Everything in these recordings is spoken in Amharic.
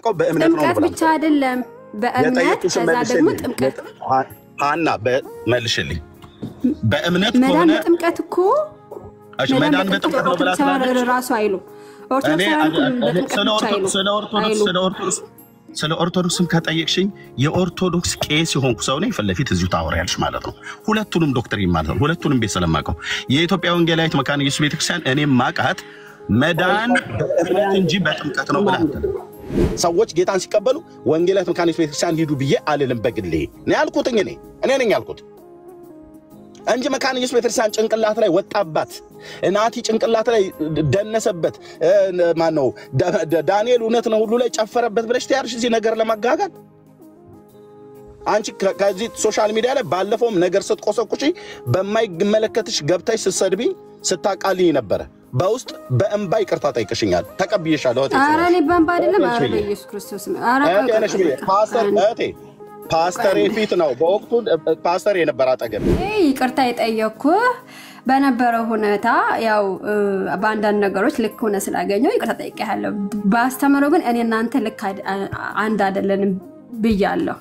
የምጠመቀው በእምነት ነው ጥምቀት ብቻ አይደለም በእምነት ከዛ ደግሞ ጥምቀት አና በመልሽልኝ በእምነት ከሆነ ጥምቀት እኮ መዳን በጥምቀት ነው ብላችሁ ራሱ አይሉ ስለ ኦርቶዶክስም ከጠየቅሽኝ የኦርቶዶክስ ቄስ የሆንኩ ሰው ነኝ ፈለፊት እዚሁ ታወሪያለሽ ማለት ነው ሁለቱንም ዶክትሪን ማለት ነው ሁለቱንም ቤት ስለማቀው የኢትዮጵያ ወንጌላዊት መካነ ኢየሱስ ቤተክርስቲያን እኔ ማቃት መዳን በእምነት እንጂ በጥምቀት ነው ብላችሁ ሰዎች ጌታን ሲቀበሉ ወንጌላዊት መካነ ኢየሱስ ቤተክርስቲያን ሂዱ ብዬ አልልም በግሌ ነው ያልኩት እኔ ነኝ ያልኩት እንጂ መካነ ኢየሱስ ቤተክርስቲያን ጭንቅላት ላይ ወጣባት እናቲ ጭንቅላት ላይ ደነሰበት ማን ነው ዳንኤል እውነት ነው ሁሉ ላይ ጨፈረበት ብለሽ ታያርሽ እዚህ ነገር ለማጋጋል አንቺ ከዚህ ሶሻል ሚዲያ ላይ ባለፈውም ነገር ስትቆሰቁጪ በማይመለከትሽ ገብታሽ ስትሰድቢ ስታቃልኝ ነበር በውስጥ በእንባ ይቅርታ ጠይቅሽኛል ተቀብየሻለሁ አራኔ በእንባ አይደለም አረ ኢየሱስ ክርስቶስ አረ ፓስተር ፊት ነው በወቅቱ ፓስተር የነበረ አጠገብ ይቅርታ የጠየቅኩ በነበረው ሁኔታ ያው ባንዳን ነገሮች ልክ ሆነ ስላገኘው ይቅርታ ጠይቄያለሁ ባስተመረው ግን እኔ እናንተ ልክ አንድ አይደለንም ብያለሁ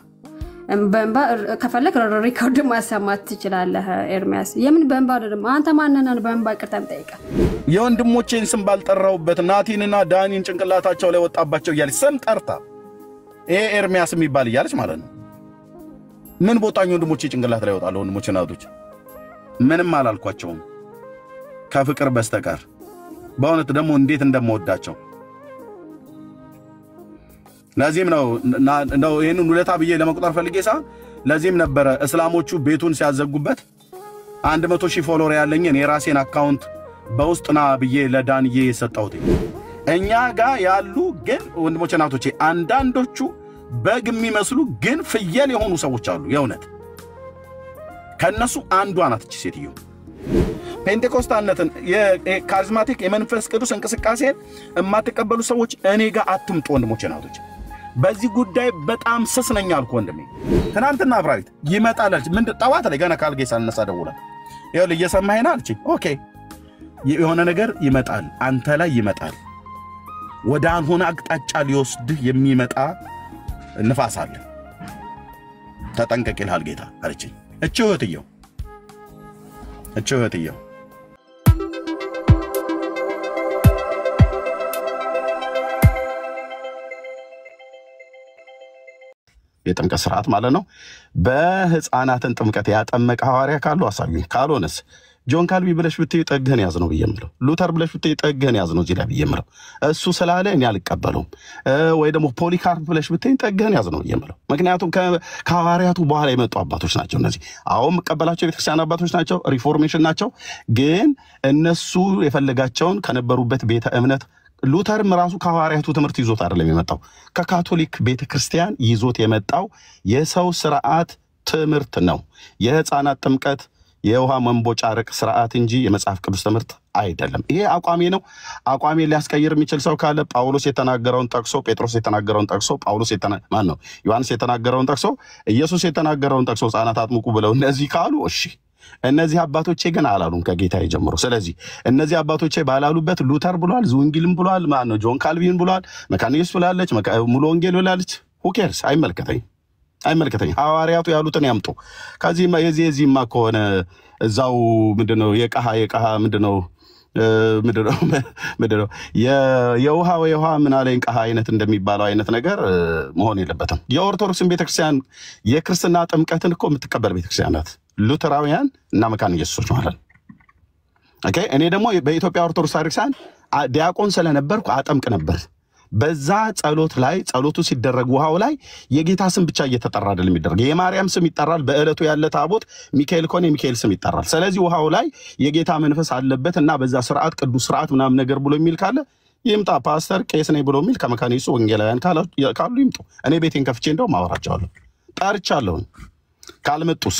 በእንባ ከፈለክ ሪኮርድ ማሰማት ትችላለህ ኤርሚያስ የምን በእንባ አይደለም አንተ ማንነን በእንባ ይቅርታ ጠይቀ የወንድሞቼን ስም ባልጠራውበት ናቲንና ዳኒን ጭንቅላታቸው ላይ ወጣባቸው ይያል ስም ጠርታ ኤርሚያስ የሚባል ይያልሽ ማለት ነው ምን ቦታኝ ወንድሞቼ ጭንቅላት ላይ ወጣለው ወንድሞቼ ናቶች ምንም አላልኳቸውም ከፍቅር በስተቀር በእውነት ደግሞ እንዴት እንደምወዳቸው ለዚህም ነው ይሄንን ሁለታ ብዬ ለመቁጠር ፈልጌሳ ለዚህም ነበር እስላሞቹ ቤቱን ሲያዘጉበት 100,000 ፎሎወር ያለኝ የራሴን አካውንት በውስጥና ብዬ ለዳንዬ የሰጣሁት እኛ ጋር ያሉ ግን ወንድሞቼ ናቶቼ አንዳንዶቹ በግ የሚመስሉ ግን ፍየል የሆኑ ሰዎች አሉ የእውነት ከነሱ አንዷ ናት እቺ ሴትዮ ፔንቴኮስታልነትን የካሪዝማቲክ የመንፈስ ቅዱስ እንቅስቃሴ የማትቀበሉ ሰዎች እኔ ጋር አትምጡ ወንድሞቼ ናቶቼ በዚህ ጉዳይ በጣም ስስነኛ አልኩ ወንድሜ ትናንትና አብራሪት ይመጣል ምን ጠዋት ላይ ገና ካልጌ ሳልነሳ ደውላ ይኸውልህ እየሰማኸኝ አልቺ ኦኬ የሆነ ነገር ይመጣል አንተ ላይ ይመጣል ወደ አንሆነ አቅጣጫ ሊወስድህ የሚመጣ ንፋስ አለ ተጠንቀቅ ይልሃል ጌታ አለችኝ እቺው እህትየው የጥምቀት ስርዓት ማለት ነው በህፃናትን ጥምቀት ያጠመቀ ሐዋርያ ካሉ አሳዩኝ ካልሆነስ ጆን ካልቪ ብለሽ ብትይ ጠግህን ያዝ ነው ብየምለው ሉተር ብለሽ ብትይ ጠግህን ያዝ ነው እዚህ ላይ ብየምለው እሱ ስላለ እኔ አልቀበለውም ወይ ደግሞ ፖሊካርፕ ብለሽ ብትይ ጠግህን ያዝ ነው ብየምለው ምክንያቱም ከሐዋርያቱ በኋላ የመጡ አባቶች ናቸው እነዚህ አሁን መቀበላቸው ቤተክርስቲያን አባቶች ናቸው ሪፎርሜሽን ናቸው ግን እነሱ የፈለጋቸውን ከነበሩበት ቤተ እምነት ሉተርም ራሱ ከሐዋርያቱ ትምህርት ይዞት አይደለም የመጣው ከካቶሊክ ቤተክርስቲያን ይዞት የመጣው የሰው ስርዓት ትምህርት ነው የህፃናት ጥምቀት የውሃ መንቦጫረቅ ስርዓት እንጂ የመጽሐፍ ቅዱስ ትምህርት አይደለም ይሄ አቋሜ ነው አቋሜ ሊያስቀይር የሚችል ሰው ካለ ጳውሎስ የተናገረውን ጠቅሶ ጴጥሮስ የተናገረውን ጠቅሶ ጳውሎስ ማን ነው ዮሐንስ የተናገረውን ጠቅሶ ኢየሱስ የተናገረውን ጠቅሶ ህፃናት አጥምቁ ብለው እነዚህ ካሉ እሺ እነዚህ አባቶቼ ግን አላሉም ከጌታ ይጀምሩ ስለዚህ እነዚህ አባቶቼ ባላሉበት ሉተር ብሏል ዙንጊልም ብሏል ማን ነው ጆን ካልቪን ብሏል መካነ ኢየሱስ ብላለች ሙሉ ወንጌል ብላለች who cares አይመልከተኝ ሐዋርያቱ ያሉትን ያምጡ ከዚህ የዚህማ ከሆነ እዛው ምንድነው የቀሃ ምንድነው የውሃ ምን አለኝ ቀሃ አይነት እንደሚባለው አይነት ነገር መሆን የለበትም የኦርቶዶክስን ቤተክርስቲያን የክርስትና ጥምቀትን እኮ የምትቀበል ቤተክርስቲያን ናት ሉተራውያን እና መካነ ኢየሱሶች ማለት ኦኬ እኔ ደግሞ በኢትዮጵያ ኦርቶዶክስ ቤተክርስቲያን ዲያቆን ስለነበርኩ አጠምቅ ነበር በዛ ጸሎት ላይ ጸሎቱ ሲደረግ ውሃው ላይ የጌታ ስም ብቻ እየተጠራ አይደለም የሚደረግ የማርያም ስም ይጠራል በእለቱ ያለ ታቦት ሚካኤል ኮኔ ሚካኤል ስም ይጠራል ስለዚህ ውሃው ላይ የጌታ መንፈስ አለበትና በዛ ስርዓት ቅዱስ ስርዓት ምናምን ነገር ብሎ የሚል ካለ ይምጣ ፓስተር ቄስ ነኝ ብሎ የሚል ከመካነ ኢየሱስ ወንጌላውያን ካሉ ይምጡ እኔ ቤቴን ከፍቼ እንደው ማወራቸዋለሁ ጠርቻለሁ ካልመጡስ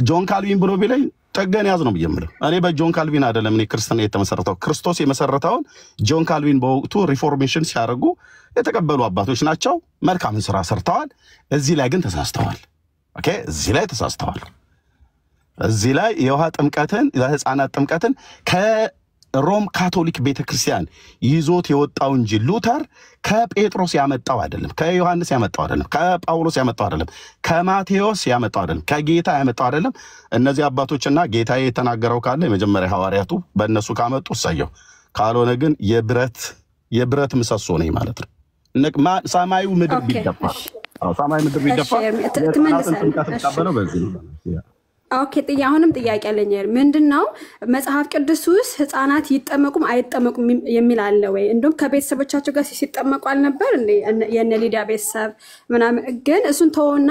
ጆን ካልቪን ብሎ ቢለኝ ጠገን ያዝ ነው ብየምለው እኔ በጆን ካልቪን አይደለም እኔ ክርስቲያን የተመሰረተው ክርስቶስ የመሰረተውን ጆን ካልቪን በወቅቱ ሪፎርሜሽን ሲያደርጉ የተቀበሉ አባቶች ናቸው መልካም ስራ ሰርተዋል እዚህ ላይ ግን ተሳስተዋል ኦኬ እዚህ ላይ ተሳስተዋል እዚህ ላይ የውሃ ጥምቀትን ለህፃናት ጥምቀትን ሮም ካቶሊክ ቤተክርስቲያን ይዞት የወጣው እንጂ ሉተር ከጴጥሮስ ያመጣው አይደለም፣ ከዮሐንስ ያመጣው አይደለም፣ ከጳውሎስ ያመጣው አይደለም፣ ከማቴዎስ ያመጣው አይደለም፣ ከጌታ ያመጣው አይደለም። እነዚህ አባቶችና ጌታ የተናገረው ካለ የመጀመሪያ ሐዋርያቱ በእነሱ ካመጡ እሰየው፣ ካልሆነ ግን የብረት ምሰሶ ነኝ ማለት ነው። ሰማዩ ምድር ቢደፋ ሰማይ ምድር ቢደፋ ተቀበለው በዚህ ነው። ኦኬ አሁንም ጥያቄ አለኝ። ምንድነው መጽሐፍ ቅዱስ ውስጥ ህፃናት ይጠመቁም አይጠመቁም የሚል አለ ወይ? እንደውም ከቤተሰቦቻቸው ጋር ሲጠመቁ አልነበር እንዴ? የነ ሊዲያ ቤተሰብ ምናምን። ግን እሱን ተውና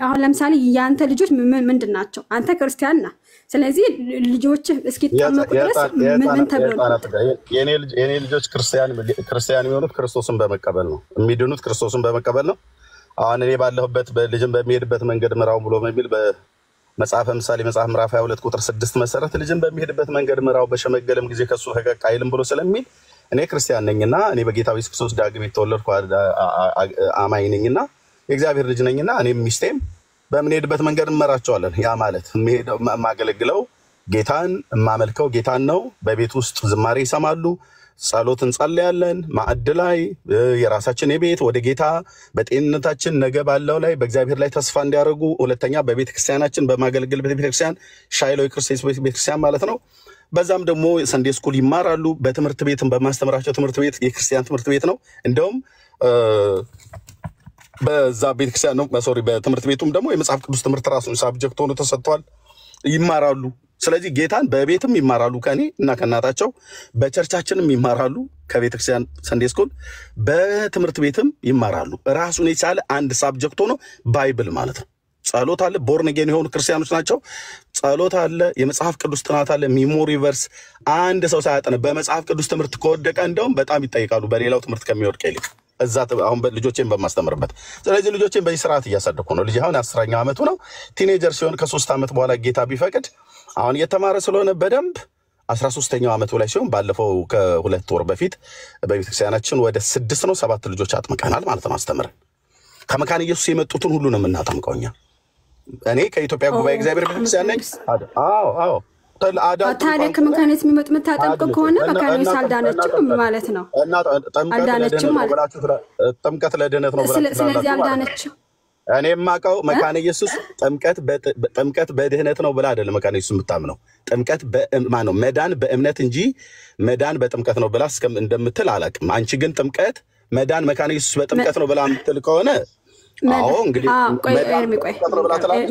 አሁን ለምሳሌ ያንተ ልጆች ምንድን ናቸው? አንተ ክርስቲያን ነህ። ስለዚህ ልጆች እስኪጠመቁ ድረስ ምን ተብሎ የኔ ልጆች ክርስቲያን የሚሆኑት ክርስቶስን በመቀበል ነው። የሚድኑት ክርስቶስን በመቀበል ነው። አሁን እኔ ባለሁበት በልጅን በሚሄድበት መንገድ ምራው ብሎ የሚል መጽሐፈ ምሳሌ መጽሐፍ ምዕራፍ 22 ቁጥር 6 መሰረት ልጅን በሚሄድበት መንገድ ምራው በሸመገለም ጊዜ ከሱ ፈቀቅ አይልም ብሎ ስለሚል እኔ ክርስቲያን ነኝና እኔ በጌታ ኢየሱስ ክርስቶስ ዳግም የተወለድኩ አማኝ ነኝና የእግዚአብሔር ልጅ ነኝና እኔም ሚስቴም በምንሄድበት መንገድ እንመራቸዋለን። ያ ማለት የማገለግለው ጌታን የማመልከው ጌታን ነው። በቤት ውስጥ ዝማሬ ይሰማሉ፣ ጸሎት እንጸልያለን፣ ማዕድ ላይ የራሳችን የቤት ወደ ጌታ በጤንነታችን ነገ ባለው ላይ በእግዚአብሔር ላይ ተስፋ እንዲያደርጉ፣ ሁለተኛ በቤተክርስቲያናችን በማገልገልበት ቤተክርስቲያን ሻይሎ ክርስቶስ ቤተክርስቲያን ማለት ነው። በዛም ደግሞ ሰንዴ ስኩል ይማራሉ። በትምህርት ቤትም በማስተምራቸው ትምህርት ቤት የክርስቲያን ትምህርት ቤት ነው። እንደውም በዛ ቤተክርስቲያን ነው በትምህርት ቤቱም ደግሞ የመጽሐፍ ቅዱስ ትምህርት ራሱን ሳብጀክት ሆኖ ተሰጥቷል፣ ይማራሉ። ስለዚህ ጌታን በቤትም ይማራሉ ከኔ እና ከናታቸው፣ በቸርቻችንም ይማራሉ ከቤተክርስቲያን ሰንዴ ስኩል፣ በትምህርት ቤትም ይማራሉ። ራሱን የቻለ አንድ ሳብጀክት ሆኖ ባይብል ማለት ነው። ጸሎት አለ፣ ቦርንጌን የሆኑ ክርስቲያኖች ናቸው። ጸሎት አለ፣ የመጽሐፍ ቅዱስ ጥናት አለ፣ ሚሞሪ ቨርስ። አንድ ሰው ሳያጠነ በመጽሐፍ ቅዱስ ትምህርት ከወደቀ እንደውም በጣም ይጠይቃሉ በሌላው ትምህርት ከሚወድቅ ይልቅ እዛ አሁን ልጆቼን በማስተምርበት። ስለዚህ ልጆቼን በዚህ ስርዓት እያሳደኩ ነው። ልጅ አሁን 10ኛ ዓመቱ ነው። ቲኔጀር ሲሆን ከ3 ዓመት በኋላ ጌታ ቢፈቅድ አሁን እየተማረ ስለሆነ በደንብ 13ኛው ዓመቱ ላይ ሲሆን ባለፈው ከ2 ወር በፊት በቤተክርስቲያናችን ወደ 6 ነው 7 ልጆች አጥምቀናል ማለት ነው። አስተምረን ከመካነ ኢየሱስ የመጡትን ሁሉ ነው የምናጠምቀው እኛ። እኔ ከኢትዮጵያ ጉባኤ እግዚአብሔር ቤተክርስቲያን ነኝ። አዎ ታዲያ ከመካነ ኢየሱስ የሚመጡ የምታጠምቀው ከሆነ መካነ ኢየሱስ አልዳነችም ማለት ነው። አልዳነችም ማለት ጥምቀት ለድነት ነው። ስለዚህ አልዳነችም። እኔ የማውቀው መካነ ኢየሱስ ጥምቀት በድህነት ነው ብላ አይደለም መካነ ኢየሱስ የምታምነው። ጥምቀት በማነው መዳን በእምነት እንጂ መዳን በጥምቀት ነው ብላ እንደምትል አላውቅም። አንቺ ግን ጥምቀት መዳን መካነ ኢየሱስ በጥምቀት ነው ብላ የምትል ከሆነ አዎ እንግዲህ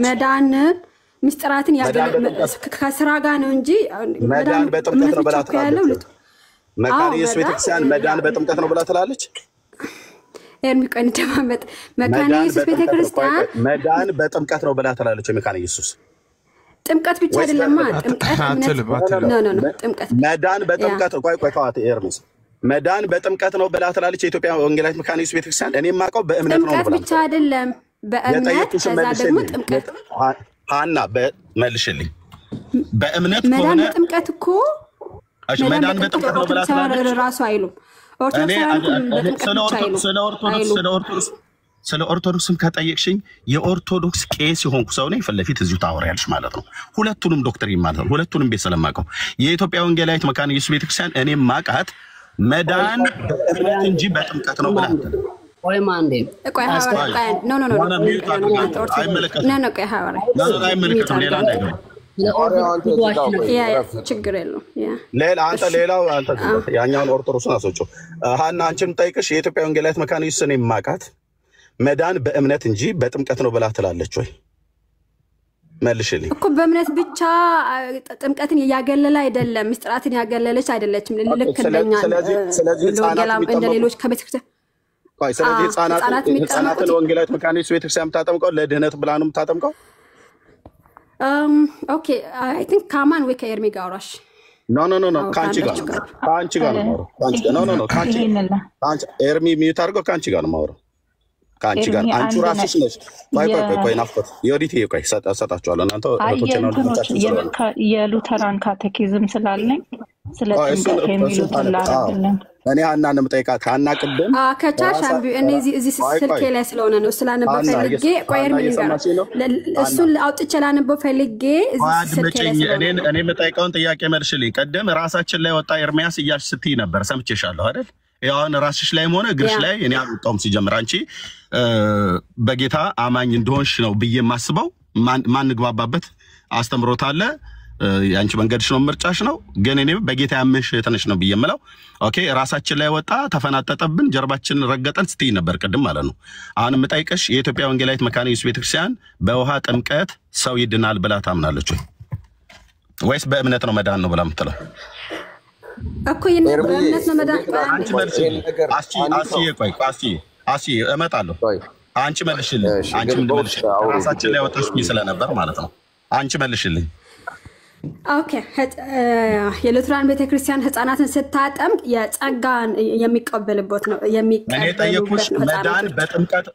መዳን ምስጢራትን ከስራ ጋር ነው እንጂ መዳን በጥምቀት ነው ብላ ትላለች። መካነ ኢየሱስ ቤተክርስቲያን መዳን በጥምቀት ነው ብላ ትላለች። የሚቆን ተማመጥ መካነ ኢየሱስ ቤተክርስቲያን መዳን በጥምቀት ነው ብላ ትላለች። መካነ ኢየሱስ ጥምቀት ብቻ አይደለም ጥምቀት መዳን በጥምቀት ቆይ ተዋት ኤርሚስ መዳን በጥምቀት ነው ብላ ትላለች። የኢትዮጵያ ወንጌላዊት መካነ ኢየሱስ ቤተክርስቲያን እኔ የማውቀው በእምነት ነው ብላ ጥምቀት ብቻ አይደለም በእምነት ከዛ ደግሞ ጥምቀት ሃና በመልሽልኝ በእምነት ከሆነ መዳን በጥምቀት እኮ መዳን በጥምቀት ነው ብላ ትላለች። ራሱ አይሉም ስለ ኦርቶዶክስም ከጠየቅሽኝ የኦርቶዶክስ ቄስ የሆንኩ ሰው ነኝ። ፊት እዚሁ ታወሪያለሽ ማለት ነው። ሁለቱንም ዶክትሪን ማለት ነው። ሁለቱንም ቤት ስለማውቀው የኢትዮጵያ ወንጌላዊት መካነ ኢየሱስ ቤተክርስቲያን እኔም ማቃት መዳን በእምነት እንጂ በጥምቀት ነው ብላ ቆይ ማንዴ ቆይ ችግር የለውም። ሌላው አንተ ያኛውን ኦርቶዶክስን አስወጪው። ሃና አንቺም ጠይቅሽ የኢትዮጵያ ወንጌላዊት መካነ ኢየሱስ እኔም ማቃት መዳን በእምነት እንጂ በጥምቀት ነው ብላ ትላለች ወይ? መልሽልኝ እኮ በእምነት ብቻ ጥምቀትን ያገለለ አይደለም፣ ምስጢራትን ያገለለች አይደለችም። ልክ እንደኛ እንደ ሌሎች ከቤተክርስቲያን ስለዚህ ህፃናትን ወንጌላዊት መካነ ኢየሱስ ቤተክርስቲያን የምታጠምቀው ለድህነት ብላ ነው የምታጠምቀው። ኦኬ አይ ቲንክ ካማን ወይ ከኤርሚ ጋር አውራሽ ኖ ካንቺ ጋር ነው ኤርሚ ሚዩት አድርገው ካንቺ ጋር ነው የማወራው። ከአንቺ ጋር አንቺ ራስሽ ነሽ። ቆይ ናፍቆት የወዲት ቆይ ሰጣችኋለሁ እናንተ እህቶችና ልጆቻችሁ የሉተራን ካቴኪዝም ስላለኝ ስለ ጥምቀት የሚሉት ላረግልን እኔ ሀናን የምጠይቃት ሀና ቅድም ከቻሽ አንቢ እዚህ ስልኬ ላይ ስለሆነ ነው ስላነበው ፈልጌ ቆየር ምን ጋር እሱን አውጥቼ ላነበው ፈልጌ እዚህ ስልኬ ላይ ስለሆነ እኔ የምጠይቀውን ጥያቄ መልሽልኝ። ቀደም ራሳችን ላይ ወጣ ኤርሚያስ እያልሽ ስትይ ነበር ሰምቼሻለሁ አይደል? ያውን ራስሽ ላይም ሆነ ግርሽ ላይ እኔ አልወጣሁም። ሲጀምር አንቺ በጌታ አማኝ እንደሆንሽ ነው ብዬ የማስበው። ማን ንግባባበት አስተምሮት አለ። ያንቺ መንገድሽ ነው ምርጫሽ ነው። ግን እኔ በጌታ ያመንሽ የተነሽ ነው ብዬ የምለው ኦኬ። ራሳችን ላይ ወጣ ተፈናጠጠብን ጀርባችንን ረገጠን ስትይ ነበር ቅድም ማለት ነው። አሁን የምጠይቅሽ የኢትዮጵያ ወንጌላዊት መካነ ኢየሱስ ቤተክርስቲያን በውሃ ጥምቀት ሰው ይድናል ብላ ታምናለች ወይስ በእምነት ነው መዳን ነው ብላ የምትለው? እኮ በእምነት ነው መዳን። አንቺ መልሽልኝ። አሲ እመጣለሁ። አንቺ መልሽልኝ። አንቺ ምን መልሽልኝ? ራሳችን ላይ ወጣሽ ስለነበር ማለት ነው። አንቺ መልሽልኝ። ኦኬ የሉተራን ቤተክርስቲያን ህፃናትን ስታጠምቅ የጸጋን የሚቀበልበት ነው የሚቀበልበት ነው። መዳን በጥምቀት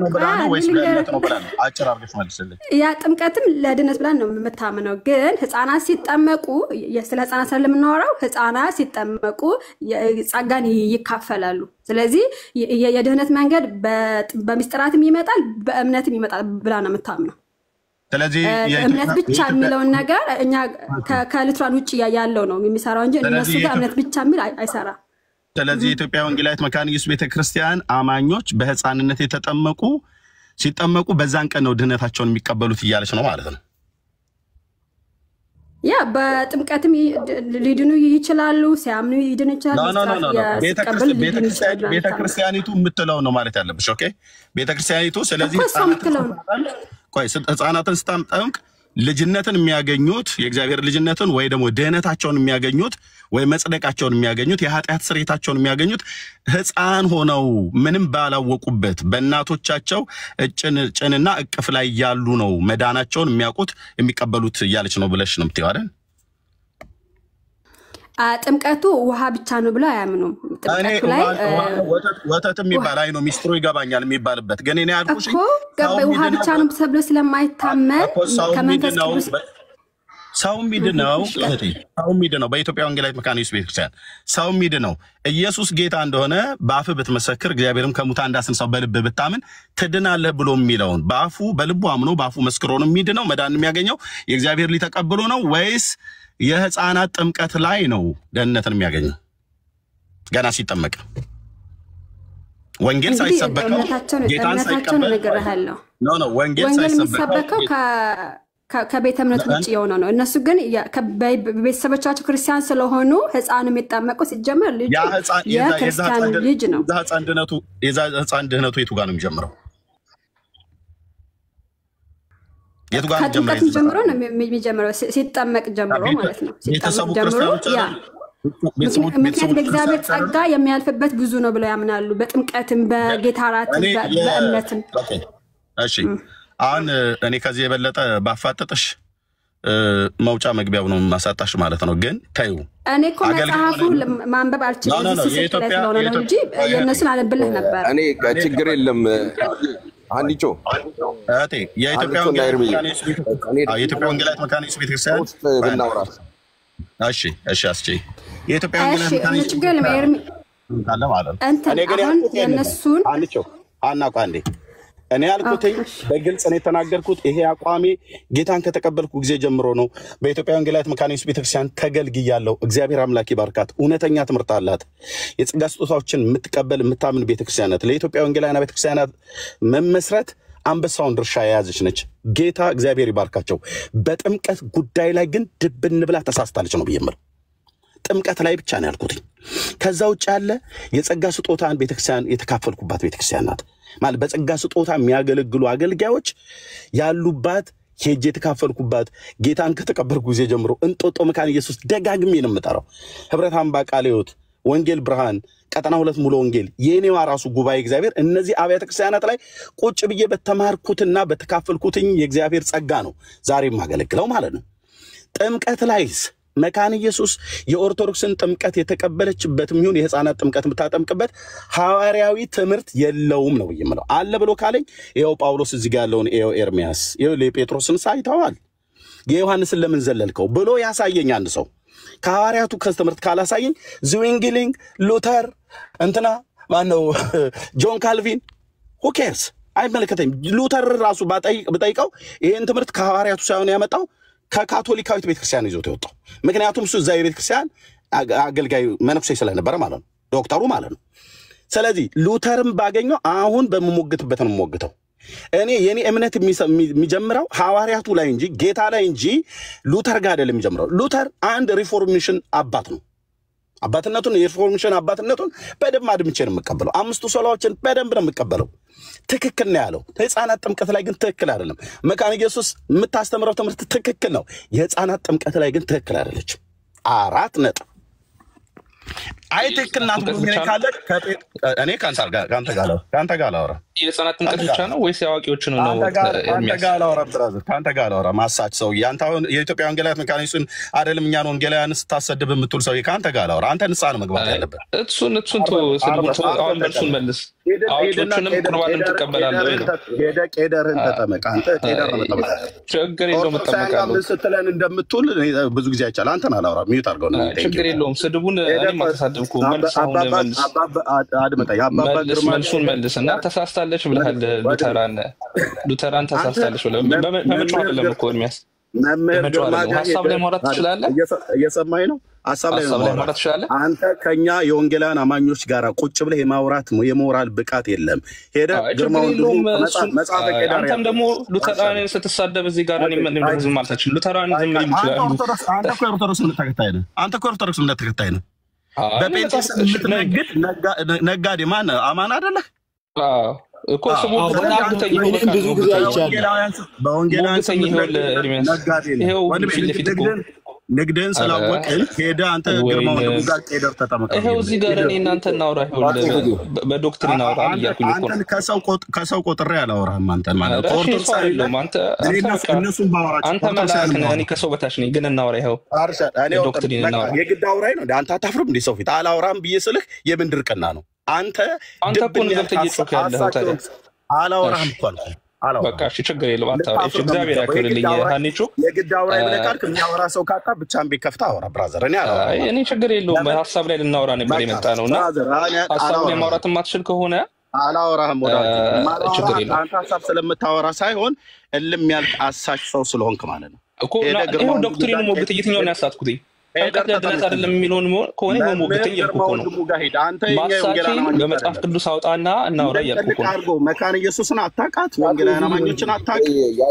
ነው ብላ ነው ወይስ በእምነት ነው ብላ ነው? አጭር አድርገሽ መልሽልኝ። ያ ጥምቀትም ለድነት ብላ ነው የምታምነው። ግን ህፃናት ሲጠመቁ ስለ ህፃናት ስለምናወራው ህፃናት ሲጠመቁ ጸጋን ይካፈላሉ። ስለዚህ የድህነት መንገድ በሚስጥራትም ይመጣል በእምነትም ይመጣል ብላ ነው የምታምነው። ስለዚህ እምነት ብቻ የሚለውን ነገር እኛ ከሉተራን ውጭ ያለው ነው የሚሰራው እንጂ እነሱ ጋር እምነት ብቻ የሚል አይሰራ። ስለዚህ የኢትዮጵያ ወንጌላዊት መካነ ኢየሱስ ቤተክርስቲያን አማኞች በህፃንነት የተጠመቁ ሲጠመቁ በዛን ቀን ነው ድህነታቸውን የሚቀበሉት እያለች ነው ማለት ነው። ያ በጥምቀትም ሊድኑ ይችላሉ፣ ሲያምኑ ይድኑ ይችላሉ። ቤተክርስቲያኒቱ የምትለው ነው ማለት ያለብሽ። ኦኬ ቤተክርስቲያኒቱ ስለዚህ ህፃናትን ስታጠምቅ ልጅነትን የሚያገኙት የእግዚአብሔር ልጅነትን ወይ ደግሞ ድህነታቸውን የሚያገኙት ወይ መጽደቃቸውን የሚያገኙት የኃጢአት ስርየታቸውን የሚያገኙት ህፃን ሆነው ምንም ባላወቁበት በእናቶቻቸው ጭንና እቅፍ ላይ ያሉ ነው መዳናቸውን የሚያውቁት የሚቀበሉት እያለች ነው ብለሽ ነው የምትይው አይደል? ጥምቀቱ ውሃ ብቻ ነው ብለው አያምኑም። ጥምቀቱ ላይ ወተትም ይባል አይ ነው ሚስጥሩ ይገባኛል የሚባልበት ግን እኔ አልኩሽ ውሃ ብቻ ነው ተብሎ ስለማይታመን ከመንፈስ ቅዱስ ሰው ሚድነው በኢትዮጵያ ወንጌላዊት መካነ ኢየሱስ ቤተክርስቲያን ሰው ሚድነው ኢየሱስ ጌታ እንደሆነ በአፍ ብትመሰክር እግዚአብሔርም ከሙታን እንዳስነሳው በልብ ብታምን ትድናለህ ብሎ የሚለውን በአፉ በልቡ አምኖ በአፉ መስክሮ ነው ሚድነው መዳን የሚያገኘው የእግዚአብሔር ሊተቀበሉ ነው ወይስ የህፃናት ጥምቀት ላይ ነው ደህንነትን የሚያገኘው? ገና ሲጠመቅ ወንጌል ሳይሰበከው ጌታን ሳይቀበል ነው ወንጌል ሳይሰበከው ከቤተ እምነት ውጭ የሆነ ነው። እነሱ ግን ቤተሰቦቻቸው ክርስቲያን ስለሆኑ ህፃኑ የሚጠመቁ ሲጀመር ልጁ የክርስቲያን ልጅ ነው። ህፃን ድህነቱ የቱ ጋር ነው የሚጀምረው? ከጥምቀት ጀምሮ ነው የሚጀምረው። ሲጠመቅ ጀምሮ ማለት ነው። ሲጠመቅ ጀምሮ ያ ምክንያቱም እግዚአብሔር ጸጋ የሚያልፍበት ብዙ ነው ብለው ያምናሉ። በጥምቀትም በጌታ እራትም በእምነትም። እሺ አሁን እኔ ከዚህ የበለጠ ባፋጠጥሽ መውጫ መግቢያው ነው ማሳጣሽ ማለት ነው። ግን ታዩ እኔ እኮ መጽሐፉ ማንበብ አልችልም ስለሆነ ነው እንጂ የእነሱን አነብልህ ነበር። እኔ ችግር የለም አንዲቾ አቴ የኢትዮጵያ ወንጌላዊት መካነ ኢየሱስ ቤተክርስቲያን ብናውራት እሺ አስቼ የኢትዮጵያ ወንጌላዊት መካነ ኢየሱስ ችግር ለማየርሚ ካለ ማለት እኔ ግን የእነሱን አንዲቾ አናቋንዴ እኔ ያልኩትኝ በግልጽ ነው የተናገርኩት። ይሄ አቋሜ ጌታን ከተቀበልኩ ጊዜ ጀምሮ ነው። በኢትዮጵያ ወንጌላዊት መካነ ኢየሱስ ቤተክርስቲያን ተገልግያለሁ። እግዚአብሔር አምላክ ይባርካት። እውነተኛ ትምህርት አላት። የጸጋ ስጦታዎችን የምትቀበል የምታምን ቤተክርስቲያን ናት። ለኢትዮጵያ ወንጌላውያን ቤተክርስቲያናት መመስረት አንበሳውን ድርሻ የያዘች ነች። ጌታ እግዚአብሔር ይባርካቸው። በጥምቀት ጉዳይ ላይ ግን ድብን ብላ ተሳስታለች ነው ብየምር። ጥምቀት ላይ ብቻ ነው ያልኩት። ከዛ ውጭ ያለ የጸጋ ስጦታን ቤተክርስቲያን የተካፈልኩባት ቤተክርስቲያን ናት። ማለት በጸጋ ስጦታ የሚያገለግሉ አገልጋዮች ያሉባት ሄጄ የተካፈልኩባት ጌታን ከተቀበልኩ ጊዜ ጀምሮ እንጦጦ መካነ ኢየሱስ ደጋግሜ ነው የምጠራው። ህብረት አምባ ቃለ ሕይወት ወንጌል ብርሃን ቀጠና 2 ሙሉ ወንጌል የኔዋ ራሱ ጉባኤ እግዚአብሔር እነዚህ አብያተ ክርስቲያናት ላይ ቁጭ ብዬ በተማርኩትና በተካፈልኩትኝ የእግዚአብሔር ጸጋ ነው ዛሬ ማገለግለው ማለት ነው። ጥምቀት ላይስ መካነ ኢየሱስ የኦርቶዶክስን ጥምቀት የተቀበለችበትም ይሁን የህፃናት ጥምቀት የምታጠምቅበት ሐዋርያዊ ትምህርት የለውም ነው ይምለው አለ ብሎ ካለኝ ይሄው ጳውሎስ እዚህ ጋር ያለውን ኤርሚያስ ይሄው ለጴጥሮስን ሳይተዋል የዮሐንስን ለምን ዘለልከው ብሎ ያሳየኝ አንድ ሰው ከሐዋርያቱ ከትምህርት ካላሳየኝ ዝዊንግሊንግ ሉተር እንትና ማነው ጆን ካልቪን who cares አይመለከተኝም ሉተር ራሱ በጠይቀው ይሄን ትምህርት ከሐዋርያቱ ሳይሆን ያመጣው ከካቶሊካዊት ቤተክርስቲያን ይዞት የወጣው ምክንያቱም እሱ እዛ ቤተክርስቲያን አገልጋይ መነኩሴ ስለነበረ ማለት ነው ዶክተሩ ማለት ነው ስለዚህ ሉተርም ባገኘው አሁን በመሞግትበት ነው ሞግተው እኔ የኔ እምነት የሚጀምረው ሐዋርያቱ ላይ እንጂ ጌታ ላይ እንጂ ሉተር ጋር አይደለም የሚጀምረው ሉተር አንድ ሪፎርሜሽን አባት ነው አባትነቱን የሪፎርሜሽን አባትነቱን በደም አድምጬ ነው የምቀበለው አምስቱ ሶላዎችን በደም ነው የምቀበለው ትክክል ነው ያለው ህፃናት ጥምቀት ላይ ግን ትክክል አይደለም መካነ ኢየሱስ የምታስተምረው ትምህርት ትክክል ነው የህፃናት ጥምቀት ላይ ግን ትክክል አይደለችም 4 ነጥብ አይ ትክክል ናት ብሎ ምን ካለ እኔ ካንተ ጋር አወራ የህፃናት ጥምቀት ብቻ ነው ወይስ ያዋቂዎች ነው ካንተ ጋር አወራ ብራዘር ካንተ ጋር አወራ ማሳች ሰው ያንተ አሁን የኢትዮጵያ ወንጌላውያን መካነ ኢየሱስን አይደለም እኛን ወንጌላውያን ስታሰድብ የምትል ሰው ካንተ ጋር አወራ አንተ ንስሐ ነው መግባት ያለበት እሱን አሁን መልሱን መልስ አዋቂዎችንም ቁርባንም ትቀበላለህ ወይ ቄደርህን ተጠመቅ አንተ ቄደር ነው ተጠመቅ ችግር የለውም ተጠመቃለሁ ስትለን እንደምትውል ብዙ ጊዜ አይቻል አንተን አላወራ ሚዩት አድርገው ነው ችግር የለውም ስድቡን እኔ ማተሳደብኩ መልሱን መልስና ተሳስታለች ብለሃል ሉተራን ተሳስታለች ብለህ በመጮህ አይደለም እኮ የሚያስ ሀሳብ ላይ ማውራት ትችላለህ እየሰማኝ ነው ሀሳብ ላይ ማውራት ትችላለህ አንተ ከኛ የወንጌላውያን አማኞች ጋር ቁጭ ብለህ የማውራት የሞራል ብቃት የለም ሄደህ ግርማው መጽሐፈ ቄዳር አንተም ደግሞ ሉተራንን ስትሳደብ እዚህ ጋር እኔ ምን ዝም ማለት አልችልም ሉተራን ዝም ይሉ ይችላል አንተ እኮ ኦርቶዶክስ እምነት ተከታይ ነህ በጴንጤስ የምትነግድ ነጋዴ ማን አማን አይደለህ እኮ ስሙ ብዙ ጊዜ አይቻልም በወንጌላውያን ይሄው ፊት ለፊት ንግድን ስላወቅን ሄደ አንተ ግርማው ጋር ቄደር ተጠመቀ ይሄው እዚህ ጋር እኔ እናንተ እናውራ ይሁን በዶክትሪን አውራ እያልኩኝ እኮ አንተ ከሰው ቆጥሬ አላወራህም አንተን ማለት ኦርቶዶክስ አይደለም አንተ እነሱን ባወራቸው አንተ መልአክ ነህ እኔ ከሰው በታች ነኝ ግን እናውራ ይሄው ዶክትሪን እናውራ የግድ አውራኝ ነው አንተ አታፍርም እንደ ሰው ፊት አላወራም ብዬ ስልህ የምን ድርቅና ነው አንተ እኮ ነው ገብተህ ያለኸው ታዲያ አላወራህም እኮ አልኩህ በቃ እሺ ችግር የለም አታውራ እሺ እግዚአብሔር ያክብርልኝ ሀኒቾ የግድ አውራ ይብለካል ከሚያወራ ሰው ካጣ ብቻን ቤከፍታ አወራ ብራዘር እኔ አላወራ እኔ ችግር የለውም ሐሳብ ላይ ልናወራ ነበር የመጣ ነውና ሐሳብ ላይ ማውራት የማትችል ከሆነ አላወራህም ወዳጅ አንተ ሐሳብ ስለምታወራ ሳይሆን እልም ያልክ አሳች ሰው ስለሆንክ ማለት ነው እኮ ይሄው ዶክትሪኑ ሞግት የትኛውን ያሳትኩት አንተ ለድነት አይደለም የሚለውን ከሆነ ይሄው ሞግት እያልኩ ነው በመጽሐፍ ቅዱስ አውጣና እናውራ እያልኩ ነው መካነ ኢየሱስን አታውቃት ወንጌላውያን አማኞችን አታውቅ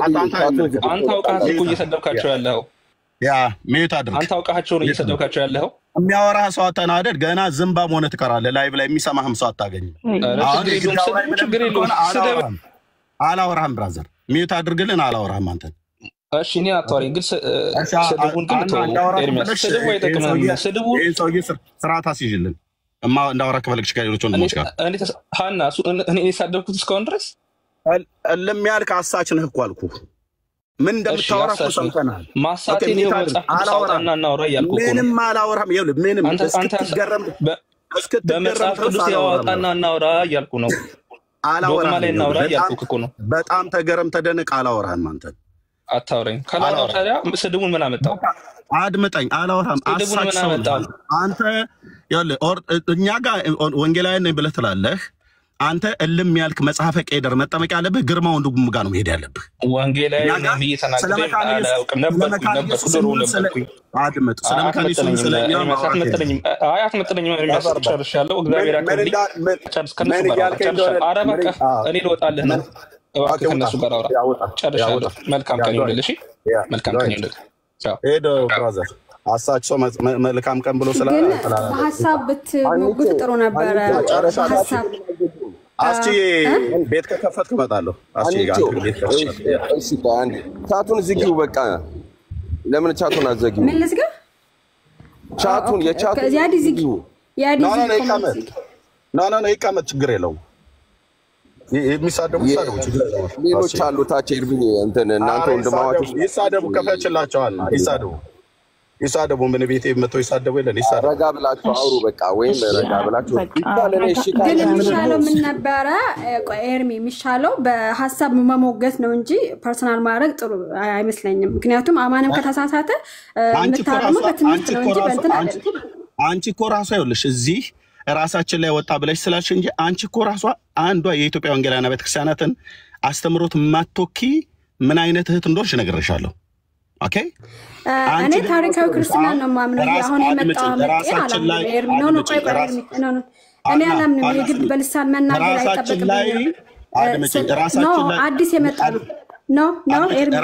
አንተ አውቃት እኮ እየሰደብካቸው ያለው ያ ሜት አድርግ አንተ አውቃቸው ነው እየሰደብካቸው ያለው የሚያወራ ሰው አታናደድ ገና ዝምባም ሆነ ትቀራለህ ላይቭ ላይ የሚሰማህም ሰው አታገኝም ችግር የለውም አላወራህም ብራዘር ሜት አድርግልን አላወራህም አንተን እሺ እኔ አታወሪኝ ግን ስድቡን ግን ኤርሚያስ ስድቡ አይጠቅምም ስድቡ ስርዓት አስይዥልን እንዳወራ ከፈለግሽ ከሌሎች ወንድሞች ጋር ሀና እኔ የሳደብኩት እስካሁን ድረስ ለሚያልክ አሳች ነህ እኮ አልኩህ ምን እንደምታወራ እኮ ሰምተናል ማሳቴን ይኸው መጽሐፍ ቅዱስ አውጣና እናውራ እያልኩ እኮ ምንም አላወራም ይኸውልህ ምንም እስክትገረም በመጽሐፍ ቅዱስ ያወጣና እናውራ እያልኩ ነው ዶግማ ላይ እናውራ እያልኩ እኮ ነው በጣም ተገረም ተደነቅ አላወራህም አንተን አታውረኝ ካላወራው ታዲያ ስድቡን ምን አመጣው አድምጠኝ አላወራም አሳች ሰው አንተ ያለ እኛ ጋር ወንጌላውያን ነኝ ብለህ ትላለህ አንተ እልም ያልክ መጽሐፈ ቄደር መጠመቅ ያለብህ ግርማ ወንድሙ ጋር ነው መሄድ ያለብህ ወንጌላውያን ነኝ ብዬ ተናግሬ አላውቅም ነበር አድምጥ ስለ መካነ ኢየሱስ ስለኛ አትመጥነኝም ጨርሻለሁ እግዚአብሔር ያክብርልኝ ጨርስ ከነሱ ጋር ጨርሻለሁ ኧረ በቃ እኔ ልወጣልህ ነው እባክህ ከነሱ ጋር አውራ ጨርሻለሁ መልካም ቀን ይሁንልሽ መልካም ቀን ይሁንልሽ ቻው ሄዶ ብራዘር አሳቸው መልካም ቀን ብሎ ስላለ ሀሳብ ብትሞግት ጥሩ ነበረ ሀሳብ አስቺ ቤት ከከፈትኩ እመጣለሁ አስቺ ጋር ቤት ከፈትኩ እሺ አንዴ ቻቱን ዝጊው በቃ ለምን ቻቱን አዘጊው ምን ልዝጋ ቻቱን የቻቱን ያዲ ዝጊው ያዲ ኖ ይቀመጥ ችግር የለውም የሚሳደቡ ሌሎች አሉ ታች ኤርቢኒ እንትን እናንተ ወንድማማቾች ይሳደቡ ከፈችላቸዋል ይሳደቡ ምን ቤቴ መተው ይሳደቡ ይለን ይሳደቡ ረጋ ብላችሁ አውሩ በቃ ወይም ረጋ ብላችሁ ይታለኔ እሺ ግን የሚሻለው ምን ነበረ ኤርሚ የሚሻለው በሐሳብ መሞገት ነው እንጂ ፐርሰናል ማድረግ ጥሩ አይመስለኝም ምክንያቱም አማንም ከተሳሳተ እንታረሙ በትምህርት ነው እንጂ በእንትን አይደለም አንቺ እኮ ራሷ ይኸውልሽ እዚህ ራሳችን ላይ ወጣ ብለሽ ስላልሽ እንጂ አንቺ እኮ ራሷ አንዷ የኢትዮጵያ ወንጌላውያን ቤተክርስቲያናትን አስተምሮት ማቶኪ ምን አይነት እህት እንደሆነሽ ነግሬሻለሁ ኦኬ እኔ ታሪካዊ ክርስትና ነው ማምነው አሁን የመጣው ራሳችን ላይ እኔ አላምንም የግድ በልሳን መናገር አይጠበቅብኝም ራሳችን ላይ አዲስ የመጣ ነው ኤርሚ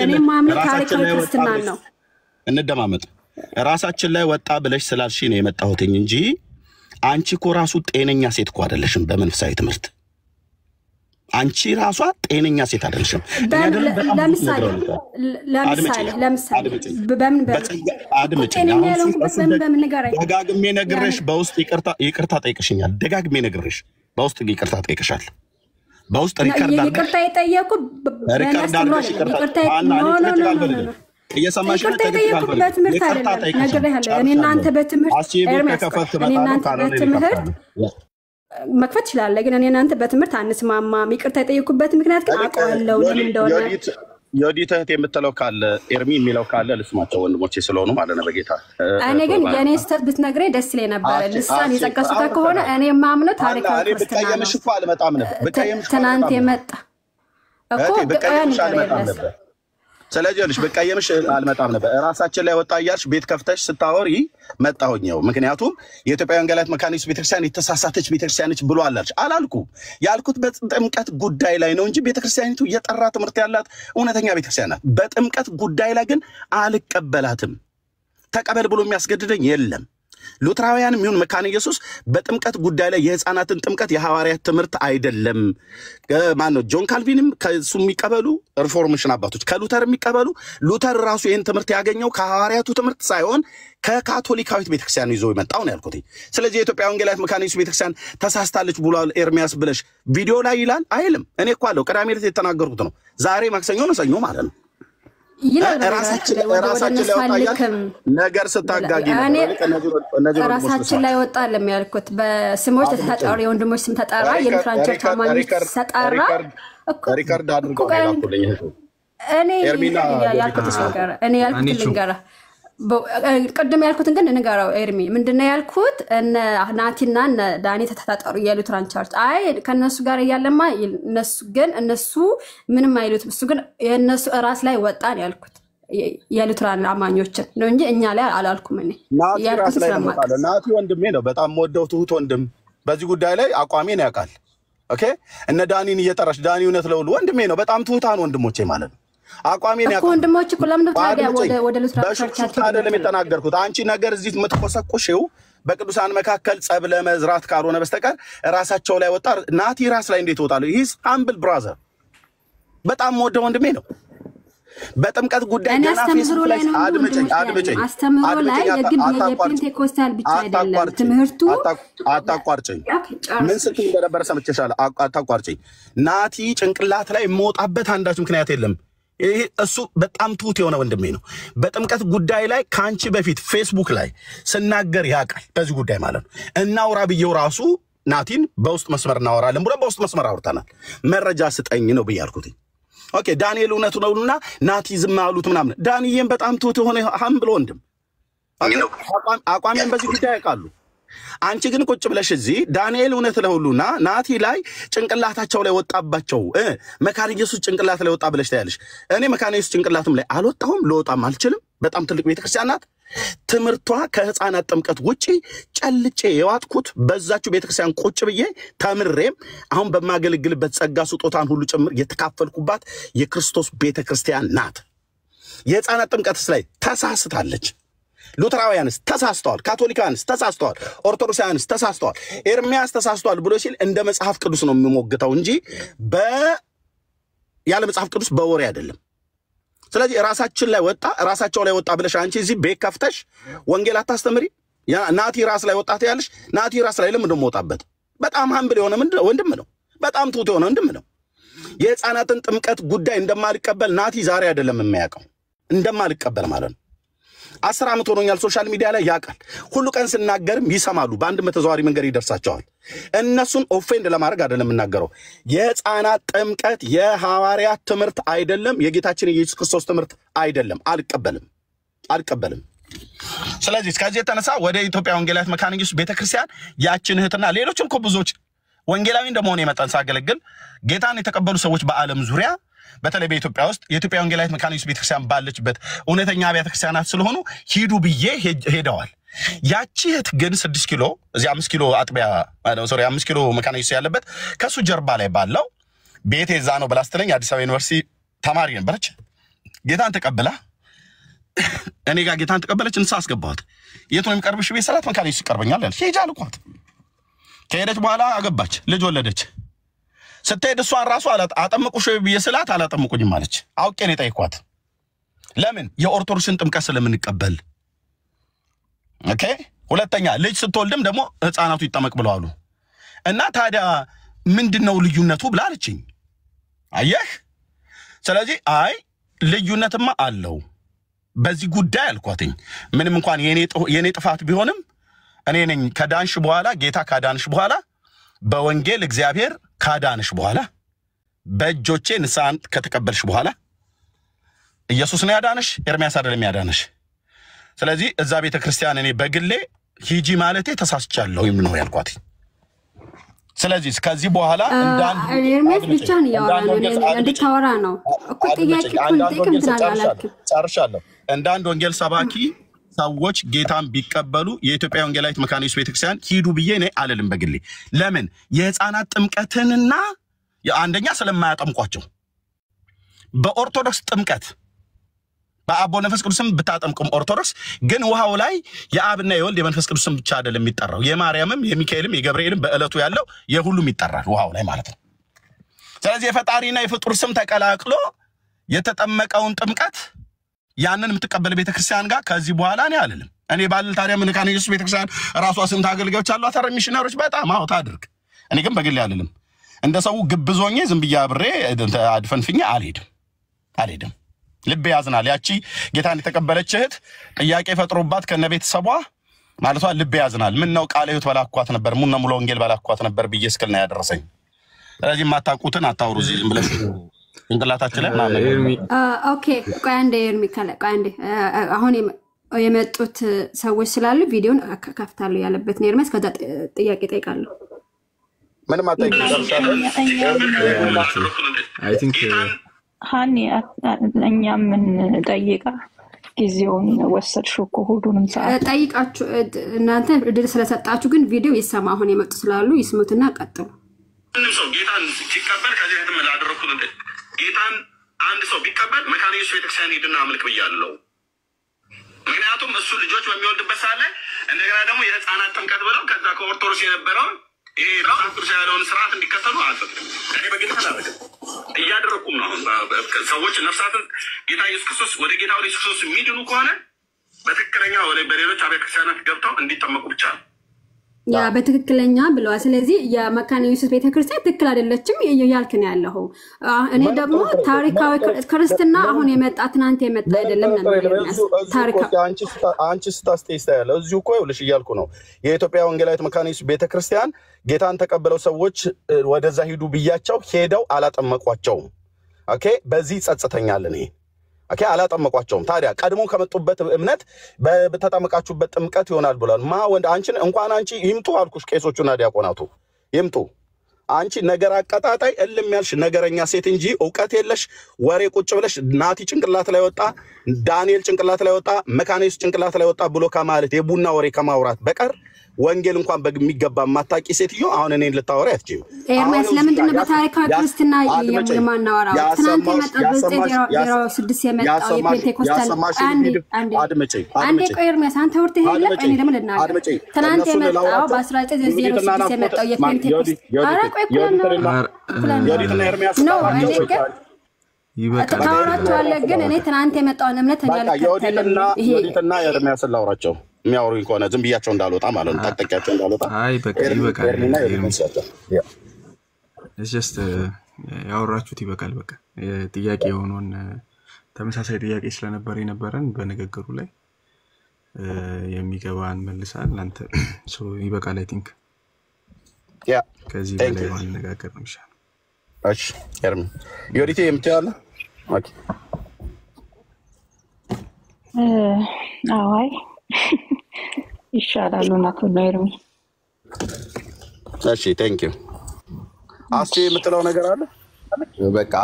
እኔ ማምነው ታሪካዊ ክርስትና ነው እንደማመጥ ራሳችን ላይ ወጣ ብለሽ ስላልሽ ነው የመጣሁትኝ እንጂ አንቺ እኮ ራሱ ጤነኛ ሴት እኮ አይደለሽም በመንፈሳዊ ትምህርት አንቺ ራሷ ጤነኛ ሴት አይደለሽም ለምሳሌ በምን ደጋግሜ ነግሬሽ በውስጥ ይቅርታ ጠይቅሽኛል ደጋግሜ ነግሬሽ በውስጥ ይቅርታ ጠይቅሻል በውስጥ ሪከርድ አድርገሽ ይቅርታ የጠየቁ እየሰማሽ ይቅርታ የጠየቁበት ትምህርት አይደለም ነግሬሃለሁ እኔ እናንተ በትምህርት እኔ እናንተ በትምህርት መክፈት ይችላል ግን እኔ እናንተ በትምህርት አንስማማም ይቅርታ የጠየቁበት ምክንያት ግን አውቀዋለሁ ለምን እንደሆነ የወዲት እህት የምትለው ካለ ኤርሚ የሚለው ካለ ልስማቸው ወንድሞቼ ስለሆኑ ማለት ነው በጌታ እኔ ግን የኔ ስተት ብትነግረኝ ደስ ይለኝ ነበር ልሳን የጠቀሱት ከሆነ እኔ ማምነው ታሪካዊ ክርስትና ነው ብቀየምሽ እኮ አልመጣም ነበር ብቀየምሽ ትናንት የመጣ እኮ ብቀየምሽ አልመጣም ነበር ስለዚህ ልጅ በቃየምሽ አልመጣም ነበር ራሳችን ላይ ወጣ ያርሽ ቤት ከፍተሽ ስታወሪ መጣሁኝው ምክንያቱም የኢትዮጵያ ወንጌላዊት መካኒስ ቤተክርስቲያን የተሳሳተች ቤተክርስቲያንች ብሎ አላልሽ አላልኩ ያልኩት በጥምቀት ጉዳይ ላይ ነው እንጂ ቤተክርስቲያኒቱ የጠራ ትምህርት ያላት እውነተኛ ቤተክርስቲያን ናት በጥምቀት ጉዳይ ላይ ግን አልቀበላትም ተቀበል ብሎ የሚያስገድደኝ የለም ሉትራውያንም ይሁን መካነ ኢየሱስ በጥምቀት ጉዳይ ላይ የህፃናትን ጥምቀት የሐዋርያት ትምህርት አይደለም ማን ነው ጆን ካልቪንም ከሱ የሚቀበሉ ሪፎርሜሽን አባቶች ከሉተር የሚቀበሉ ሉተር ራሱ ይሄን ትምህርት ያገኘው ከሐዋርያቱ ትምህርት ሳይሆን ከካቶሊካዊት ቤተክርስቲያን ይዞ የመጣው ነው ያልኩት ስለዚህ የኢትዮጵያ ወንጌላዊት መካነ ኢየሱስ ቤተክርስቲያን ተሳስታለች ብሏል ኤርሚያስ ብለሽ ቪዲዮ ላይ ይላል አይልም እኔ እኮ አለው ቅዳሜ ዕለት የተናገርኩት ነው ዛሬ ማክሰኞ ነው ሰኞ ማለት ነው ራሳችን ላይ ወጣ ነገር ስታጋጊ ራሳችን ላይ ወጣ ለሚያልኩት በስሞች ተጣጣሪ የወንድሞች ስም ተጣራ የሉትራን ቸርች አማኞች ተጣራ ሪካርድ አድርገው ያላኩልኝ እኔ ያልኩት ልንገራ ቅድም ያልኩትን ግን ንገራው ኤርሚ ምንድነው ያልኩት እነ ናቲና እነ ዳኒ ተጣጣሩ የሉትራን ቸርች አይ ከነሱ ጋር ያለማ እነሱ ምንም አይሉት እሱ ግን የነሱ ራስ ላይ ወጣን ያልኩት የሉትራን አማኞችን ነው እንጂ እኛ ላይ አላልኩም እኔ ያልኩት ስለማውቅ ናቲ ወንድሜ ነው በጣም ወደው ትሁት ወንድም በዚህ ጉዳይ ላይ አቋሜን ያውቃል ኦኬ እነ ዳኒን እየጠራሽ ዳኒ እውነት ለሁሉ ወንድሜ ነው በጣም ትሁታን ወንድሞቼ ማለት ነው አቋሜን ያውቃል ወንድሞች እኮ ለምን ታዲያ ወደ ሉትራን ቸርች አይደለም የተናገርኩት አንቺ ነገር እዚህ የምትቆሰቁሽው በቅዱሳን መካከል ጸብ ለመዝራት ካልሆነ በስተቀር ራሳቸው ላይ ወጣ ናቲ ራስ ላይ እንዴት ወጣሉ ሂስ ሃምብል ብራዘር በጣም ወደ ወንድሜ ነው በጥምቀት ጉዳይ ገና ፌስቡክ ላይ አድምጨኝ አስተምሮ ላይ የግድ የፔንቴኮስታል ብቻ አይደለም ትምህርቱ አታቋርጭኝ ምን ስትይ እንደነበረ ሰምቼሻለሁ አታቋርጭኝ ናቲ ጭንቅላት ላይ የምወጣበት አንዳች ምክንያት የለም እሱ በጣም ትሁት የሆነ ወንድሜ ነው በጥምቀት ጉዳይ ላይ ካንቺ በፊት ፌስቡክ ላይ ስናገር ያውቃል በዚህ ጉዳይ ማለት ነው እናውራ ብየው ራሱ ናቲን በውስጥ መስመር እናወራለን ብሎ በውስጥ መስመር አውርተናል መረጃ ስጠኝ ነው ብያልኩት ኦኬ ዳንኤል እውነቱ ነውና ናቲ ዝም አሉት ምናምን ዳንኤልን በጣም ትሁት የሆነ ሃምብል ወንድም አቋሜን በዚህ ጉዳይ ያውቃሉ አንቺ ግን ቁጭ ብለሽ እዚህ ዳንኤል እውነት ለሁሉና ናቲ ላይ ጭንቅላታቸው ላይ ወጣባቸው መካነ ኢየሱስ ጭንቅላት ላይ ወጣ ብለሽ ታያለሽ እኔ መካነ ኢየሱስ ጭንቅላትም ላይ አልወጣሁም ልወጣም አልችልም በጣም ትልቅ ቤተክርስቲያን ናት ትምህርቷ ከህፃናት ጥምቀት ውጪ ጨልጬ የዋጥኩት በዛችሁ ቤተክርስቲያን ቁጭ ብዬ ተምሬም አሁን በማገለግልበት ጸጋ ስጦታን ሁሉ ጭምር የተካፈልኩባት የክርስቶስ ቤተክርስቲያን ናት የህፃናት ጥምቀትስ ላይ ተሳስታለች ሉተራውያንስ ተሳስተዋል ካቶሊካውያንስ ተሳስተዋል ኦርቶዶክሳውያንስ ተሳስተዋል ኤርሚያስ ተሳስተዋል ብሎ ሲል እንደ መጽሐፍ ቅዱስ ነው የሚሞግተው እንጂ ያለ መጽሐፍ ቅዱስ በወሬ አይደለም ስለዚህ ራሳችን ላይ ወጣ ራሳቸው ላይ ወጣ ብለሽ አንቺ እዚህ ቤት ከፍተሽ ወንጌል አታስተምሪ ናቲ ራስ ላይ ወጣት ያለሽ ናቲ ራስ ላይ ለምን ደሞ ወጣበት በጣም ሃምብል የሆነ ወንድም ነው በጣም ትሁት የሆነ ወንድም ነው የህፃናትን ጥምቀት ጉዳይ እንደማልቀበል ናቲ ዛሬ አይደለም የሚያውቀው እንደማልቀበል ማለት ነው 10 ዓመት ሆኖኛል ሶሻል ሚዲያ ላይ ያውቃል። ሁሉ ቀን ስናገርም ይሰማሉ። በአንድ ተዘዋዋሪ መንገድ ይደርሳቸዋል። እነሱን ኦፌንድ ለማድረግ አይደለም የምናገረው። የሕፃናት ጥምቀት የሐዋርያት ትምህርት አይደለም፣ የጌታችን የኢየሱስ ክርስቶስ ትምህርት አይደለም። አልቀበልም። ስለዚህ ከዚህ የተነሳ ወደ ኢትዮጵያ ወንጌላዊት መካነ ኢየሱስ ቤተክርስቲያን ያችን እህትና ሌሎችም እኮ ብዙዎች ወንጌላዊ እንደመሆነ የመጣን ሳገለግል ጌታን የተቀበሉ ሰዎች በዓለም ዙሪያ በተለይ በኢትዮጵያ ውስጥ የኢትዮጵያ ወንጌላዊት መካነ ኢየሱስ ቤተክርስቲያን ባለችበት እውነተኛ አብያተ ክርስቲያናት ስለሆኑ ሂዱ ብዬ ሄደዋል። ያቺ እህት ግን 6 ኪሎ እዚህ 5 ኪሎ አጥቢያ 5 ኪሎ መካነ ኢየሱስ ያለበት ከሱ ጀርባ ላይ ባለው ቤቴ እዛ ነው ብላ ስትለኝ አዲስ አበባ ዩኒቨርሲቲ ተማሪ ነበረች። ጌታን ተቀበላ እኔ ጋር ጌታን ተቀበለች። እንሳ አስገባኋት። የት ነው የሚቀርብሽ ቤት ስላት መካነ ኢየሱስ ይቀርበኛል አለች። ሄጃ አልኳት። ከሄደች በኋላ አገባች፣ ልጅ ወለደች። ስትሄድ እሷን ራሱ አጠምቁሽ ብዬ ስላት አላጠምቁኝም አለች። አውቄ ነው የጠየኳት። ለምን? የኦርቶዶክስን ጥምቀት ስለምንቀበል። ኦኬ። ሁለተኛ ልጅ ስትወልድም ደግሞ ሕፃናቱ ይጠመቅ ብለዋሉ። እና ታዲያ ምንድነው ልዩነቱ ብላ አለችኝ። አየህ፣ ስለዚህ አይ ልዩነትማ አለው በዚህ ጉዳይ አልኳትኝ። ምንም እንኳን የኔ ጥፋት ቢሆንም እኔ ነኝ ከዳንሽ በኋላ ጌታ ካዳንሽ በኋላ በወንጌል እግዚአብሔር ካዳንሽ በኋላ በእጆቼ ንስሐን ከተቀበልሽ በኋላ ኢየሱስ ነው ያዳንሽ፣ ኤርሚያስ አይደለም ያዳንሽ። ስለዚህ እዛ ቤተክርስቲያን እኔ በግሌ ሂጂ ማለቴ ተሳስቻለሁ ነው ያልኳት። ስለዚህ ከዚህ በኋላ እንዳንድ ኤርሚያስ ብቻ ነው ያወራው እንድታወራ ነው እኮ ጥያቄ ሁሉ ጨርሻለሁ። እንዳንድ ወንጌል ሰባኪ ሰዎች ጌታን ቢቀበሉ የኢትዮጵያ ወንጌላዊት መካነ ኢየሱስ ቤተክርስቲያን ሂዱ ብዬ ነው አለልም በግሌ። ለምን? የሕፃናት ጥምቀትንና አንደኛ ስለማያጠምቋቸው በኦርቶዶክስ ጥምቀት በአብ ወመንፈስ ቅዱስም ብታጠምቁም ኦርቶዶክስ ግን ውሃው ላይ የአብና የወልድ የመንፈስ ቅዱስም ብቻ አይደለም የሚጠራው፣ የማርያምም የሚካኤልም የገብርኤልም በእለቱ ያለው የሁሉም ይጠራል ውሃው ላይ ማለት ነው። ስለዚህ የፈጣሪና የፍጡር ስም ተቀላቅሎ የተጠመቀውን ጥምቀት ያንን የምትቀበል ቤተክርስቲያን ጋር ከዚህ በኋላ እኔ አልልም። እኔ ባል ታዲያ መካነ ኢየሱስ ቤተክርስቲያን ራሷ ስንት አገልጋዮች አሏት፣ አረ ሚሽነሮች በጣም አውታ አድርግ። እኔ ግን በግሌ አልልም። እንደሰው ግብዞኜ ዝም ብዬ አብሬ አድፈንፍኛ አልሄድም። ልብ ያዝናል። ያቺ ጌታን የተቀበለች እህት ጥያቄ ፈጥሮባት ከነቤተሰቧ ማለቷ ልብ ያዝናል። ምን ነው ቃለ ሕይወት በላኳት ነበር፣ ሙሉ ሙሉ ወንጌል በላኳት ነበር ብዬ እስክል ነው ያደረሰኝ። ስለዚህ ማታውቁትን አታውሩ ዝም ብለሽ እንቅላታችን ላይ ማለት ኦኬ። ቆይ አንዴ አሁን የመጡት ሰዎች ስላሉ ቪዲዮን ከፍታለሁ ያለበት ነው ኤርሚያስ። ከዛ ጥያቄ ጠይቃለሁ። ምንም አጠይቅም። አይ ቲንክ ሃኒ እኛ ምን ጠይቃ ጊዜውን ወሰድሽው እኮ ሁሉንም ሰዓት ጠይቃችሁ እናንተ እድል ስለሰጣችሁ ግን ቪዲዮ ይሰማ። አሁን የመጡ ስላሉ ይስሙትና ቀጥሉ። ምንም ሰው ጌታን ሲቀበል ከዚህ ህትም ላደረኩት እንደ ጌታን አንድ ሰው ቢቀበል መካነ ኢየሱስ ቤተክርስቲያን ሄድና አምልክ ብያለሁ። ምክንያቱም እሱ ልጆች በሚወልድበት ሰዓት ላይ እንደገና ደግሞ የሕፃናት ጥምቀት ብለው ከዛ ከኦርቶዶክስ የነበረውን ይሄ ለሳንቱስ ያለውን ስርዓት እንዲከተሉ አልፈቅድም። እኔ በግል ተላረገ እያደረኩም ነው። አሁን ሰዎች ነፍሳትን ጌታ ኢየሱስ ክርስቶስ ወደ ጌታ ወደ ኢየሱስ ክርስቶስ የሚድኑ ከሆነ በትክክለኛ ወደ በሌሎች አብያተ ክርስቲያናት ገብተው እንዲጠመቁ ብቻ ነው ያ በትክክለኛ ብለዋል። ስለዚህ የመካነ ኢየሱስ ቤተክርስቲያን ትክክል አይደለችም ያልክ ነው ያለው። እኔ ደግሞ ታሪካዊ ክርስትና አሁን የመጣ ትናንት የመጣ አይደለም ነው ታሪካዊ አንቺ ስታስቴስታ ያለው እዚሁ እኮ ይኸውልሽ እያልኩ ነው። የኢትዮጵያ ወንጌላዊት መካነ ኢየሱስ ቤተክርስቲያን ጌታን ተቀበለው ሰዎች ወደዛ ሂዱ ብያቸው ሄደው አላጠመቋቸውም። ኦኬ፣ በዚህ ጸጽተኛል እኔ። ኦኬ፣ አላጠመቋቸውም። ታዲያ ቀድሞ ከመጡበት እምነት በተጠመቃችሁበት ጥምቀት ይሆናል ብሏል። ወንድ አንቺን እንኳን አንቺ ይምጡ አልኩሽ፣ ቄሶቹና ዲያቆናቱ ይምጡ። አንቺ ነገር አቀጣጣይ እልም ያልሽ ነገረኛ ሴት እንጂ ዕውቀት የለሽ ወሬ ቁጭ ብለሽ ናቲ ጭንቅላት ላይ ወጣ፣ ዳንኤል ጭንቅላት ላይ ወጣ፣ መካነ ኢየሱስ ጭንቅላት ላይ ወጣ ብሎ ከማለት የቡና ወሬ ከማውራት በቀር ወንጌል እንኳን በሚገባ ማታቂ ሴትዮ አሁን እኔን ልታወራ አትችይም። ኤርሚያስ ለምንድን ነው በታሪካዊ ክርስትና የማናወራው? ትናንት የመጣው በ06 የመጣው የፔንቴኮስታል አንዴ ቆይ ኤርሚያስ አንተ ወርተህ የለም እኔ ደግሞ ልናገር። ትናንት የመጣው በ1906 የመጣው የፔንቴኮስታል አረ ቆይ የዲትና ኤርሚያስ ነው ታወራቸዋለህ። ግን እኔ ትናንት የመጣውን እምነት እኔ አልከተልም። የዲትና ኤርሚያስ ላውራቸው የሚያወሩኝ ከሆነ ዝም ብያቸው እንዳልወጣ ማለት ነው። ታጠቂያቸው እንዳልወጣ። አይ በቃ ይበቃል። ጀስት ያወራችሁት ይበቃል። በቃ ጥያቄ የሆነውን ተመሳሳይ ጥያቄ ስለነበር የነበረን በንግግሩ ላይ የሚገባን መልሳል አንተ ይበቃል አይ ቲንክ ያ ከዚህ በላይ ማነጋገር ነው ይሻላል እሺ ኤርሚ ዮዲቴ የምትያለ ኦኬ አይ ይሻላል ነው ኤርሚ እሺ ቴንክ ዩ አስቲ የምትለው ነገር አለ በቃ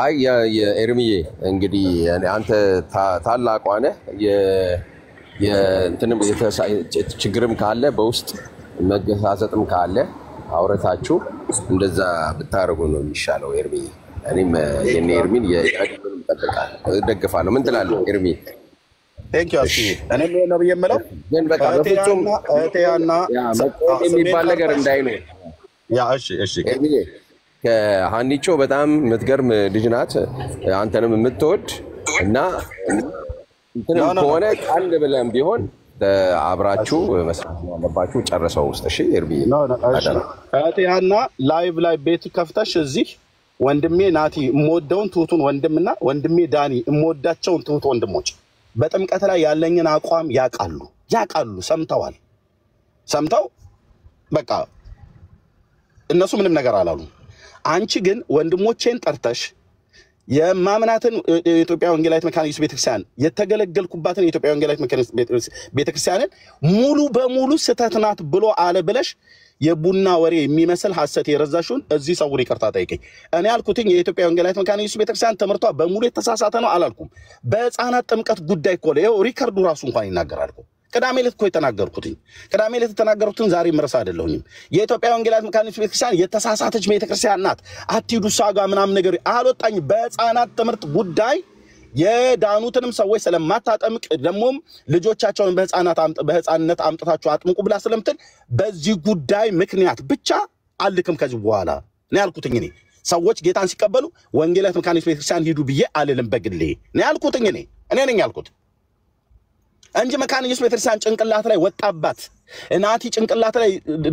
የኤርሚዬ እንግዲህ አንተ ታላቋ ነህ የእንትንም ችግርም ካለ በውስጥ መገሳጸጥም ካለ አውረታችሁ እንደዛ ብታረጉ ነው የሚሻለው ኤርሚዬ እኔም የኔ ኤርሚን የያግብን ተጠቃለሁ ደግፋለሁ ምን ትላለህ ኤርሚ ቴንክ ዩ አስቲ እኔም ነው የምለው ግን በቃ በፍጹም እቴያና የሚባል ነገር እንዳይኖር ያ እሺ ኤርሚዬ ከሃኒቾ በጣም የምትገርም ልጅ ናት አንተንም የምትወድ እና እንትንም ሆነ አንድ ብለም ቢሆን አብራችሁ መስራት ያለባችሁ ጨርሰው ውስጥ እሺ ኤርሚ አቴያና ላይቭ ላይ ቤት ከፍተሽ እዚህ ወንድሜ ናቲ ሞደውን ትሁቱን ወንድምና ወንድሜ ዳኒ ሞዳቸውን ትሁት ወንድሞች በጥምቀት ላይ ያለኝን አቋም ያቃሉ ሰምተው በቃ እነሱ ምንም ነገር አላሉ አንቺ ግን ወንድሞቼን ጠርተሽ የማምናትን የኢትዮጵያ ወንጌላዊት መካነ ኢየሱስ ቤተክርስቲያን የተገለገልኩባትን የኢትዮጵያ ወንጌላዊት መካነ ኢየሱስ ቤተክርስቲያንን ሙሉ በሙሉ ስተትናት ብሎ አለ ብለሽ የቡና ወሬ የሚመስል ሐሰት የረዛሽውን እዚህ ሰው ይቅርታ ጠይቀኝ እኔ ያልኩትኝ የኢትዮጵያ ወንጌላዊት መካነ ኢየሱስ ቤተክርስቲያን ትምርቷ በሙሉ የተሳሳተ ነው አላልኩም በህፃናት ጥምቀት ጉዳይ እኮ ነው ሪከርዱ ራሱ እንኳን ይናገራል እኮ ቅዳሜ ዕለት እኮ የተናገርኩትን ዛሬ መረሳ አይደለሁኝም የኢትዮጵያ ወንጌላዊት መካነ ኢየሱስ ቤተክርስቲያን የተሳሳተች ቤተክርስቲያን ናት አትሂዱ ሳጋ ምናምን ነገር አልወጣኝ በህፃናት ትምርት ጉዳይ የዳኑትንም ሰዎች ስለማታጠምቅ ደሞም ልጆቻቸውን በህፃንነት አምጥታችሁ አጥምቁ ብላ ስለምትል በዚህ ጉዳይ ምክንያት ብቻ አልክም ከዚህ በኋላ ነው ያልኩትኝ እኔ ሰዎች ጌታን ሲቀበሉ ወንጌላዊት መካነ ኢየሱስ ቤተክርስቲያን ሂዱ ብዬ አልልም በግሌ ነው ያልኩትኝ እኔ ነኝ ያልኩት እንጂ መካነ ኢየሱስ ቤተክርስቲያን ጭንቅላት ላይ ወጣባት እናቲ ጭንቅላት ላይ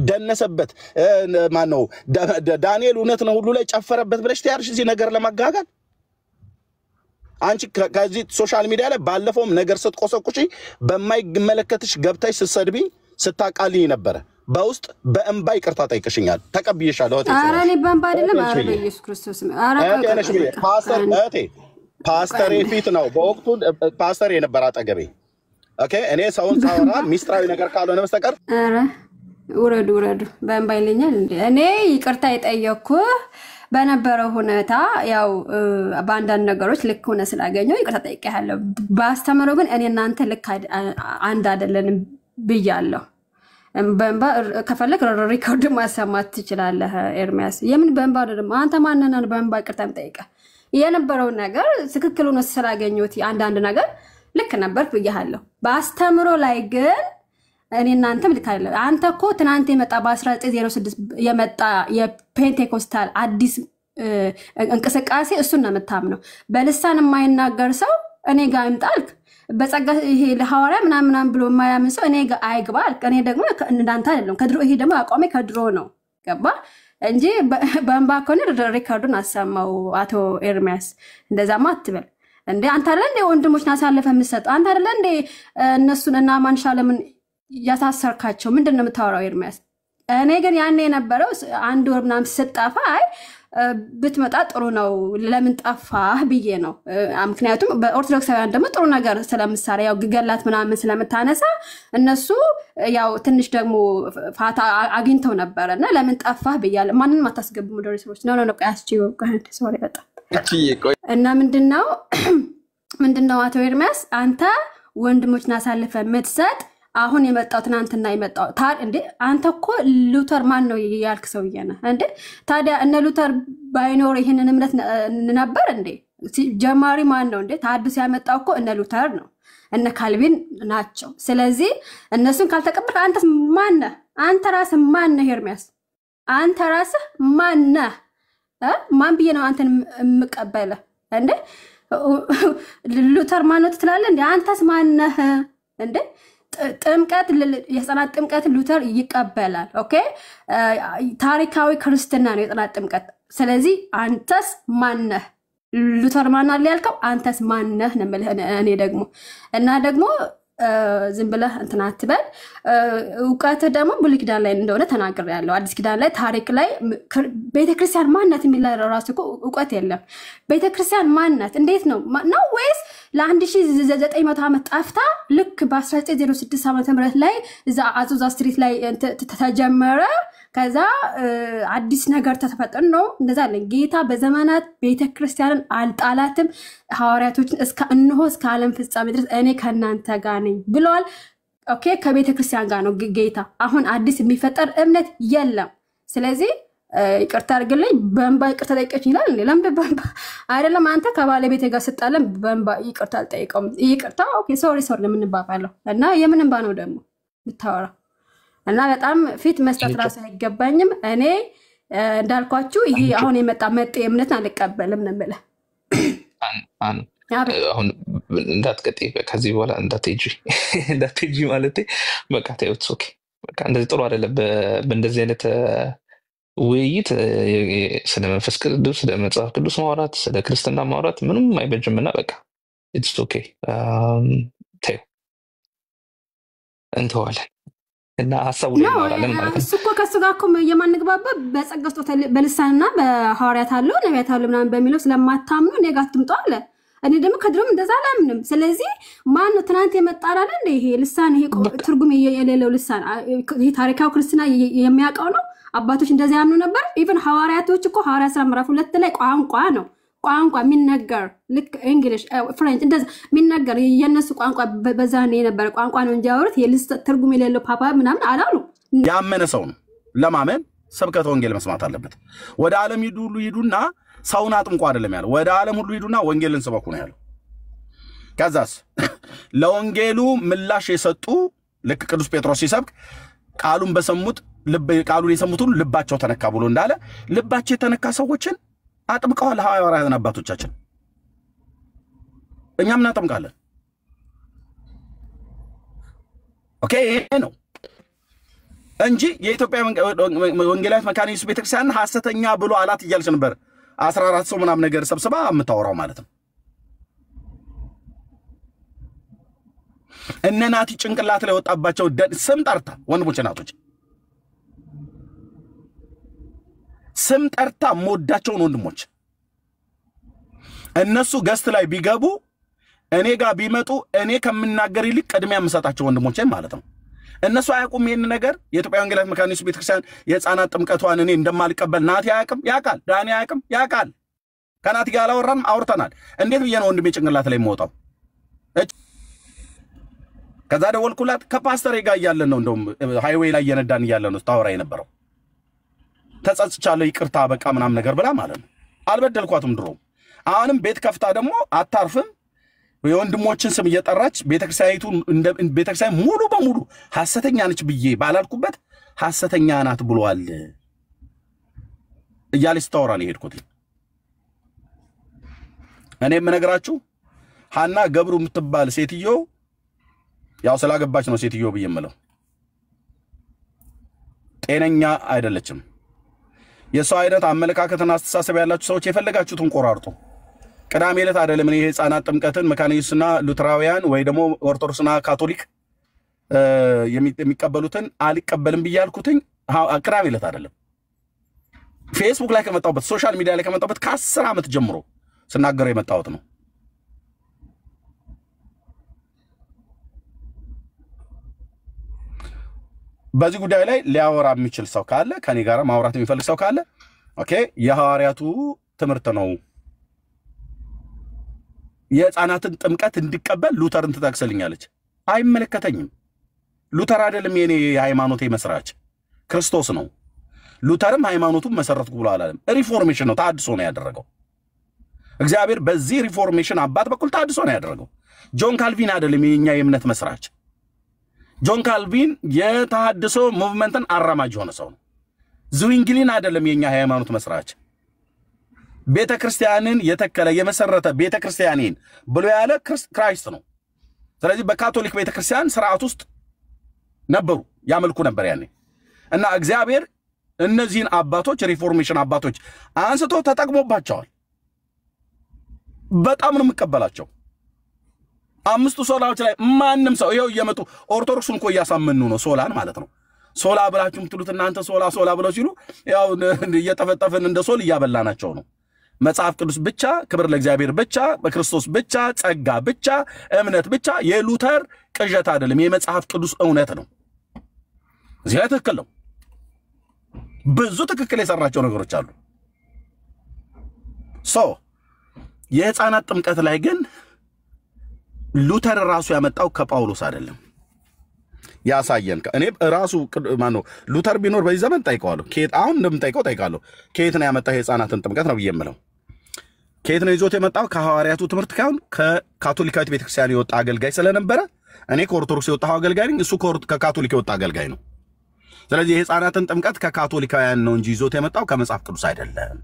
ደነሰበት ማን ነው ዳንኤል እውነት ነው ሁሉ ላይ ጨፈረበት ብለሽ ትያርሽ እዚህ ነገር ለማጋጋል አንቺ ከዚህ ሶሻል ሚዲያ ላይ ባለፈውም ነገር ስትቆሰቁጪ በማይመለከትሽ ገብታሽ ስትሰድቢ ስታቃልይ ነበር በውስጥ በእንባ ይቅርታ ጠይቅሽኛል ተቀብዬሻለሁ አራኔ በእንባ አይደለም አረ በኢየሱስ ክርስቶስ ፓስተር ፊት ነው በወቅቱ ፓስተር የነበረ አጠገቤ ኦኬ እኔ ሰውን ሳወራ ሚስጥራዊ ነገር ካልሆነ በስተቀር አረ ወረዱ በእንባ ይለኛል እንዴ እኔ ይቅርታ የጠየቅኩ በነበረው ሁኔታ ያው በአንዳንድ ነገሮች ልክ ሆነ ስላገኘው ይቅርታ ጠይቄያለሁ ባስተምረው ግን እኔ እናንተ ልክ አንድ አይደለንም ብያለሁ በእንባ ከፈለክ ሪኮርድ ማሰማት ትችላለህ ኤርሚያስ የምን በእንባ አይደለም አንተ ማንነን በእንባ ይቅርታ ጠይቀ የነበረው ነገር ትክክል ሆነ ስላገኘሁት አንዳንድ ነገር ልክ ነበር ብያለሁ ባስተምሮ ላይ ግን እኔ እናንተም ልክ አይደለም አንተ እኮ ትናንት የመጣ በ1906 የመጣ የፔንቴኮስታል አዲስ እንቅስቃሴ እሱን ነው የምታምነው በልሳን የማይናገር ሰው እኔ ጋር ይምጣልክ በጸጋ ይሄ ለሐዋርያ ምናምን ብሎ የማያምን ሰው እኔ ጋር አይግባል እኔ ደግሞ እንዳንተ አይደለም ከድሮ ይሄ ደግሞ አቋሜ ከድሮ ነው ገባ እንጂ በእንባ ከሆነ ሪካርዱን አሰማው አቶ ኤርሚያስ እንደዛማ አትበል እንዴ አንተ አይደል እንዴ ወንድሞች ናሳለፈ የምትሰጥ አንተ አይደል እንዴ እነሱን እና ማንሻለምን ያሳሰርካቸው ምንድነው የምታወራው ኤርሚያስ እኔ ግን ያኔ የነበረው አንድ ወር ምናምን ስጠፋ አይ ብትመጣ ጥሩ ነው ለምን ጠፋህ ብዬ ነው ምክንያቱም በኦርቶዶክሳውያን ደግሞ ጥሩ ነገር ስለምሳሌ ያው ግገላት ምናምን ስለምታነሳ እነሱ ያው ትንሽ ደግሞ ፋታ አግኝተው ነበርና ለምን ጠፋህ ብያለሁ ማንንም አታስገቡ ሞዴሬተሮች ነው ቀያስቺው ከአንተ ሶሪ በጣም እና ምንድነው አቶ ኤርሚያስ አንተ ወንድሞች ናሳለፈ የምትሰጥ አሁን የመጣው ትናንትና የመጣው እንዴ አንተ እኮ ሉተር ማን ነው ያልክ ሰውዬ ነህ እንዴ ታዲያ እነ ሉተር ባይኖር ይሄንን እምነት ነበር እንዴ ጀማሪ ማን ነው እንዴ ታድስ ያመጣው እኮ እነ ሉተር ነው እነ ካልቪን ናቸው ስለዚህ እነሱን ካልተቀበልክ አንተስ ማን ነህ አንተ ራስህ ማን ነህ ኤርሚያስ አንተ ራስህ ማን ነህ ማን ብዬ ነው አንተን የምቀበለ እንዴ ሉተር ማን ነው ትላለህ እንዴ አንተስ ማን ነህ እንዴ ጥምቀት የህፃናት ጥምቀት ሉተር ይቀበላል ኦኬ ታሪካዊ ክርስትና ነው የህፃናት ጥምቀት ስለዚህ አንተስ ማን ነህ ሉተር ማን አለ ያልከው አንተስ ማን ነህ እኔ ደግሞ እና ደግሞ ዝም ብለህ እንትን አትበል። እውቀት ደግሞ ብሉይ ኪዳን ላይ እንደሆነ ተናግሬያለሁ። አዲስ ኪዳን ላይ ታሪክ ላይ ቤተክርስቲያን ማንነት የሚል ራሱ እኮ እውቀት የለም። ቤተክርስቲያን ማንነት እንዴት ነው ነው ወይስ ለ1900 ዓመት ጠፍታ ልክ በ1906 ዓመተ ምህረት ላይ እዛ አዙዛ ስትሪት ላይ ተጀመረ ከዛ አዲስ ነገር ተፈጠረ ነው? እንደዛ አለ። ጌታ በዘመናት ቤተክርስቲያንን አልጣላትም። ሐዋርያቶችን እስከ ዓለም ፍጻሜ ድረስ እኔ ከናንተ ጋር ነኝ ብለዋል። ኦኬ ከቤተክርስቲያን ጋር ነው ጌታ። አሁን አዲስ የሚፈጠር እምነት የለም። ስለዚህ ይቅርታ አድርግልኝ በእንባ ይቅርታ ጠይቀች ይላል እንዴ? ለምን በእንባ አይደለም? አንተ ከባለቤቴ ጋር ስጣለን በእንባ ይቅርታ አልጠይቀውም። ይቅርታ ኦኬ ሶሪ ለምንባባለው እና የምን እንባ ነው ደግሞ ብታወራ? እና በጣም ፊት መስጠት ራሱ አይገባኝም። እኔ እንዳልኳችሁ ይሄ አሁን የመጣ መጤ እምነት አልቀበልም ነው የምልህ። አሁን እንዳትቀጥይ ከዚህ በኋላ እንዳትሄጂ ማለቴ በቃ ተይውት። ኦኬ በቃ እንደዚህ ጥሩ አይደለም። በእንደዚህ አይነት ውይይት ስለ መንፈስ ቅዱስ ስለ መጽሐፍ ቅዱስ ማውራት ስለ ክርስትና ማውራት ምንም አይበጅምና በቃ ኢትስ ኦኬ ተይው እንተዋለን እና ሐሳቡ ላይ እናወራለን ማለት ነው። እሱ እኮ ከሱ ጋር እኮ የማንግባባ በጸጋ ስጦታ በልሳንና በሐዋርያት አለው ነቢያት አለው ምናምን በሚለው ስለማታምኑ እኔ ጋር አትምጡ አለ። እኔ ደግሞ ከድሮም እንደዛ አላምንም። ስለዚህ ማን ነው ትናንት የመጣ አይደል እንደ ይሄ ልሳን ይሄ ትርጉም የሌለው ልሳን ይሄ ታሪካው ክርስትና የሚያውቀው ነው። አባቶች እንደዛ ያምኑ ነበር። ኢቭን ሐዋርያቶች እኮ ሐዋርያ ሥራ ምዕራፍ 2 ላይ ቋንቋ ነው ቋንቋ የሚነገር ልክ እንግሊሽ ፍሬንች እንደዛ የሚነገር የነሱ ቋንቋ በዛኔ የነበረ ቋንቋ ነው እንጂ ያወሩት የልስ ትርጉም የሌለው ፓፓ ምናምን አላሉ። ያመነ ሰው ነው ለማመን ስብከተ ወንጌል መስማት አለበት። ወደ ዓለም ሁሉ ሂዱና ሰውን አጥምቁ አይደለም ያለው፣ ወደ ዓለም ሁሉ ሂዱና ወንጌልን ስበኩ ነው ያለው። ከዛስ ለወንጌሉ ምላሽ የሰጡ ልክ ቅዱስ ጴጥሮስ ሲሰብክ ቃሉን በሰሙት ቃሉን የሰሙት ሁሉ ልባቸው ተነካ ብሎ እንዳለ ልባቸው የተነካ ሰዎችን አጥምቀዋል ሐዋርያት አባቶቻችን። እኛም እናጠምቃለን። ኦኬ ይሄ ነው እንጂ የኢትዮጵያ ወንጌላዊት መካነ ኢየሱስ ቤተክርስቲያን ሐሰተኛ ብሎ አላት እያልሽ ነበር 14 ሰው ምናምን ነገር ሰብስባ የምታወራው ማለት ነው። እነናቲ ጭንቅላት ላይ ወጣባቸው ስም ጠርታ ወንድሞች እናቶች ስም ጠርታ ሞዳቸውን ወንድሞች እነሱ ገስት ላይ ቢገቡ እኔ ጋር ቢመጡ እኔ ከምናገር ይልቅ ቅድሚያ የምሰጣቸው ወንድሞቼ ማለት ነው። እነሱ አያውቁም ይሄን ነገር። የኢትዮጵያ ወንጌላዊት መካነ ኢየሱስ ቤተክርስቲያን የሕፃናት ጥምቀቷን እኔ እንደማልቀበል ናቲ አያውቅም፣ ያውቃል። ዳኒ አያውቅም፣ ያውቃል። ከናቲ ጋር አላወራንም፣ አውርተናል። እንዴት ብዬ ነው ወንድሜ ጭንቅላት ላይ የምወጣው? ከዛ ደወልኩላት ከፓስተር ጋር እያለን ነው እንደውም ሃይዌይ ላይ እየነዳን እያለን ነው ታወራ የነበረው። ተጸጽቻለሁ ይቅርታ በቃ ምናምን ነገር ብላ ማለት ነው። አልበደልኳትም ድሮ። አሁንም ቤት ከፍታ ደግሞ አታርፍም። የወንድሞችን ስም እየጠራች ቤተክርስቲያን ሙሉ በሙሉ ሐሰተኛ ነች ብዬ ባላልኩበት ሐሰተኛ ናት ብሏል እያለች ታወራ ነው የሄድኩት። እኔ የምነግራችሁ ሐና ገብሩ የምትባል ሴትዮ ያው ስላገባች ነው ሴትዮ ብዬ የምለው ጤነኛ አይደለችም። የሰው አይነት አመለካከትና አስተሳሰብ ያላችሁ ሰዎች የፈለጋችሁትን ቆራርጡ። ቅዳሜ ዕለት አይደለም እኔ የሕፃናት ጥምቀትን መካነ ኢየሱስና ሉትራውያን ወይ ደግሞ ኦርቶዶክስና ካቶሊክ የሚቀበሉትን አልቀበልም ብያልኩትኝ ቅዳሜ ዕለት አይደለም። ፌስቡክ ላይ ከመጣሁበት ሶሻል ሚዲያ ላይ ከመጣሁበት ከ10 ዓመት ጀምሮ ስናገር የመጣሁት ነው። በዚህ ጉዳይ ላይ ሊያወራ የሚችል ሰው ካለ ከኔ ጋር ማውራት የሚፈልግ ሰው ካለ ኦኬ የሐዋርያቱ ትምህርት ነው። የሕፃናትን ጥምቀት እንዲቀበል ሉተርን ትጠቅስልኛለች። አይመለከተኝም። ሉተር አይደለም የኔ ሃይማኖቴ መስራች ክርስቶስ ነው። ሉተርም ሃይማኖቱን መሰረትኩ ብሎ አላለም። ሪፎርሜሽን ነው፣ ታድሶ ነው ያደረገው። እግዚአብሔር በዚህ ሪፎርሜሽን አባት በኩል ታድሶ ነው ያደረገው። ጆን ካልቪን አይደለም የኛ የእምነት መስራች። ጆን ካልቪን የተሐድሶ ሙቭመንትን አራማጅ ሆነ ሰው ነው። ዙዊንግሊን አይደለም የኛ ሃይማኖት መስራች። ቤተክርስቲያንን የተከለ የመሰረተ ቤተክርስቲያንን ብሎ ያለ ክራይስት ነው። ስለዚህ በካቶሊክ ቤተክርስቲያን ስርዓት ውስጥ ነበሩ፣ ያመልኩ ነበር ያኔ። እና እግዚአብሔር እነዚህን አባቶች ሪፎርሜሽን አባቶች አንስቶ ተጠቅሞባቸዋል። በጣም ነው የምቀበላቸው። አምስቱ ሶላዎች ላይ ማንም ሰው ይሄው እየመጡ ኦርቶዶክሱን እኮ እያሳመኑ ነው ሶላን ማለት ነው ሶላ ብላችሁ ምትሉት እናንተ ሶላ ብለው ሲሉ ያው እየተፈጠፈን እንደ ሶል እያበላናቸው ነው መጽሐፍ ቅዱስ ብቻ ክብር ለእግዚአብሔር ብቻ በክርስቶስ ብቻ ጸጋ ብቻ እምነት ብቻ የሉተር ቅዠት አይደለም የመጽሐፍ ቅዱስ እውነት ነው እዚህ ትክክል ነው ብዙ ትክክል የሰራቸው ነገሮች አሉ የህፃናት ጥምቀት ላይ ግን ሉተር ራሱ ያመጣው ከጳውሎስ አይደለም ያሳየን እኔ ራሱ ማነው ሉተር ቢኖር በዚህ ዘመን ጠይቀዋለሁ ከየት አሁን እንደምጠይቀው ጠይቃለሁ ከየት ነው ያመጣው የህፃናትን ጥምቀት ነው ብየምለው ከየት ነው ይዞት የመጣው ከሐዋርያቱ ትምህርት ካሁን ከካቶሊካዊት ቤተክርስቲያን የወጣ አገልጋይ ስለነበረ እኔ ከኦርቶዶክስ የወጣው አገልጋይ ነኝ እሱ ከካቶሊክ የወጣ አገልጋይ ነው ስለዚህ የህፃናትን ጥምቀት ከካቶሊካውያን ነው እንጂ ይዞት የመጣው ከመጽሐፍ ቅዱስ አይደለም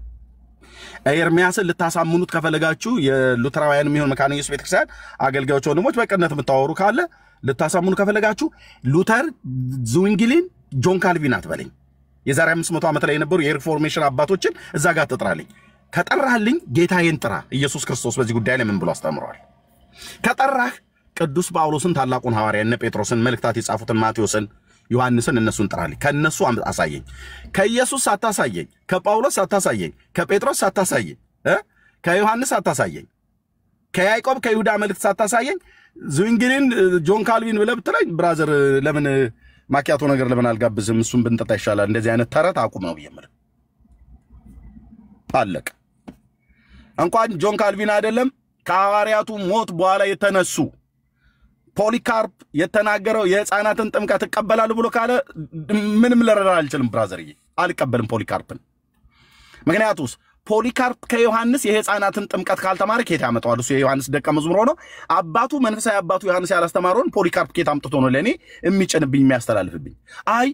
ኤርሚያስን ልታሳምኑት ከፈለጋችሁ የሉተራውያን የሚሆን መካነ ኢየሱስ ቤተክርስቲያን አገልጋዮች ወንድሞች በቀነት የምታወሩ ካለ ልታሳምኑ ከፈለጋችሁ ሉተር ዙዊንግሊን ጆን ካልቪን አትበለኝ የዛሬ 500 ዓመት ላይ የነበሩ የሪፎርሜሽን አባቶችን እዛ ጋር ተጥራልኝ ከጠራህልኝ ጌታዬን ጥራ ኢየሱስ ክርስቶስ በዚህ ጉዳይ ላይ ምን ብሎ አስተምሯል ከጠራህ ቅዱስ ጳውሎስን ታላቁን ሐዋርያ እነ ጴጥሮስን መልእክታት የጻፉትን ማቴዎስን ዮሐንስን እነሱን ጥራልኝ ከነሱ አሳየኝ ከኢየሱስ አታሳየኝ ከጳውሎስ አታሳየኝ ከጴጥሮስ አታሳየኝ ከዮሐንስ አታሳየኝ ከያዕቆብ ከይሁዳ መልእክት አታሳየኝ ዙዊንግሊን ጆን ካልቪን ብለህ ብትለኝ ብራዘር ለምን ማኪያቶ ነገር ለምን አልጋብዝም እሱን ብንጠጣ ይሻላል እንደዚህ አይነት ተረት አቁም ነው ብየምር አለቅ እንኳን ጆን ካልቪን አይደለም ከሐዋርያቱ ሞት በኋላ የተነሱ ፖሊካርፕ የተናገረው የህፃናትን ጥምቀት ተቀበላሉ ብሎ ካለ ምንም ለረዳ አልችልም ብራዘርዬ አልቀበልም ፖሊካርፕን ምክንያቱስ ፖሊካርፕ ከዮሐንስ የህፃናትን ጥምቀት ካልተማረ ከየት ያመጣዋል እሱ የዮሐንስ ደቀ መዝሙር ሆኖ አባቱ መንፈሳዊ አባቱ ዮሐንስ ያላስተማረውን ፖሊካርፕ ከየት አምጥቶ ነው ለኔ የሚጭንብኝ የሚያስተላልፍብኝ አይ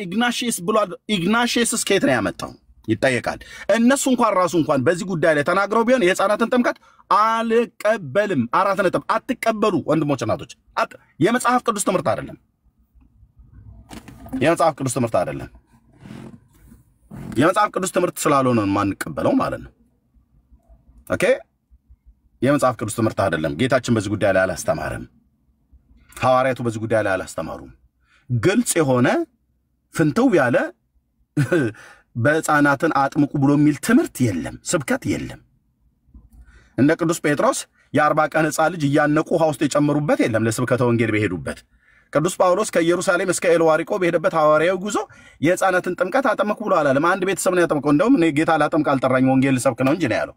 ኢግናሺየስ ብሏል ኢግናሺየስ ከየት ነው ያመጣው ይጠየቃል እነሱ እንኳን ራሱ እንኳን በዚህ ጉዳይ ላይ ተናግረው ቢሆን የህፃናትን ጥምቀት አልቀበልም አራት ነጥብ አትቀበሉ ወንድሞች እናቶች የመጽሐፍ ቅዱስ ትምህርት አይደለም የመጽሐፍ ቅዱስ ትምህርት አይደለም የመጽሐፍ ቅዱስ ትምህርት ስላልሆነ ማንቀበለው ማለት ነው ኦኬ የመጽሐፍ ቅዱስ ትምህርት አይደለም ጌታችን በዚህ ጉዳይ ላይ አላስተማረም ሐዋርያቱ በዚህ ጉዳይ ላይ አላስተማሩም ግልጽ የሆነ ፍንተው ያለ በህፃናትን አጥምቁ ብሎ የሚል ትምህርት የለም ስብከት የለም እንደ ቅዱስ ጴጥሮስ የ40 ቀን ህፃን ልጅ እያነቁ ውሃ ውስጥ የጨመሩበት የለም ለስብከተ ወንጌል በሄዱበት ቅዱስ ጳውሎስ ከኢየሩሳሌም እስከ ኤልዋሪቆ በሄደበት ሐዋርያው ጉዞ የህፃናትን ጥምቀት አጠመቁ ብሎ አላለም አንድ ቤተሰብ ነው ያጠመቀው እንደውም እኔ ጌታ ላጠምቅ አልጠራኝ ወንጌል ሰብክ ነው እንጂ ነው ያለው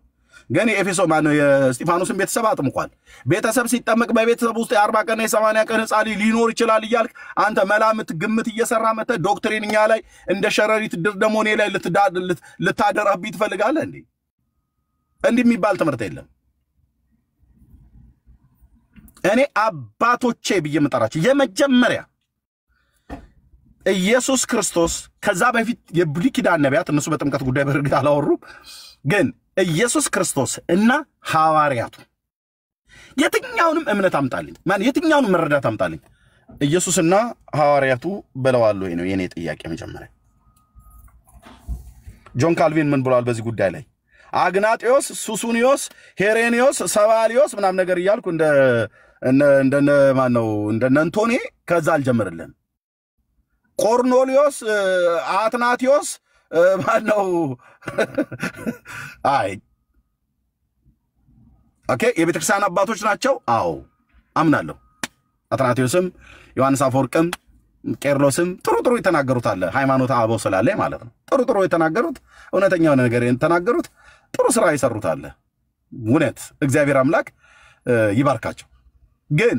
ግን የኤፌሶ ማነው የስጢፋኖስን ቤተሰብ አጥምቋል ቤተሰብ ሲጠመቅ በቤተሰብ ውስጥ የ40 ቀን የ80 ቀን ህፃን ሊኖር ይችላል ይያልክ አንተ መላምት ግምት እየሰራ መተ ዶክትሪንኛ ላይ እንደ ሸረሪት ድር ደሞኔ ላይ ልታደራብኝ ትፈልጋለህ እንዴ እንዲህ የሚባል ትምህርት የለም እኔ አባቶቼ ብዬ መጣራችሁ የመጀመሪያ ኢየሱስ ክርስቶስ ከዛ በፊት የብሉይ ኪዳን ነቢያት እነሱ በጥምቀት ጉዳይ በርግጥ አላወሩም ግን ኢየሱስ ክርስቶስ እና ሐዋርያቱ የትኛውንም እምነት አምጣልኝ ማን የትኛውንም መረዳት አምጣልኝ ኢየሱስና ሐዋርያቱ በለዋል ወይ ነው የኔ ጥያቄ መጀመሪያ ጆን ካልቪን ምን ብሏል በዚህ ጉዳይ ላይ አግናጢዮስ ሱሱኒዮስ ሄሬኒዮስ ሰባሊዮስ ምናም ነገር ይያልኩ እንደ ማን ነው እንደ አንቶኒ ከዛ አልጀምርልን ቆርኔሊዮስ አትናቲዮስ ማን ነው አይ ኦኬ የቤተክርስቲያን አባቶች ናቸው አዎ አምናለሁ አትናቲዮስም ዮሐንስ አፈወርቅም ቄርሎስም ጥሩ የተናገሩት አለ ሃይማኖት አበው ስላለ ማለት ነው ጥሩ የተናገሩት እውነተኛው ነገር የተናገሩት ጥሩ ስራ ይሰሩት አለ እውነት እግዚአብሔር አምላክ ይባርካቸው ግን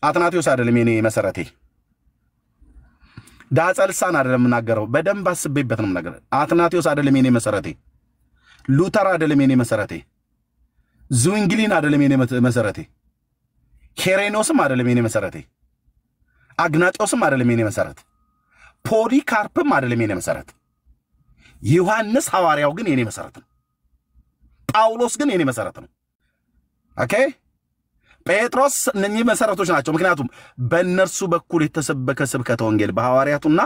አትናቲዮስ አይደለም የኔ መሰረቴ ዳጸልሳን አይደለም እናገረው በደንብ አስቤበት ነው ነገር አትናቲዮስ አይደለም የኔ መሰረቴ ሉተር አይደለም የኔ መሰረቴ ዙዊንግሊን አይደለም የኔ መሰረቴ ሄሬኖስም አይደለም የኔ መሰረቴ አግናጢዮስም አይደለም የኔ መሰረት ፖሊካርፕም አይደለም የኔ መሰረት ዮሐንስ ሐዋርያው ግን የኔ መሰረት ነው ጳውሎስ ግን የኔ መሰረት ነው ኦኬ ጴጥሮስ እነኚህ መሰረቶች ናቸው ምክንያቱም በእነርሱ በኩል የተሰበከ ስብከተ ወንጌል በሐዋርያቱና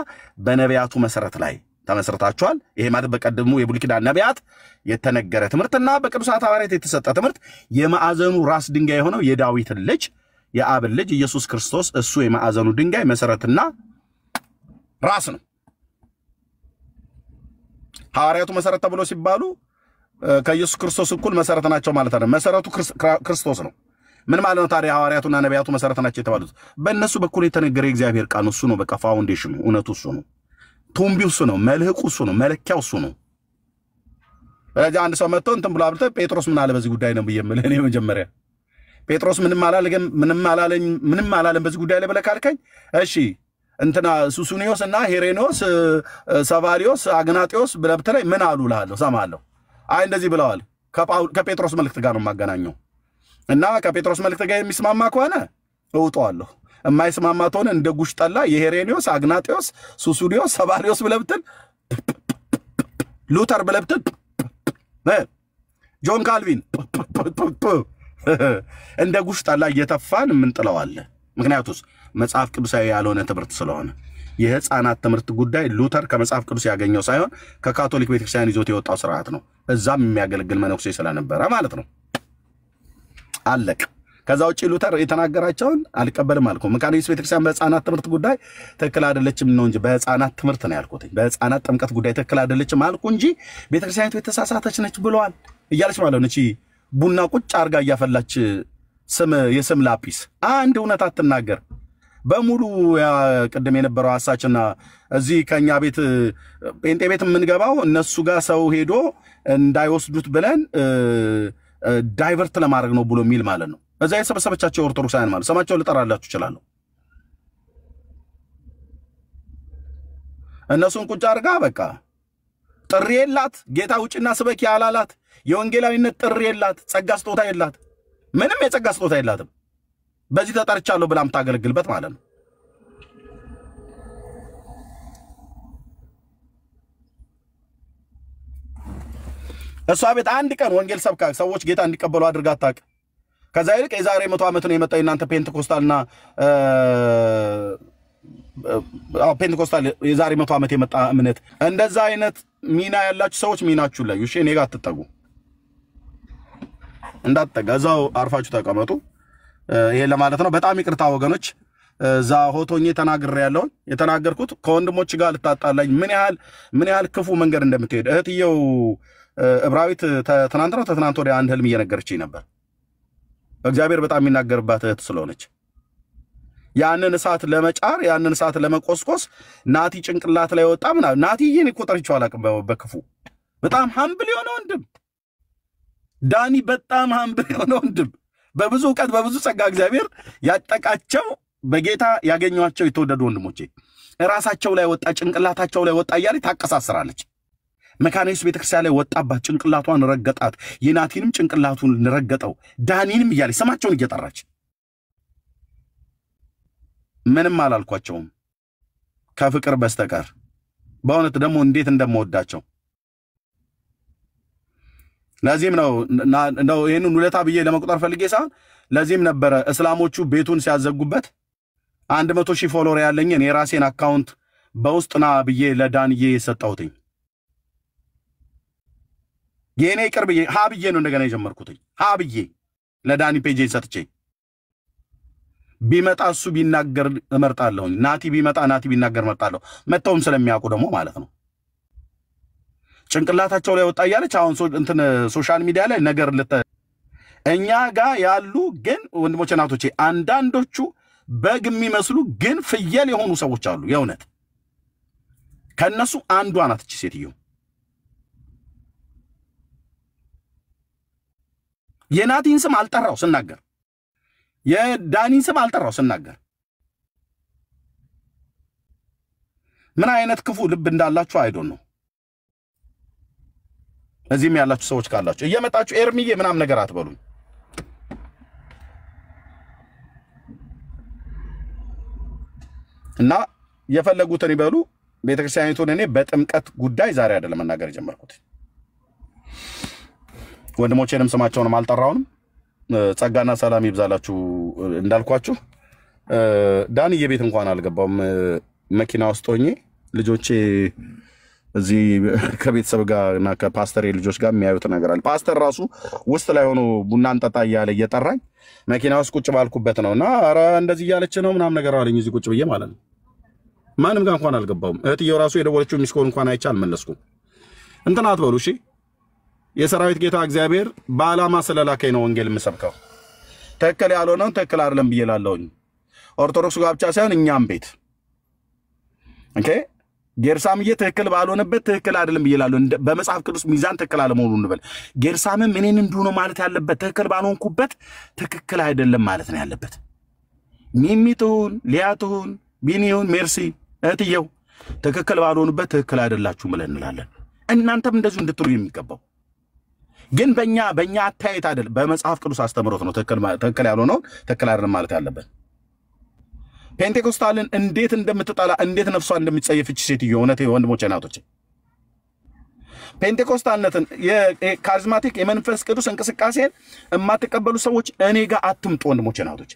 በነቢያቱ መሰረት ላይ ተመስርታቸዋል ይሄ ማለት በቀደሙ የብሉይ ኪዳን ነቢያት የተነገረ ትምህርትና በቅዱሳት ሐዋርያት የተሰጠ ትምህርት የማዕዘኑ ራስ ድንጋይ የሆነው የዳዊት ልጅ የአብ ልጅ ኢየሱስ ክርስቶስ እሱ የማዕዘኑ ድንጋይ መሰረትና ራስ ነው። ሐዋርያቱ መሰረት ተብሎ ሲባሉ ከኢየሱስ ክርስቶስ እኩል መሰረት ናቸው ማለት አይደለም። መሰረቱ ክርስቶስ ነው። ምን ማለት ነው ታዲያ? ሐዋርያቱና ነቢያቱ መሰረት ናቸው የተባሉት በእነሱ በኩል የተነገረ የእግዚአብሔር ቃል እሱ ነው። በቃ ፋውንዴሽኑ እውነቱ እሱ ነው። ቱምቢው እሱ ነው። መልህቁ እሱ ነው። መለኪያው እሱ ነው። ስለዚህ አንድ ሰው መጥቶ እንትን ብሎ አብልተ ጴጥሮስ ምን አለ በዚህ ጉዳይ ነው ብዬምልህ እኔ መጀመሪያ ጴጥሮስ ምንም አላለም በዚህ ጉዳይ ላይ ብለህ ካልከኝ እሺ እንትና ሱሱኒዮስ እና ሄሬኖስ ሰባሊዮስ አግናጢዮስ ብለህ ብትለኝ ምን አሉ እልሃለሁ፣ እሰማለሁ። አይ እንደዚህ ብለዋል። ከጴጥሮስ መልእክት ጋር ነው የማገናኘው እና ከጴጥሮስ መልእክት ጋር የሚስማማ ከሆነ እውጠዋለሁ። የማይስማማ ከሆነ እንደ ጉሽ ጠላ የሄሬኒዮስ አግናጢዮስ ሱሱኒዮስ ሰባሊዮስ ብለህ ብትል ሉተር ብለህ ብትል ጆን ካልቪን እንደ ጉሽ ጠላ እየተፋን የምንጥለዋለን። ምክንያቱም መጽሐፍ ቅዱሳዊ ያልሆነ ትምህርት ስለሆነ የህፃናት ትምህርት ጉዳይ ሉተር ከመጽሐፍ ቅዱስ ያገኘው ሳይሆን ከካቶሊክ ቤተክርስቲያን ይዞት የወጣው ስርዓት ነው። እዛም የሚያገለግል መነኩሴ ስለነበረ ማለት ነው። አለቅ ከዛ ውጪ ሉተር የተናገራቸውን አልቀበልም አልኩ። መካኒስ ቤተክርስቲያን በህፃናት ትምህርት ጉዳይ ትክክል አይደለችም ነው እንጂ በህፃናት ትምህርት ነው ያልኩት። በህፃናት ጥምቀት ጉዳይ ትክክል አይደለችም አልኩ እንጂ ቤተክርስቲያኒቱ የተሳሳተች ነች ብለዋል እያለች ማለት ነው። እቺ ቡና ቁጭ አርጋ እያፈላች የስም ላጲስ አንድ እውነት አትናገር። በሙሉ ቅድም የነበረው ሐሳችና እዚህ ከኛ ቤት ጴንጤ ቤት የምንገባው እነሱ ጋር ሰው ሄዶ እንዳይወስዱት ብለን ዳይቨርት ለማድረግ ነው ብሎ የሚል ማለት ነው። እዛ የሰበሰበቻቸው ኦርቶዶክሳውያን ማለት ሰማቸው ልጠራላችሁ ይችላል። እነሱን ቁጭ አርጋ በቃ ጥሪ የላት ጌታ ውጭና ስበክ ያላላት የወንጌላዊነት ጥሪ የላት ጸጋ ስጦታ የላት ምንም የጸጋ ስጦታ የላትም። በዚህ ተጠርቻለሁ ብላም ታገለግልበት ማለት ነው። እሷ ቤት አንድ ቀን ወንጌል ሰብካ ሰዎች ጌታ እንዲቀበሉ አድርጋ አታውቅ። ከዛ ይልቅ የዛሬ 100 ዓመት ነው የመጣው እናንተ ፔንቴኮስታልና ፔንቴኮስታል የዛሬ 100 ዓመት የመጣ እምነት እንደዛ አይነት ሚና ያላችሁ ሰዎች ሚናችሁ ላይ እሺ እኔ ጋር አትጠጉ እንዳትጠጋዛው አርፋችሁ ተቀመጡ። ይሄ ለማለት ነው። በጣም ይቅርታ ወገኖች ዛ ሆቶኝ ተናግሬ ያለው የተናገርኩት ከወንድሞች ጋር ልታጣላኝ ምን ያህል ክፉ መንገድ እንደምትሄድ እህትየው ዕብራዊት ትናንት ወዲያ አንድ ህልም እየነገረችኝ ነበር። እግዚአብሔር በጣም የሚናገርባት እህት ስለሆነች ያንን እሳት ለመጫር ያንን እሳት ለመቆስቆስ ናቲ ጭንቅላት ላይ ወጣ ምናምን ናቲዬን ቆጠርቻው አላቅም በክፉ በጣም ሀምብል የሆነ ወንድም ዳኒ በጣም ሀምብል የሆነ ወንድም በብዙ ዕውቀት በብዙ ጸጋ እግዚአብሔር ያጠቃቸው በጌታ ያገኙአቸው የተወደዱ ወንድሞቼ ራሳቸው ላይ ወጣ ጭንቅላታቸው ላይ ወጣ እያለች ታቀሳስራለች። መካኒስ ቤተክርስቲያን ላይ ወጣባት ጭንቅላቷን ረገጣት። የናቲንም ጭንቅላቱን ረገጠው ዳኒንም እያለች ስማቸውን እየጠራች ምንም አላልኳቸውም ከፍቅር በስተቀር በእውነት ደግሞ እንዴት እንደምወዳቸው። ለዚህም ነው ይሄንን ውለታ ብዬ ለመቁጠር ፈልጌ ሳይሆን ለዚህም ነበረ እስላሞቹ ቤቱን ሲያዘጉበት 100,000 ፎሎወር ያለኝን የራሴን አካውንት በውስጥና ብዬ ለዳንዬ የሰጠሁትኝ የኔ ቅርብ ሀብዬ ነው እንደገና የጀመርኩትኝ ሀብዬ ለዳኒ ፔጅን ሰጥቼ ቢመጣ እሱ ቢናገር እመርጣለሁ። ናቲ ቢመጣ ናቲ ቢናገር እመርጣለሁ። መተውም ስለሚያውቁ ደግሞ ማለት ነው። ጭንቅላታቸው ላይ ወጣ ያለች አሁን እንትን ሶሻል ሚዲያ ላይ ነገር እኛ ጋር ያሉ ግን ወንድሞቼ ናቶቼ አንዳንዶቹ በግ የሚመስሉ ግን ፍየል የሆኑ ሰዎች አሉ። የእውነት ከነሱ አንዷ ናት እቺ ሴትዮ። የናቲን ስም አልጠራው ስናገር የዳኒን ስም አልጠራው ስናገር ምን አይነት ክፉ ልብ እንዳላችሁ አይዶን ነው። እዚህም ያላችሁ ሰዎች ካላችሁ እየመጣችሁ ኤርሚዬ ምናም ነገር አትበሉኝ። እና የፈለጉትን ይበሉ። ቤተክርስቲያኒቱን እኔ በጥምቀት ጉዳይ ዛሬ አይደለም መናገር ጀመርኩት። ወንድሞቼንም ስማቸውንም አልጠራውንም። ጸጋና ሰላም ይብዛላችሁ እንዳልኳችሁ ዳኒ የቤት እንኳን አልገባውም። መኪና ውስጥ ሆኜ ልጆቼ እዚህ ከቤተሰብ ጋርና ከፓስተር ልጆች ጋር የሚያዩት ነገር አለ። ፓስተር ራሱ ውስጥ ላይ ሆኖ ቡና እንጠጣ እያለ እየጠራኝ መኪና ውስጥ ቁጭ ባልኩበት ነውና አረ እንደዚህ ያለች ነው ምናምን ነገር አለኝ እዚህ ቁጭ ብዬ ማለት ነው ማንም ጋር እንኳን አልገባውም እህትየው ራሱ የደወለችው ሚስኮል እንኳን አይቻል መለስኩም እንትና አትበሉ እሺ የሰራዊት ጌታ እግዚአብሔር በአላማ ስለላከኝ ነው ወንጌል የምሰብከው ተከለ ያልሆነው ተከለ አይደለም ብዬላለሁኝ ኦርቶዶክስ ጋር ብቻ ሳይሆን እኛም ቤት ኦኬ ጌርሳምዬ ተከለ ባልሆነበት ተከለ አይደለም ብዬላለሁ በመጽሐፍ ቅዱስ ሚዛን ተከለ አለመሆኑ እንበል ጌርሳምም እኔን እንደሆነ ማለት ያለበት ተከለ ባልሆንኩበት ተከለ አይደለም ማለት ነው ያለበት ሚሚቱን ሊያቱን ቢኒዩን ሜርሲ እህትየው ተከለ ባልሆኑበት ተከለ አይደላችሁ ብለን እንላለን እናንተም እንደዚሁ እንድትሉ የሚገባው ግን በእኛ አታይት አይደል በመጽሐፍ ቅዱስ አስተምሮት ነው ተከለ ያልሆነው ተከለ አይደለም ማለት ያለበት ፔንቴኮስታልን እንዴት እንደምትጣላ እንዴት ነፍሷ እንደምትጸየፍች ሴትዮ እውነት ወንድሞቼ ናቶች ፔንቴኮስታልነትን የካሪዝማቲክ የመንፈስ ቅዱስ እንቅስቃሴን የማትቀበሉ ሰዎች እኔ ጋር አትምጡ ወንድሞቼ ናቶች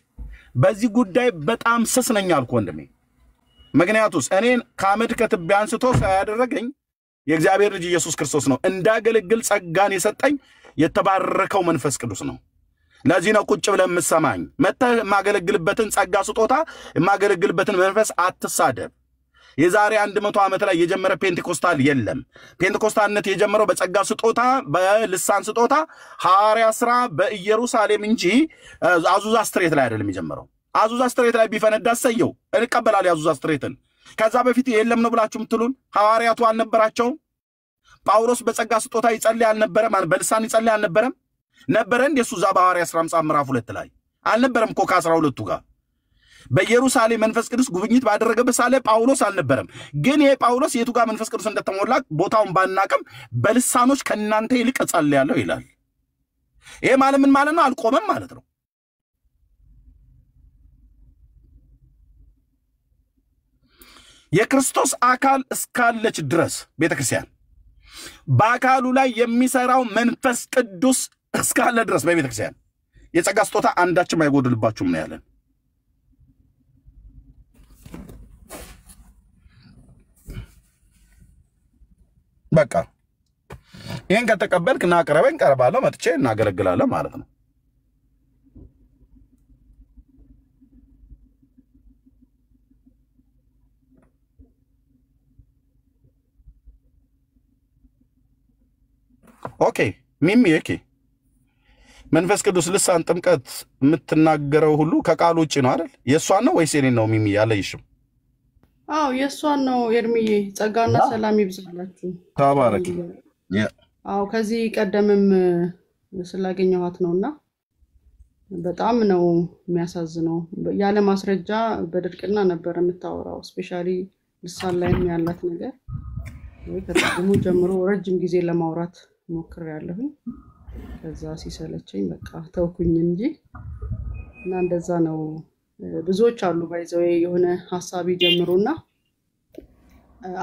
በዚህ ጉዳይ በጣም ስስነኛ አልኩ ወንድሜ ምክንያቱስ እኔን ከአመድ ከትቢያ አንስቶ ሳያደረገኝ የእግዚአብሔር ልጅ ኢየሱስ ክርስቶስ ነው እንዳገለግል ጸጋን የሰጠኝ የተባረከው መንፈስ ቅዱስ ነው ለዚህ ነው ቁጭ ብለን መስማኝ መተ ማገለግልበትን ጸጋ ስጦታ ማገለግልበትን መንፈስ አትሳደብ የዛሬ 100 ዓመት ላይ የጀመረ ፔንቴኮስታል የለም ፔንቴኮስታልነት የጀመረው በጸጋ ስጦታ በልሳን ስጦታ ሐዋርያ ሥራ በኢየሩሳሌም እንጂ አዙዛ ስትሬት ላይ አይደለም የጀመረው አዙዛ ስትሬት ላይ ቢፈነዳ ሰየው እንቀበላል ያዙዛ ስትሬትን ከዛ በፊት የለም ነው ብላችሁ ምትሉን ሐዋርያቱ አልነበራቸው ጳውሎስ በጸጋ ስጦታ ይጸልይ አልነበረም በልሳን ይጸልይ አልነበረም ነበረ እንደሱ ዛ በሐዋርያ ሥራ ምዕራፍ 2 ላይ አልነበረም እኮ ከ12ቱ ጋር በኢየሩሳሌም መንፈስ ቅዱስ ጉብኝት ባደረገበት ሳለ ጳውሎስ አልነበረም ግን ይሄ ጳውሎስ የቱ ጋር መንፈስ ቅዱስ እንደተሞላ ቦታውን ባናቀም በልሳኖች ከናንተ ይልቅ ጸልያለሁ ይላል ይሄ ማለት ምን ማለት ነው አልቆመም ማለት ነው የክርስቶስ አካል እስካለች ድረስ ቤተክርስቲያን በአካሉ ላይ የሚሰራው መንፈስ ቅዱስ እስካለ ድረስ በቤተክርስቲያን የጸጋ ስጦታ አንዳችም አይጎድልባችሁም ነው ያለን በቃ ይሄን ከተቀበልክ እና ቀረበኝ ቀርባለሁ መጥቼ እናገለግላለሁ ማለት ነው ኦኬ ሚሚ ኦኬ መንፈስ ቅዱስ ልሳን ጥምቀት የምትናገረው ሁሉ ከቃል ውጪ ነው አይደል የሷን ነው ወይስ የኔን ነው ሚሚ ያለይሽም አዎ የሷን ነው ኤርሚዬ ጸጋና ሰላም ይብዛላችሁ ተባረኪ አዎ ከዚህ ቀደምም ስላገኘኋት ነውና በጣም ነው የሚያሳዝነው ያለ ማስረጃ በድርቅና ነበር የምታወራው ስፔሻሊ ልሳን ላይ ያላት ነገር ወይ ከጥቅሙ ጀምሮ ረጅም ጊዜ ለማውራት ሞክሬያለሁ ከዛ ሲሰለቸኝ በቃ ተውኩኝ እንጂ እና እንደዛ ነው ብዙዎች አሉ ባይዘው የሆነ ሐሳብ ይጀምሩና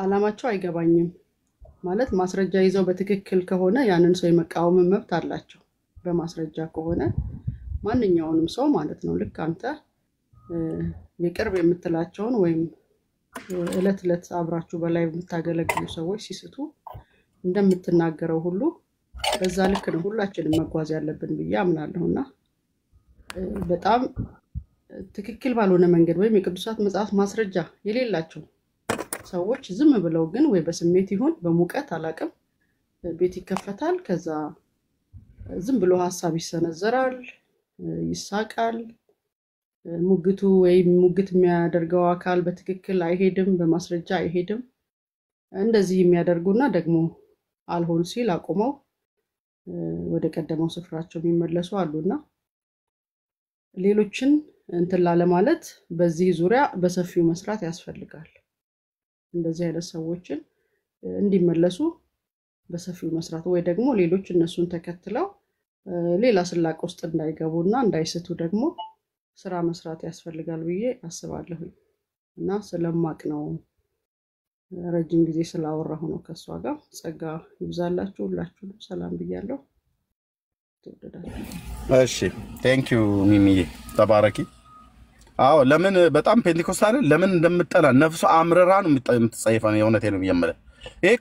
አላማቸው አይገባኝም ማለት ማስረጃ ይዘው በትክክል ከሆነ ያንን ሰው የመቃወም መብት አላቸው በማስረጃ ከሆነ ማንኛውንም ሰው ማለት ነው ልክ አንተ የቅርብ የምትላቸውን ወይም እለት አብራችሁ በላይ የምታገለግሉ ሰዎች ሲስቱ እንደምትናገረው ሁሉ በዛ ልክ ነው ሁላችንም መጓዝ ያለብን ብዬ አምናለሁና በጣም ትክክል ባልሆነ መንገድ ወይም የቅዱሳት መጽሐፍ ማስረጃ የሌላቸው ሰዎች ዝም ብለው ግን ወይ በስሜት ይሁን በሙቀት አላቅም ቤት ይከፈታል ከዛ ዝም ብሎ ሐሳብ ይሰነዘራል ይሳቃል ሙግቱ ወይ ሙግት የሚያደርገው አካል በትክክል አይሄድም በማስረጃ አይሄድም እንደዚህ የሚያደርጉና ደግሞ አልሆን ሲል አቆመው ወደ ቀደመው ስፍራቸው የሚመለሱ አሉና ሌሎችን እንትን ላለ ማለት በዚህ ዙሪያ በሰፊው መስራት ያስፈልጋል እንደዚህ አይነት ሰዎችን እንዲመለሱ በሰፊው መስራት ወይ ደግሞ ሌሎች እነሱን ተከትለው ሌላ ስላቅ ውስጥ እንዳይገቡና እንዳይስቱ ደግሞ ስራ መስራት ያስፈልጋል ብዬ አስባለሁ እና ስለማቅ ነው ረጅም ጊዜ ስላወራሁ ነው ከሷ ጋር ጸጋ ይብዛላችሁ ሁላችሁም ሰላም ብያለሁ እሺ ቴንክ ዩ ሚሚ ተባረኪ አዎ ለምን በጣም ፔንቴኮስታል ለምን እንደምጠላ ነፍሱ አምረራን የምትጸይፈው የእውነቴን ነው የሚያመለ ይሄ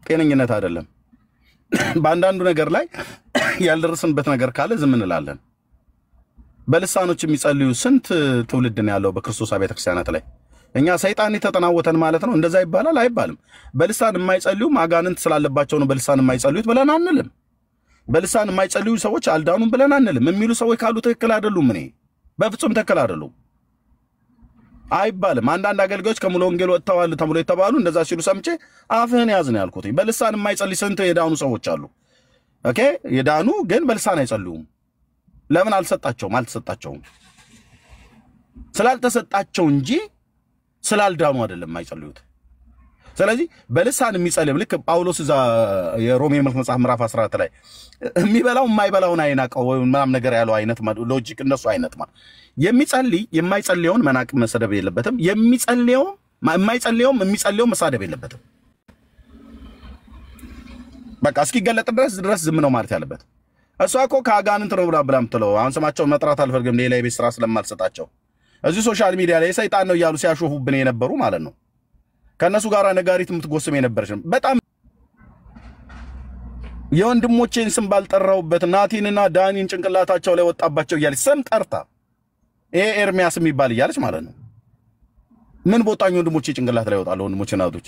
ጤነኝነት አይደለም በአንዳንዱ ነገር ላይ ያልደረስንበት ነገር ካለ ዝም እንላለን። በልሳኖች የሚጸልዩ ስንት ትውልድ ነው ያለው በክርስቶስ ቤተክርስቲያናት ላይ? እኛ ሰይጣን ተጠናወተን ማለት ነው? እንደዛ ይባላል አይባልም። በልሳን የማይጸልዩ ማጋንንት ስላለባቸው ነው በልሳን የማይጸልዩት ብለን አንልም። በልሳን የማይጸልዩ ሰዎች አልዳኑም ብለን አንልም። የሚሉ ሰዎች ካሉ ትክክል አይደሉም። እኔ በፍጹም ትክክል አይደሉም አይባልም። አንዳንድ አገልጋዮች ከሙሉ ወንጌል ወጥተዋል ተብሎ የተባሉ እንደዛ ሲሉ ሰምቼ አፍህን ያዝ ነው ያልኩት። በልሳን የማይጸልይ ስንት የዳኑ ሰዎች አሉ። ኦኬ የዳኑ ግን በልሳን አይጸልዩም። ለምን አልሰጣቸውም? አልተሰጣቸውም። ስላልተሰጣቸው እንጂ ስላልዳኑ አይደለም የማይጸልዩት። ስለዚህ በልሳን የሚጸልይ ልክ ጳውሎስ እዛ የሮሜ መጽሐፍ ምዕራፍ 14 ላይ የሚበላው የማይበላውን አይናቀው ምናምን ነገር ያለው አይነት ሎጂክ እነሱ አይነት ማለት የሚጸልይ የማይጸልየውን መናቅ መሰደብ የለበትም። የሚጸልየው የሚጸልየው መሳደብ የለበትም። በቃ እስኪገለጥ ድረስ ዝም ነው ማለት ያለበት። እሷ እኮ ከአጋንንት ነው ብላ ምትለው አሁን ስማቸውን መጥራት አልፈልግም ሌላ የቤት ስራ ስለማልሰጣቸው እዚህ ሶሻል ሚዲያ ላይ ሰይጣን ነው እያሉ ሲያሾፉብን የነበሩ ማለት ነው። ከነሱ ጋር ነጋሪት የምትጎስም የነበረች በጣም የወንድሞቼን ስም ባልጠራውበት ናቲንና ዳኒን ጭንቅላታቸው ላይ ወጣባቸው እያለች ስም ጠርታ ኤርሚያስ የሚባል እያለች ማለት ነው። ምን ቦጣኝ ወንድሞቼ ጭንቅላት ላይ ወጣለው? ወንድሞቼ ናቶች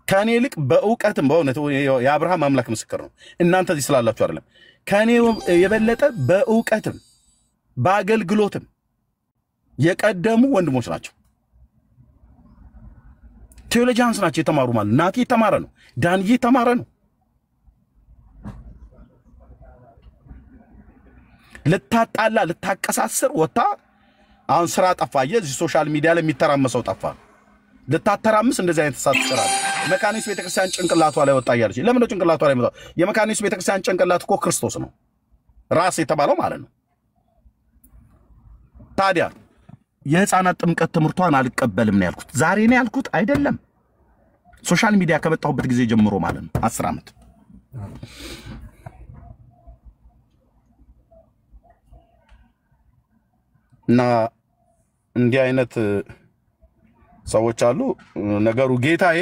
ከኔ ይልቅ በእውቀትም በእውነት የአብርሃም አምላክ ምስክር ነው። እናንተ እዚህ ስላላችሁ አይደለም። ከኔ የበለጠ በእውቀትም በአገልግሎትም የቀደሙ ወንድሞች ናቸው። ቴዎሎጂያንስ ናቸው የተማሩ ማለት ናቲ የተማረ ነው። ዳንዬ የተማረ ነው። ልታጣላ ልታቀሳስር ወጣ አሁን ስራ ጠፋየ። እዚህ ሶሻል ሚዲያ ላይ የሚተራመሰው ጠፋ። ልታተራምስ እንደዚህ አይነት ተሳት ይችላል። መካኒስ ቤተክርስቲያን ጭንቅላቷ ላይ ወጣ ያለች ለምን ነው ጭንቅላቷ ላይ ወጣ? የመካኒስ ቤተክርስቲያን ጭንቅላት እኮ ክርስቶስ ነው ራስ የተባለው ማለት ነው። ታዲያ የህፃናት ጥምቀት ትምርቷን አልቀበልም ነው ያልኩት። ዛሬ ነው ያልኩት አይደለም። ሶሻል ሚዲያ ከመጣሁበት ጊዜ ጀምሮ ማለት ነው 10 ዓመት እና እንዲህ አይነት ሰዎች አሉ። ነገሩ ጌታዬ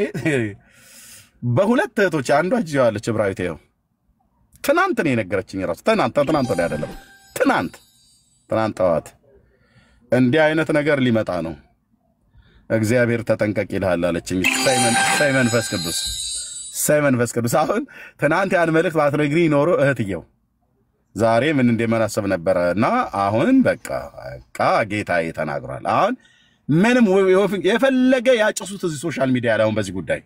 በሁለት እህቶች አንዷ ጂዋለች ዕብራዊት ይኸው ትናንት ነው የነገረችኝ። ራሱ ትናንት ነው አይደለም ትናንት ጠዋት እንዲህ አይነት ነገር ሊመጣ ነው እግዚአብሔር ተጠንቀቅ ይልሃል አለችኝ። መንፈስ ቅዱስ አሁን ትናንት ያን መልእክት ባትነግሪኝ ኖሮ እህትየው ዛሬ ምን እንደማናሰብ ነበርና አሁን በቃ ጌታዬ ተናግሯል። አሁን ምንም የፈለገ ያጭሱት እዚህ ሶሻል ሚዲያ ላይ አሁን በዚህ ጉዳይ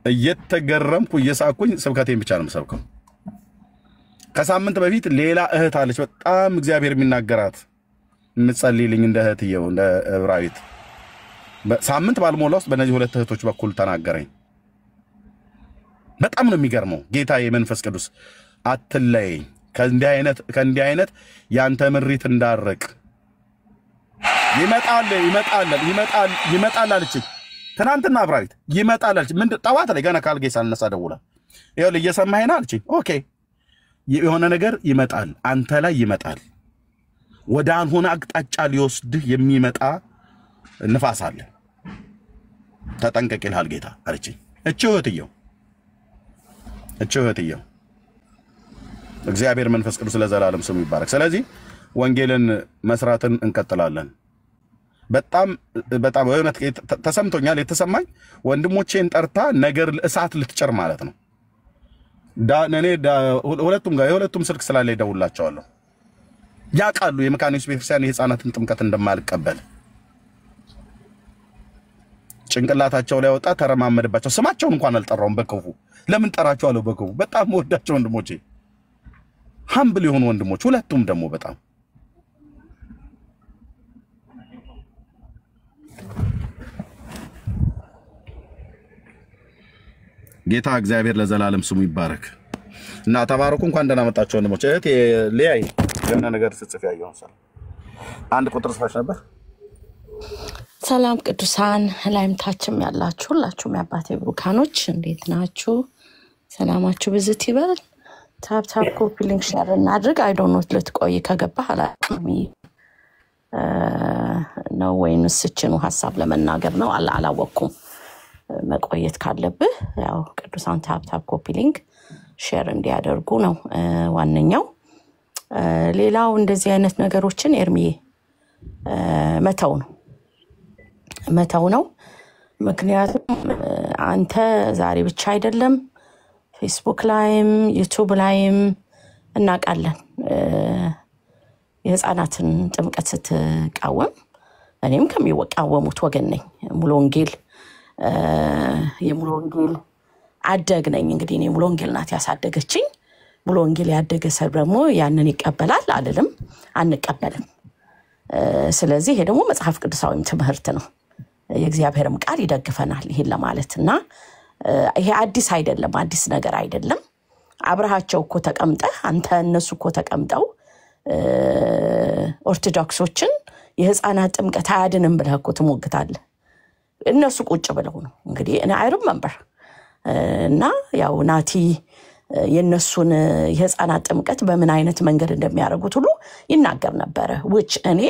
እየተገረምኩ እየሳኩኝ ስብከቴን ብቻ ነው የምሰብከው። ከሳምንት በፊት ሌላ እህት አለች በጣም እግዚአብሔር የሚናገራት ምጸልይልኝ እንደ እህትየው እንደ ዕብራዊት ሳምንት ባልሞላ ውስጥ በእነዚህ ሁለት እህቶች በኩል ተናገረኝ። በጣም ነው የሚገርመው። ጌታዬ መንፈስ ቅዱስ አትለየኝ ከእንዲህ አይነት ያንተ ምሪት እንዳረቅ ይመጣል አለችኝ። ትናንትና ዕብራዊት ይመጣል አለች። ምን ጠዋት ላይ ገና ካልጌ ሳልነሳ ደውላ ይኸውልህ እየሰማኸኝ ነው አለችኝ። ኦኬ የሆነ ነገር ይመጣል፣ አንተ ላይ ይመጣል፣ ወደ አንሆነ አቅጣጫ ሊወስድህ የሚመጣ ንፋስ አለ፣ ተጠንቀቅ ይልሃል ጌታ አለችኝ። እህትየው እግዚአብሔር መንፈስ ቅዱስ ለዘላለም ስሙ ይባረክ። ስለዚህ ወንጌልን መስራትን እንቀጥላለን። በጣም በእውነት ተሰምቶኛል። የተሰማኝ ወንድሞቼን ጠርታ ነገር እሳት ልትጨር ማለት ነው። እኔ የሁለቱም ስልክ ስላለ ይደውላቸዋለሁ። ያውቃሉ የመካኒስ ቤተክርስቲያን የህፃናትን ጥምቀት እንደማልቀበል ጭንቅላታቸው ላይ ወጣ ተረማመደባቸው። ስማቸውን እንኳን አልጠራውም በክፉ። ለምን ጠራቸዋለሁ በክፉ? በጣም ወዳቸው ወንድሞቼ፣ ሀምብል የሆኑ ወንድሞች ሁለቱም ደግሞ በጣም ጌታ እግዚአብሔር ለዘላለም ስሙ ይባረክ እና ተባረኩ። እንኳን ደህና መጣችሁ ወንድሞች። እህቴ ሊያይ ገና ነገር ጽፍ ያየው ሰው አንድ ቁጥር ጽፋሽ ነበር። ሰላም ቅዱሳን ላይም ታችም ያላችሁ ሁላችሁም ያባቴ ብሩካኖች እንዴት ናችሁ? ሰላማችሁ ብዝት ይበል። ታፕ ኮፒ ሊንክ ሼር እናድርግ። አይ ዶንት ኖት ልትቆይ ከገባህ አላቅም ነው ወይንስ እችኑ ሐሳብ ለመናገር ነው አላወኩም። መቆየት ካለብህ ያው ቅዱሳን ታፕ ኮፒ ሊንክ ሼር እንዲያደርጉ ነው ዋነኛው። ሌላው እንደዚህ አይነት ነገሮችን ኤርሚዬ መተው ነው። ምክንያቱም አንተ ዛሬ ብቻ አይደለም ፌስቡክ ላይም ዩቲዩብ ላይም እናቃለን የህፃናትን ጥምቀት ስትቃወም እኔም ከሚወቃወሙት ወገን ነኝ። ሙሉ ወንጌል የሙሉ ወንጌል አደግ ነኝ። እንግዲህ እኔ ሙሉ ወንጌል ናት ያሳደገችኝ። ሙሉ ወንጌል ያደገ ሰው ደግሞ ያንን ይቀበላል አይደለም? አንቀበልም። ስለዚህ ይሄ ደግሞ መጽሐፍ ቅዱሳዊ ትምህርት ነው። የእግዚአብሔርም ቃል ይደግፈናል ይሄን ለማለትና ይሄ አዲስ አይደለም፣ አዲስ ነገር አይደለም። አብርሃቸው እኮ ተቀምጠህ አንተ እነሱ እኮ ተቀምጠው ኦርቶዶክሶችን የህፃናት ጥምቀት አያድንም ብለህ እኮ ትሞግታለህ። እነሱ ቁጭ ብለው ነው እንግዲህ እኔ አይሩም መንበር እና ያው ናቲ የነሱን የህፃናት ጥምቀት በምን አይነት መንገድ እንደሚያደርጉት ሁሉ ይናገር ነበር። which እኔ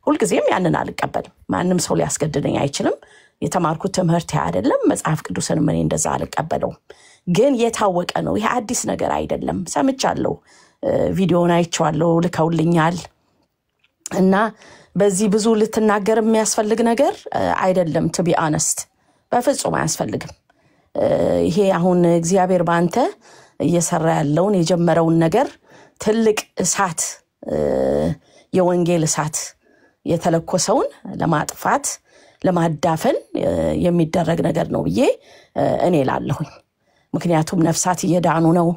ሁልጊዜም ያንን አልቀበልም። ማንም ሰው ሊያስገድደኝ አይችልም። የተማርኩት ትምህርት አይደለም። መጽሐፍ ቅዱስን ምን እንደዛ አልቀበለው። ግን የታወቀ ነው። ይሄ አዲስ ነገር አይደለም። ሰምቻለሁ፣ ቪዲዮውን አይቻለሁ፣ ልከውልኛል እና በዚህ ብዙ ልትናገር የሚያስፈልግ ነገር አይደለም። to be honest በፍጹም አያስፈልግም። ይሄ አሁን እግዚአብሔር ባንተ እየሰራ ያለውን የጀመረውን ነገር ትልቅ እሳት የወንጌል እሳት የተለኮሰውን ለማጥፋት ለማዳፈን የሚደረግ ነገር ነው ብዬ እኔ ላለሁኝ። ምክንያቱም ነፍሳት እየዳኑ ነው።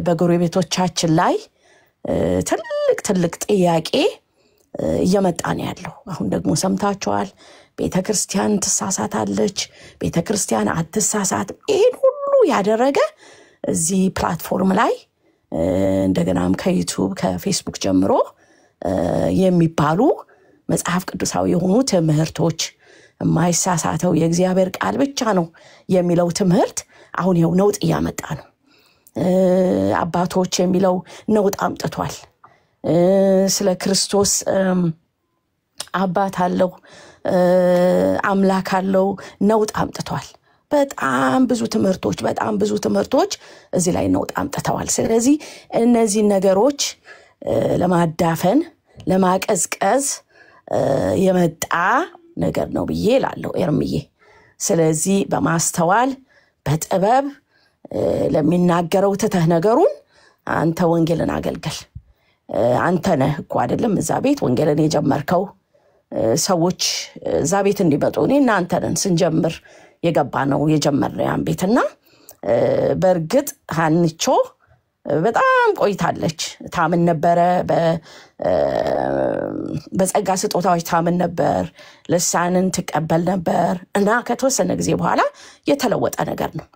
በጎረቤቶቻችን ላይ ትልቅ ጥያቄ እየመጣ ነው ያለው። አሁን ደግሞ ሰምታችኋል። ቤተክርስቲያን ትሳሳታለች፣ ቤተክርስቲያን አትሳሳት። ይሄን ሁሉ ያደረገ እዚህ ፕላትፎርም ላይ እንደገናም ከዩቲዩብ ከፌስቡክ ጀምሮ የሚባሉ መጽሐፍ ቅዱሳዊ የሆኑ ትምህርቶች የማይሳሳተው የእግዚአብሔር ቃል ብቻ ነው የሚለው ትምህርት አሁን ይኸው ነውጥ እያመጣ ነው። አባቶች የሚለው ነውጥ አምጥቷል። ስለ ክርስቶስ አባት አለው አምላክ አለው ነውጥ አምጥቷል። በጣም ብዙ ትምህርቶች እዚህ ላይ ነውጥ አምጥተዋል። ስለዚህ እነዚህ ነገሮች ለማዳፈን ለማቀዝቀዝ የመጣ ነገር ነው ብዬ እላለሁ ኤርሚዬ። ስለዚህ በማስተዋል በጥበብ ለሚናገረው ትተህ ነገሩን አንተ ወንጌልን አገልግል። አንተ ነህ እኮ አይደለም እዛ ቤት ወንጌልን የጀመርከው። ሰዎች እዛ ቤት እንዲመጡ እኔና አንተ ነን ስንጀምር የገባነው የጀመረያን ቤትና በርግጥ ሀንቾ በጣም ቆይታለች። ታምን ነበረ በጸጋ ስጦታዎች ታምን ነበር፣ ልሳንን ትቀበል ነበር እና ከተወሰነ ጊዜ በኋላ የተለወጠ ነገር ነው።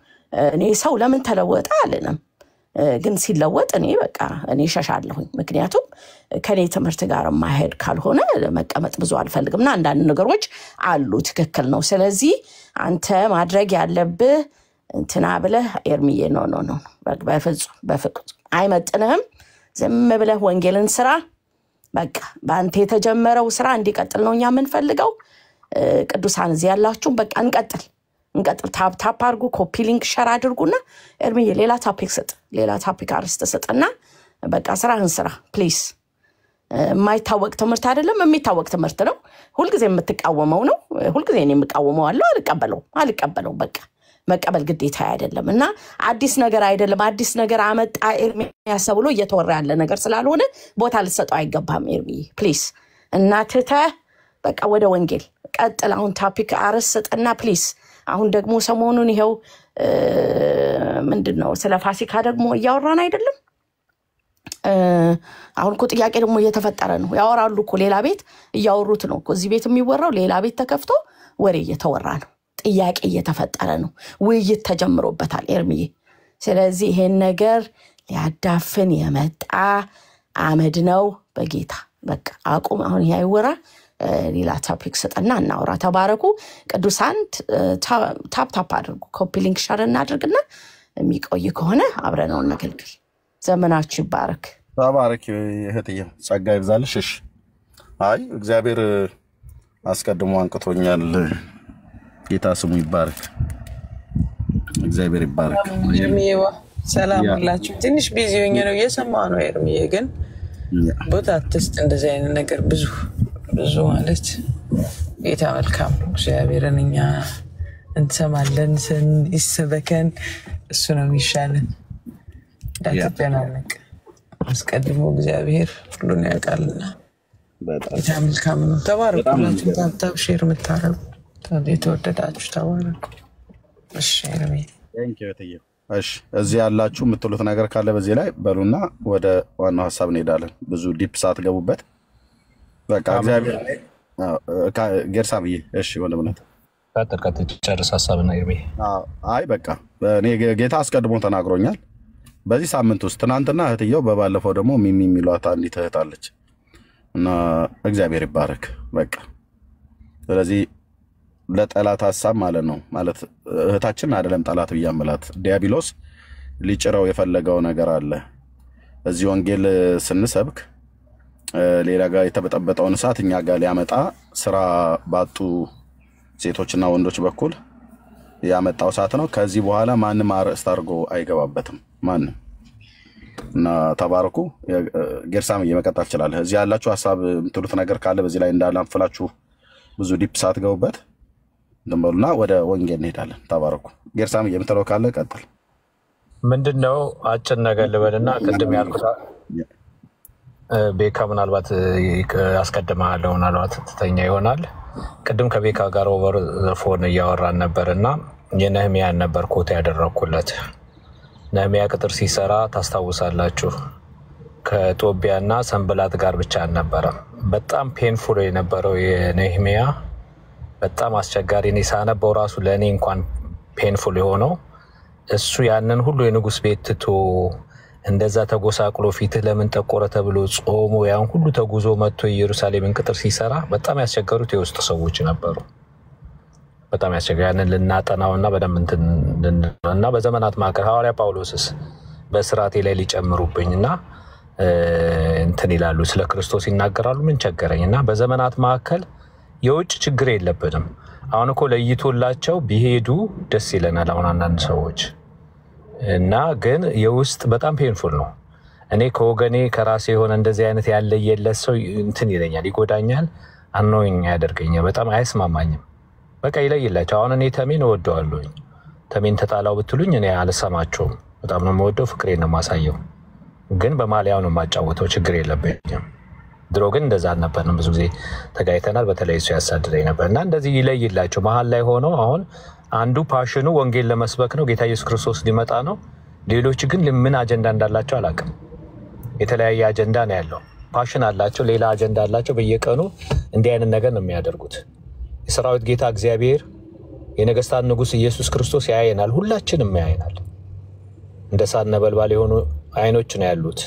እኔ ሰው ለምን ተለወጠ አልልም፣ ግን ሲለወጥ እኔ ሸሻለሁኝ። ምክንያቱም ከኔ ትምህርት ጋር ማሄድ ካልሆነ መቀመጥ ብዙ አልፈልግምና አንዳንድ ነገሮች አሉ ትክክል ነው። ስለዚህ አንተ ማድረግ ያለብህ እንትና ብለህ ኤርሚዬ ነው በፍጹም አይመጥንህም። ዝም ብለህ ወንጌልን ስራ። በቃ በአንተ የተጀመረው ስራ እንዲቀጥል ነው እኛ የምንፈልገው። ቅዱሳን እዚህ ያላችሁ በቃ እንቀጥል። ታፕ አድርጉ፣ ኮፒ ሊንክ ሸር አድርጉና ኤርሚዬ ሌላ ቶፒክ አርስት ስጥና በቃ ስራህን ስራ ፕሊዝ። የማይታወቅ ትምህርት አይደለም፣ የሚታወቅ ትምህርት ነው። ሁልጊዜ የምትቃወመው ነው። ሁልጊዜ እኔ የምቃወመው አልቀበለው በቃ መቀበል ግዴታ አይደለም እና አዲስ ነገር አይደለም። አዲስ ነገር አመጣ ኤርሚያስ ብሎ እየተወራ ያለ ነገር ስላልሆነ ቦታ ልትሰጠው አይገባም ኤርሚዬ ፕሊዝ። እና ትተህ በቃ ወደ ወንጌል ቀጥል። አሁን ቶፒክ አርስጥና ፕሊዝ። አሁን ደግሞ ሰሞኑን ይሄው ምንድነው ስለ ፋሲካ ደግሞ እያወራን አይደለም? አሁን እኮ ጥያቄ ደግሞ እየተፈጠረ ነው። ያወራሉ እኮ ሌላ ቤት እያወሩት ነው እኮ። እዚህ ቤት የሚወራው ሌላ ቤት ተከፍቶ ወሬ እየተወራ ነው። ጥያቄ እየተፈጠረ ነው። ውይይት ተጀምሮበታል ኤርሚዬ። ስለዚህ ይሄን ነገር ሊያዳፍን የመጣ አመድ ነው በጌታ በቃ አቁም። አሁን ያይወራ ሌላ ቶፒክ ስጠና እናውራ። ተባረኩ ቅዱሳን። ታፕ አድርጉ፣ ኮፒ ሊንክ ሸር እናድርግና የሚቆይ ከሆነ አብረነው እናገልግል። ዘመናችሁ ይባረክ። ተባረክ እህትዬ፣ ጸጋ ይብዛልሽ። እሺ አይ እግዚአብሔር አስቀድሞ አንቅቶኛል ጌታ ስሙ ይባረክ። እግዚአብሔር ይባረክ። ኤርሚዬዋ ሰላም ሁላችሁ። ትንሽ ቢዚ ሆኜ ነው እየሰማሁ ነው። ኤርሚዬ ግን ቦታ አትስጥ እንደዚህ አይነት ነገር ብዙ ማለት ጌታ መልካም እግዚአብሔርን እኛ እንሰማለን ይሰበከን እሱ ነው የሚሻለን። እንዳትጨናነቅ አስቀድሞ እግዚአብሔር ሁሉን ያውቃልና ጌታ መልካም ነው። ተባረኩ። ሁላችሁም ታብታብ ሼር የምታረጉ የተወደዳችሁ ተባረኩ። እሺ ኤርሚዬ እሺ እዚህ ያላችሁ የምትሉት ነገር ካለ በዚህ ላይ በሉና ወደ ዋናው ሐሳብ እንሄዳለን። ብዙ ዲፕ ሳትገቡበት በቃ እግዚአብሔር ገርሳብዬ እሺ ወንድምነት ቀጥታ ጨርስ ሐሳብና ኤርሚዬ አይ በቃ እኔ ጌታ አስቀድሞ ተናግሮኛል በዚህ ሳምንት ውስጥ ትናንትና እህትየው በባለፈው ደግሞ ሚሚ የሚሏት አንዲት እህት አለች እና እግዚአብሔር ይባረክ በቃ ስለዚህ ለጠላት ሐሳብ ማለት ነው ማለት እህታችን አይደለም ጠላት በያመላት ዲያብሎስ ሊጭረው የፈለገው ነገር አለ እዚህ ወንጌል ስንሰብክ ሌላ ጋር የተበጠበጠውን እሳት እኛ ጋር ሊያመጣ ስራ ባጡ ሴቶችና ወንዶች በኩል ያመጣው እሳት ነው ከዚህ በኋላ ማንም አርዕስት አድርጎ አይገባበትም ማንም እና ተባረኩ ገርሳም እየመቀጠል ይችላል እዚህ ያላችሁ ሐሳብ የምትሉት ነገር ካለ በዚህ ላይ እንዳላንፈላችሁ ብዙ ዲፕ ሳትገቡበት ደምበሉና ወደ ወንጌል እንሄዳለን ተባረኩ ገርሳም እየምትለው ካለ ቀጥል ምንድነው አጭር ነገር ልበልና ቅድም ያልኩት ቤካ ምናልባት አስቀድማለሁ ምናልባት ተተኛ ይሆናል ቅድም ከቤካ ጋር ኦቨር ፎን እያወራን ነበርና የነህሚያን ነበር ኮት ያደረኩለት ነህሚያ ቅጥር ሲሰራ ታስታውሳላችሁ ከጦቢያና ሰንበላት ጋር ብቻ ነበር በጣም ፔንፉል የነበረው የነህሚያ በጣም አስቸጋሪ ነው ሳነበው ራሱ ለኔ እንኳን ፔንፉል የሆነው እሱ ያንን ሁሉ የንጉስ ቤት ትቶ እንደዛ ተጎሳቅሎ ፊት ለምን ተቆረ ተብሎ ጾሞ ያን ሁሉ ተጉዞ መጥቶ ኢየሩሳሌምን ቅጥር ሲሰራ በጣም ያስቸገሩት የውስጥ ሰዎች ነበሩ በጣም ያስቸጋሪያንን ልናጠናውና በደም እንትና በዘመናት ማከር ሐዋርያ ጳውሎስስ በስራቴ ላይ ሊጨምሩብኝና እንትን ይላሉ ስለ ክርስቶስ ይናገራሉ ምን ቸገረኝና በዘመናት ማከል የውጭ ችግር የለብንም አሁን እኮ ለይቶላቸው ቢሄዱ ደስ ይለናል አሁን አንዳንድ ሰዎች እና ግን የውስጥ በጣም ፔንፉል ነው እኔ ከወገኔ ከራሴ ሆነ እንደዚህ አይነት ያለ የለሰው እንትን ይለኛል ይጎዳኛል አኖኝ ያደርገኛል በጣም አይስማማኝም በቃ ይለይላቸው አሁን እኔ ተሜን ወደዋለሁ ተሜን ተጣላው ብትሉኝ እኔ አልሰማቸውም በጣም ነው የምወደው ፍቅሬን ነው ማሳየው ግን በማሊያው ነው ማጫወተው ችግር የለብኝም ድሮ ግን እንደዛ አልነበርንም ብዙ ጊዜ ተጋይተናል በተለይ እሱ ያሳድደኝ ነበርና እንደዚህ ይለይላቸው መሃል ላይ ሆኖ አሁን አንዱ ፓሽኑ ወንጌል ለመስበክ ነው ጌታ ኢየሱስ ክርስቶስ ሊመጣ ነው ሌሎች ግን ምን አጀንዳ እንዳላቸው አላውቅም የተለያየ አጀንዳ ነው ያለው ፓሽን አላቸው ሌላ አጀንዳ አላቸው በየቀኑ እንዲህ አይነት ነገር ነው የሚያደርጉት የሰራዊት ጌታ እግዚአብሔር የነገስታት ንጉስ ኢየሱስ ክርስቶስ ያየናል ሁላችንም ያየናል እንደ ሳት ነበልባል የሆኑ አይኖች ነው ያሉት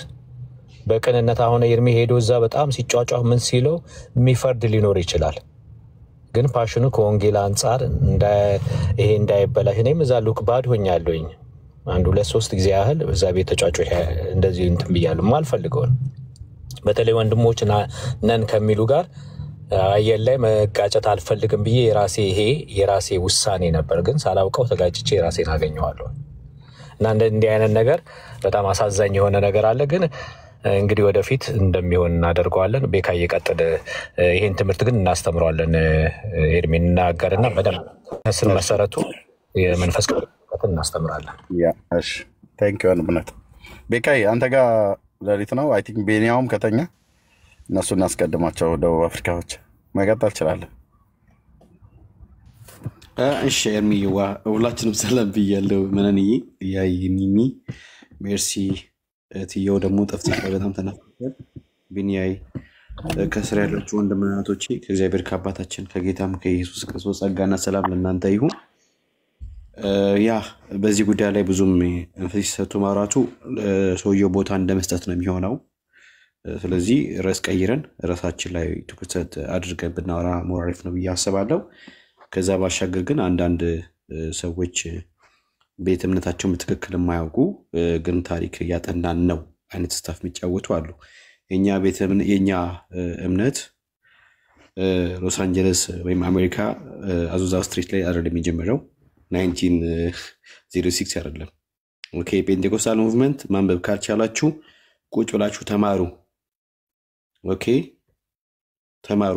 በቀንነት አሁን ኤርሚ ሄዶ እዛ በጣም ሲጫጫው ምን ሲለው የሚፈርድ ሊኖር ይችላል ግን ፓሽኑ ከወንጌል አንፃር ይሄ እንዳይበላሽ እኔም እዛ ሉክ ባድ ሆኛለሁኝ አንድ 2-3 ጊዜ ያህል እዛ ቤት ተጫጫው እንደዚህ እንትን ብያለሁ ማልፈልገው በተለይ ወንድሞች ነን ከሚሉ ጋር አየር ላይ መጋጨት አልፈልግም ብዬ የራሴ ውሳኔ ነበር ግን ሳላውቀው ተጋጭቼ ራሴን አገኘዋለሁ እና እንደ አይነት ነገር በጣም አሳዛኝ የሆነ ነገር አለ ግን እንግዲህ ወደፊት እንደሚሆን እናደርገዋለን ቤካ እየቀጠለ ይሄን ትምህርት ግን እናስተምረዋለን ኤርሚን እናገርና በደንብ ከስር መሰረቱ የመንፈስ ቅዱስ እናስተምራለን ያ እሺ ታንክ ዩ አንብነት ቤካ አንተ ጋር ለሊት ነው አይ ቲንክ ቤኒያውም ከተኛ እነሱ እናስቀድማቸው ደቡብ አፍሪካዎች መቀጠል ይችላል እሺ ኤርሚዋ ሁላችንም ሰላም ብያለሁ ምንንዬ ያይ ሚሚ ሜርሲ እትየው ደግሞ ጠፍተሽ በጣም ተናፍቀሻል ቢኒያይ ከስር ያላችሁ ወንድምናቶቼ ከእግዚአብሔር ከአባታችን ከጌታም ከኢየሱስ ክርስቶስ ጸጋና ሰላም ለእናንተ ይሁን ያ በዚህ ጉዳይ ላይ ብዙም እንፈስ ሰጥቶ ማውራቱ ሰውየው ቦታ እንደመስጠት ነው የሚሆነው ስለዚህ ርዕስ ቀይረን ራሳችን ላይ ትኩረት አድርገን ብናወራ ሞራሪፍ ነው ብዬ አስባለሁ ከዛ ባሻገር ግን አንዳንድ ሰዎች ቤት እምነታቸውን በትክክል የማያውቁ ግን ታሪክ ያጠናን ነው አይነት ስታፍ የሚጫወቱ አሉ የኛ እምነት ሎስ አንጀለስ ወይም አሜሪካ አዙዛ ስትሪት ላይ አይደለም የጀመረው 1906 አይደለም። ኦኬ ፔንቴኮስታል ሙቭመንት ማንበብ ካልቻላችሁ ቁጭ ብላችሁ ተማሩ። ኦኬ ተማሩ።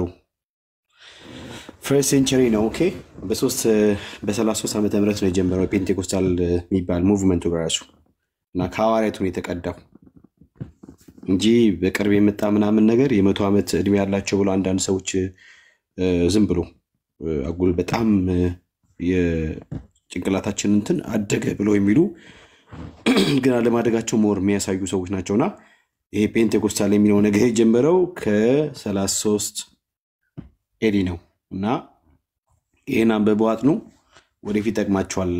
ፈርስት ሴንቸሪ ነው። ኦኬ በ33 ዓመተ ምህረት ነው የጀመረው ፔንቴኮስታል የሚባል ሙቭመንቱ በራሱ እና ከሐዋርያቱ ነው የተቀዳው እንጂ በቅርብ የመጣ ምናምን ነገር የ100 ዓመት እድሜ ያላቸው ብሎ አንዳንድ ሰዎች ዝም ብሎ አጉል በጣም የጭንቅላታችን እንትን አደገ ብሎ የሚሉ ግን አለማደጋቸው ሞር የሚያሳዩ ሰዎች ናቸውና ይሄ ፔንቴኮስታል የሚለው ነገር የጀመረው ከ33 ኤዲ ነው እና ይሄን አንበቧት ነው ወደፊት ጠቅማቸዋል።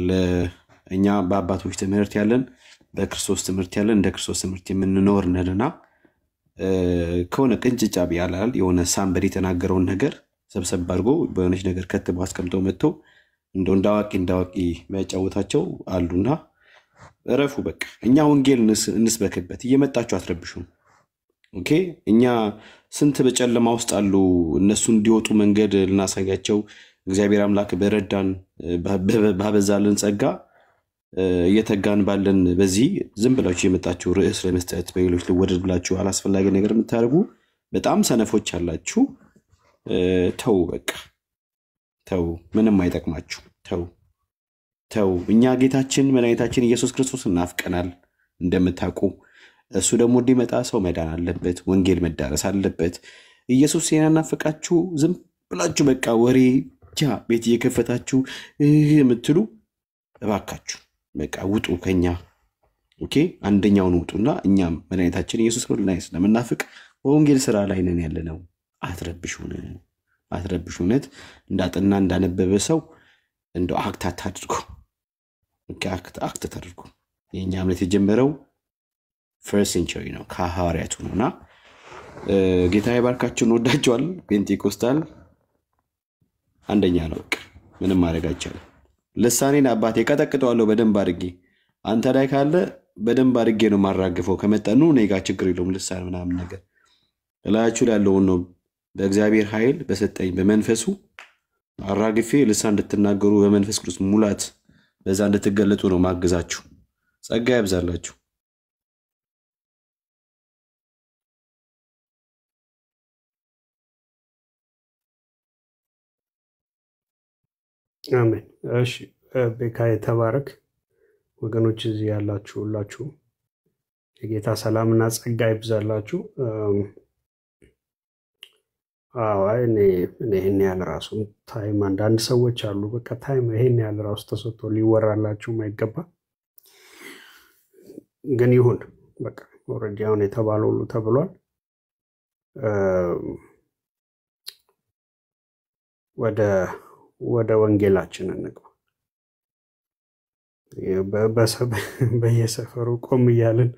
እኛ በአባቶች ትምህርት ያለን በክርስቶስ ትምህርት ያለን እንደ ክርስቶስ ትምህርት የምንኖር ነንና ከሆነ ቅንጭጫቢ ያላል የሆነ ሳምበሪ የተናገረውን ነገር ሰብሰብ አድርጎ በሆነች ነገር ከተው አስቀምጠው መጥቶ እንዳዋቂ የሚያጫወታቸው አሉና እረፉ። በቃ እኛ ወንጌል እንስበክበት፣ እየመጣችሁ አትረብሹን። ኦኬ እኛ ስንት በጨለማ ውስጥ አሉ እነሱ እንዲወጡ መንገድ ልናሳያቸው እግዚአብሔር አምላክ በረዳን ባበዛልን ጸጋ እየተጋን ባለን በዚህ ዝም ብላችሁ የመጣችሁ ርዕስ ለመስጠት በሌሎች ልወደድ ብላችሁ አላስፈላጊ ነገር የምታደርጉ በጣም ሰነፎች አላችሁ። ተው በቃ ተው፣ ምንም አይጠቅማችሁ። ተው እኛ ጌታችን መድኃኒታችን ኢየሱስ ክርስቶስ እናፍቀናል እንደምታውቁ። እሱ ደግሞ እንዲመጣ ሰው መዳን አለበት፣ ወንጌል መዳረስ አለበት። ኢየሱስ ሲናፍቃችሁ ዝም ብላችሁ በቃ ወሬ ቤት እየከፈታችሁ የምትሉ እባካችሁ በቃ ውጡ ከኛ። ኦኬ አንደኛውን ውጡና እኛም መድኃኒታችን ኢየሱስ ክርስቶስ ስለምናፍቅ በወንጌል ስራ ላይ ነን ያለነው። አትረብሹነት እንዳጠና እንዳነበበ ሰው እንደው አክታት አድርጉ። ኦኬ አክታት አድርጉ። የኛ እምነት የጀመረው ፈርስት ሴንቸሪ ነው ከሐዋርያቱ ነውና ጌታ ይባርካችሁ። እንወዳችኋል። ፔንቴኮስታል አንደኛ ነው። በቃ ምንም ማድረግ አይቻልም። ልሳኔን አባቴ ቀጠቅጠዋለሁ በደንብ አድርጌ። አንተ ላይ ካለ በደንብ አድርጌ ነው ማራግፈው። ከመጠኑ እኔ ጋር ችግር የለውም። ልሳን ምናምን ነገር እላችሁ ያለውን ነው በእግዚአብሔር ኃይል በሰጠኝ በመንፈሱ አራግፌ ልሳን እንድትናገሩ በመንፈስ ቅዱስ ሙላት በዛ እንድትገለጡ ነው ማግዛችሁ። ጸጋ ያብዛላችሁ። አሜን። እሺ ቤካ የተባረክ ወገኖች እዚህ ያላችሁ ሁላችሁ የጌታ ሰላምና ጸጋ ይብዛላችሁ። እኔ ይሄን ያህል ራሱ ታይም አንዳንድ ሰዎች አሉ በቃ ታይም ይሄን ያህል ራሱ ተሰጥቶ ሊወራላችሁ ማይገባ ግን ይሁን በቃ ኦልሬዲ አሁን የተባለው ሁሉ ተብሏል። ወደ ወንጌላችን እንግባ። በየሰፈሩ ቆም እያልን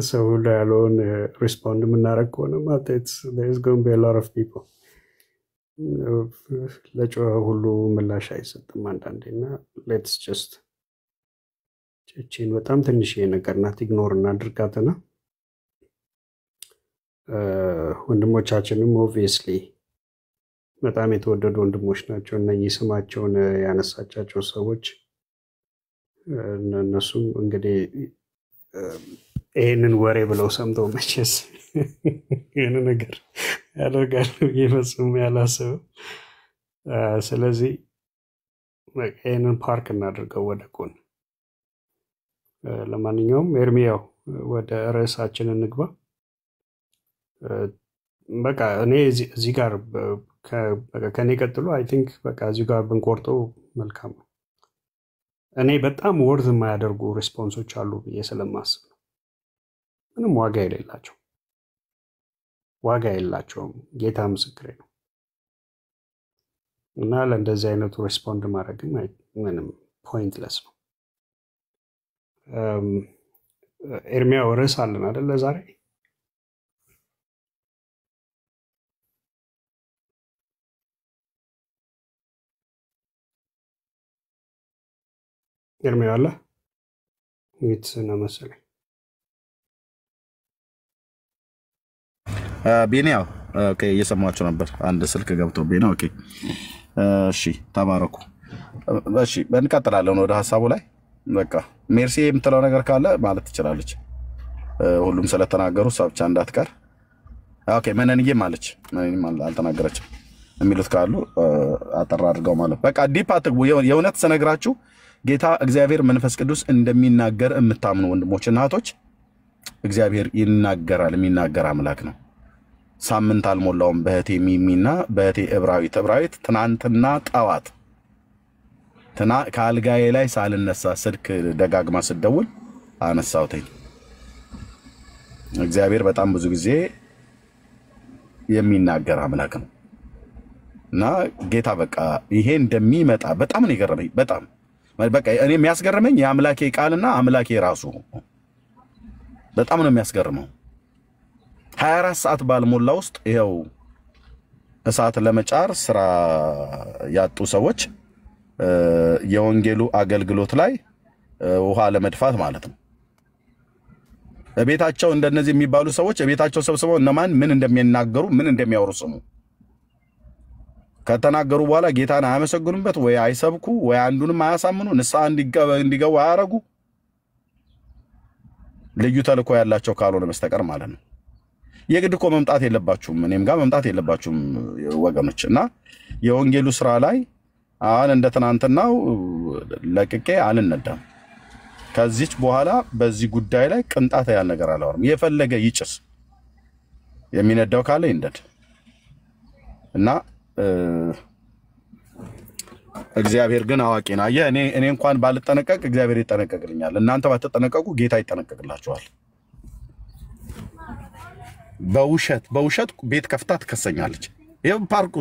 ሰው ሁሉ ያለውን ሪስፖንድ የምናደርግ ከሆነ ማለት there's going to be a lot of people ለጮኸ ሁሉ ምላሽ አይሰጥም አንዳንዴና let's just ቼችን በጣም ትንሽዬ ነገር ናት ኢግኖር እናድርጋትና ወንድሞቻችንም ኦብቪየስሊ በጣም የተወደዱ ወንድሞች ናቸው። እነኚህ ስማቸውን ያነሳቻቸው ሰዎች እነሱም እንግዲህ ይሄንን ወሬ ብለው ሰምተው መቼስ ይሄን ነገር ያደርጋሉ ይፈጽሙ ያላሰቡ። ስለዚህ ይሄንን ፓርክ እናድርገው ወደ ጎን። ለማንኛውም ኤርሚያው ወደ ርዕሳችን እንግባ። በቃ እኔ እዚህ ጋር ከኔ ቀጥሎ አይ ቲንክ በቃ እዚህ ጋር ብንቆርጠው መልካም ነው። እኔ በጣም ወርዝ የማያደርጉ ሪስፖንሶች አሉ ብዬ ስለማስብ ነው። ምንም ዋጋ የላቸውም። ጌታ ምስክሬ ነው። እና ለእንደዚህ አይነቱ ሪስፖንድ ማድረግም ምንም ፖይንትለስ ነው። ኤርሚያው ርዕስ አለን አይደለ ዛሬ? ኤርሚያው አለ ነው መሰለኝ። ቢኒያው ኦኬ እየሰማችሁ ነበር። አንድ ስልክ ገብቶብኝ ነው። ኦኬ እሺ ተባረኩ። እሺ እንቀጥላለን ወደ ሐሳቡ ላይ። በቃ ሜርሲ የምትለው ነገር ካለ ማለት ትችላለች። ሁሉም ስለተናገሩ እሷ ብቻ እንዳትቀር። ኦኬ መነንዬም አለች። መነንዬም አልተናገረችም የሚሉት ካሉ አጠራ አድርገው ማለት በቃ ዲፕ አትግቡ። የእውነት ስነግራችሁ ጌታ እግዚአብሔር መንፈስ ቅዱስ እንደሚናገር የምታምኑ ወንድሞችና እህቶች እግዚአብሔር ይናገራል። የሚናገር አምላክ ነው። ሳምንት አልሞላውም በእህቴ ሚሚና በእህቴ እብራዊት ትናንትና ጠዋት ከአልጋዬ ላይ ሳልነሳ ስልክ ደጋግማ ስደውል አነሳውተኝ። እግዚአብሔር በጣም ብዙ ጊዜ የሚናገር አምላክ ነው እና ጌታ በቃ ይሄ እንደሚመጣ በጣም ነው የገረመኝ። በጣም በቃ እኔ የሚያስገርመኝ የአምላኬ ቃልና አምላኬ ራሱ በጣም ነው የሚያስገርመው። 24 ሰዓት ባልሞላ ውስጥ ይሄው እሳት ለመጫር ስራ ያጡ ሰዎች የወንጌሉ አገልግሎት ላይ ውሃ ለመድፋት ማለት ነው። በቤታቸው እንደነዚህ የሚባሉ ሰዎች በቤታቸው ሰብስበው እነማን ምን እንደሚናገሩ ምን እንደሚያወሩ ስሙ። ከተናገሩ በኋላ ጌታን አያመሰግኑበት ወይ አይሰብኩ ወይ አንዱንም አያሳምኑ ንስሐ እንዲገቡ አያረጉ ልዩ ተልእኮ ያላቸው ካልሆነ በስተቀር ማለት ነው። የግድ እኮ መምጣት የለባችሁም እኔም ጋር መምጣት የለባችሁም ወገኖች። እና የወንጌሉ ስራ ላይ አሁን እንደ ትናንትናው ለቅቄ አልነዳም። ከዚች በኋላ በዚህ ጉዳይ ላይ ቅንጣት ያለ ነገር አላወራም። የፈለገ ይጭስ የሚነዳው ካለ ይንደድ እና እግዚአብሔር ግን አዋቂ ነው። እኔ እንኳን ባልጠነቀቅ እግዚአብሔር ይጠነቀቅልኛል። እናንተ ባትጠነቀቁ ጌታ ይጠነቀቅላችኋል። በውሸት ቤት ከፍታ ትከሰኛለች። ይሄ ፓርኩ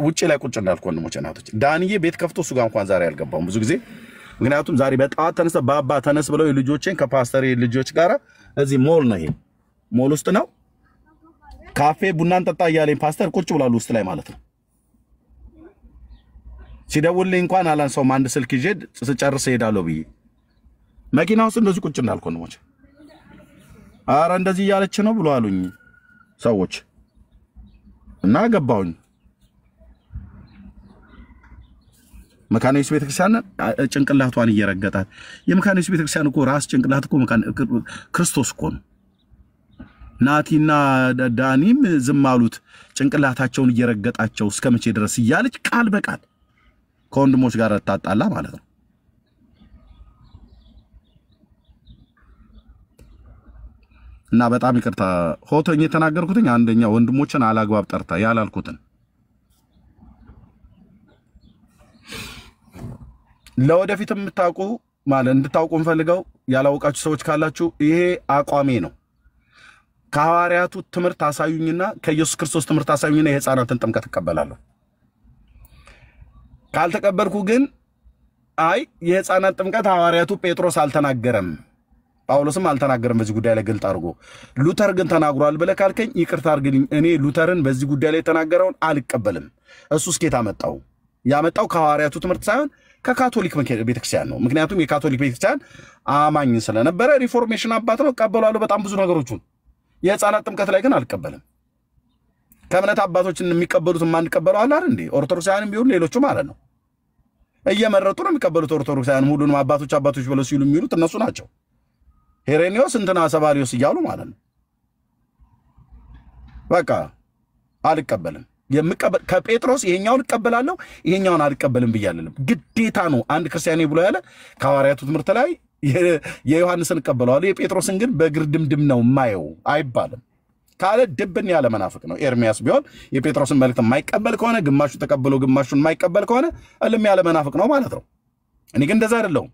ውጪ ላይ ቁጭ እንዳልኩ ወንድሞች እናቶች ዳንዬ ቤት ከፍቶ እሱ ጋር እንኳን ዛሬ አልገባውም ብዙ ጊዜ። ምክንያቱም ዛሬ በጣም ተነስተ ባባ ተነስ ብለው ልጆቼን ከፓስተር ልጆች ጋር እዚህ ሞል ነው፣ ይሄ ሞል ውስጥ ነው ካፌ ቡና እንጠጣ እያለኝ ፓስተር ቁጭ ብሏል ውስጥ ላይ ማለት ነው። ሲደውልልኝ እንኳን አላንሳውም። አንድ ስልክ ይዤ ስጨርስ እሄዳለሁ ብዬ መኪና ውስጥ እንደዚህ ቁጭ እንዳልኩ ወንድሞች አረ እንደዚህ እያለች ነው ብሎ አሉኝ ሰዎች እና ገባሁኝ። መካነ ኢየሱስ ቤተክርስቲያን ጭንቅላቷን እየረገጣት የመካነ ኢየሱስ ቤተክርስቲያን እኮ ራስ ጭንቅላት እኮ ክርስቶስ እኮ ነው። ናቲና ዳኒም ዝም አሉት ጭንቅላታቸውን እየረገጣቸው እስከመቼ ድረስ እያለች ቃል በቃል ከወንድሞች ጋር ታጣላ ማለት ነው። እና በጣም ይቅርታ ሆቶኝ የተናገርኩትኝ አንደኛ ወንድሞችን አላግባብ ጠርታ ያላልኩትን ለወደፊት የምታውቁ ማለት እንድታውቁ እንፈልገው ያላወቃችሁ ሰዎች ካላችሁ ይሄ አቋሜ ነው። ከሐዋርያቱ ትምህርት አሳዩኝና ከኢየሱስ ክርስቶስ ትምህርት አሳዩኝና የሕፃናትን ጥምቀት እቀበላለሁ። ካልተቀበልኩ ግን አይ የሕፃናት ጥምቀት ሐዋርያቱ ጴጥሮስ አልተናገረም ጳውሎስም አልተናገረም በዚህ ጉዳይ ላይ ግልጥ አድርጎ ሉተር ግን ተናግሯል ብለህ ካልከኝ ይቅርታ አድርግልኝ። እኔ ሉተርን በዚህ ጉዳይ ላይ ተናገረውን አልቀበልም። እሱስ ጌታ ያመጣው ከሐዋርያቱ ትምህርት ሳይሆን ከካቶሊክ ቤተክርስቲያን ነው። ምክንያቱም የካቶሊክ ቤተክርስቲያን አማኝ ስለነበረ ሪፎርሜሽን አባት ነው እቀበላለሁ በጣም ብዙ ነገሮችን። የሕፃናት ጥምቀት ላይ ግን አልቀበልም። ከእምነት አባቶችን የሚቀበሉት ማንቀበለው አለ አይደል እንዴ? ኦርቶዶክሳውያንም ቢሆን ሌሎቹ ማለት ነው እየመረጡ ነው የሚቀበሉት። ኦርቶዶክሳውያን ሁሉንም አባቶች ብለው ሲሉ የሚሉት እነሱ ናቸው። ሄሬኒዮስ እንትና ሰባሪዮስ እያሉ ማለት ነው። በቃ አልቀበልም። ከጴጥሮስ ይሄኛውን እቀበላለሁ ይሄኛውን አልቀበልም ብያለሁ። ግዴታ ነው አንድ ክርስቲያኔ ብሎ ያለ ከሐዋርያቱ ትምህርት ላይ የዮሐንስን እቀበለዋለሁ የጴጥሮስን ግን በግርድምድም ነው ማየው አይባልም ካለ ድብን ያለ መናፍቅ ነው። ኤርሚያስ ቢሆን የጴጥሮስን መልእክት የማይቀበል ከሆነ ግማሹ ተቀበለው ግማሹን የማይቀበል ከሆነ እልም ያለ መናፍቅ ነው ማለት ነው። እኔ ግን እንደዛ አይደለም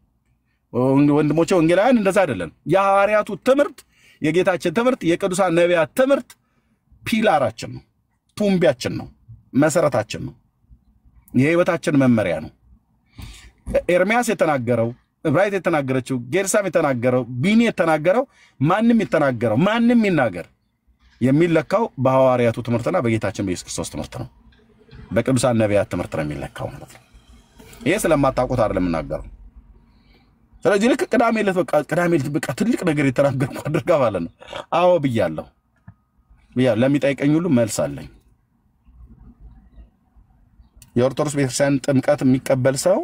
ወንድሞቼ፣ ወንጌላውያን እንደዛ አይደለም። የሐዋርያቱ ትምህርት የጌታችን ትምህርት የቅዱሳን ነቢያት ትምህርት ፒላራችን ነው፣ ቱምቢያችን ነው፣ መሰረታችን ነው፣ የህይወታችን መመሪያ ነው። ኤርሚያስ የተናገረው ዕብራይት የተናገረችው ጌርሳም የተናገረው ቢኒ የተናገረው ማንም የተናገረው ማንም ይናገር የሚለካው በሐዋርያቱ ትምህርትና በጌታችን በኢየሱስ ክርስቶስ ትምህርት ነው። በቅዱሳን ነቢያት ትምህርት ነው የሚለካው ማለት ነው። ይሄ ስለማታውቁት አይደለም የምናገረው። ስለዚህ ልክ ቅዳሜ ዕለት በቃ ትልቅ ነገር የተናገርኩ አድርጋ ማለት ነው። አዎ ብያለሁ። ለሚጠይቀኝ ሁሉ መልስ አለኝ። የኦርቶዶክስ ቤተክርስቲያን ጥምቀት የሚቀበል ሰው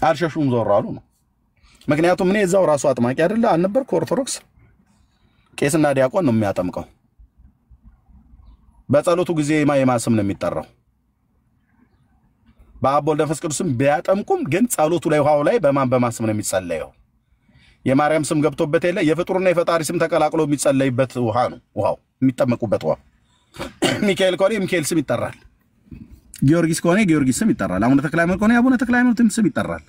አልሸሹም ዞር አሉ ነው። ምክንያቱም እኔ እዛው ራሱ አጥማቂ አይደለ አልነበርኩ። ኦርቶዶክስ ቄስና ዲያቆን ነው የሚያጠምቀው። በጸሎቱ ጊዜ የማስም ነው የሚጠራው። በአብ ወልድ መንፈስ ቅዱስም ቢያጠምቁም ግን ጸሎቱ ላይ ውሃው ላይ በማስም ነው የሚጸለየው። የማርያም ስም ገብቶበት የለ የፍጡርና የፈጣሪ ስም ተቀላቅሎ የሚጸለይበት ውሃ ነው። ውሃው የሚጠመቁበት ውሃ። ሚካኤል ከሆነ ሚካኤል ስም ይጠራል። ጊዮርጊስ ከሆነ ጊዮርጊስ ስም ይጠራል። አቡነ ተክለ ሃይማኖት ከሆነ አቡነ ተክለ ሃይማኖት ስም ይጠራል።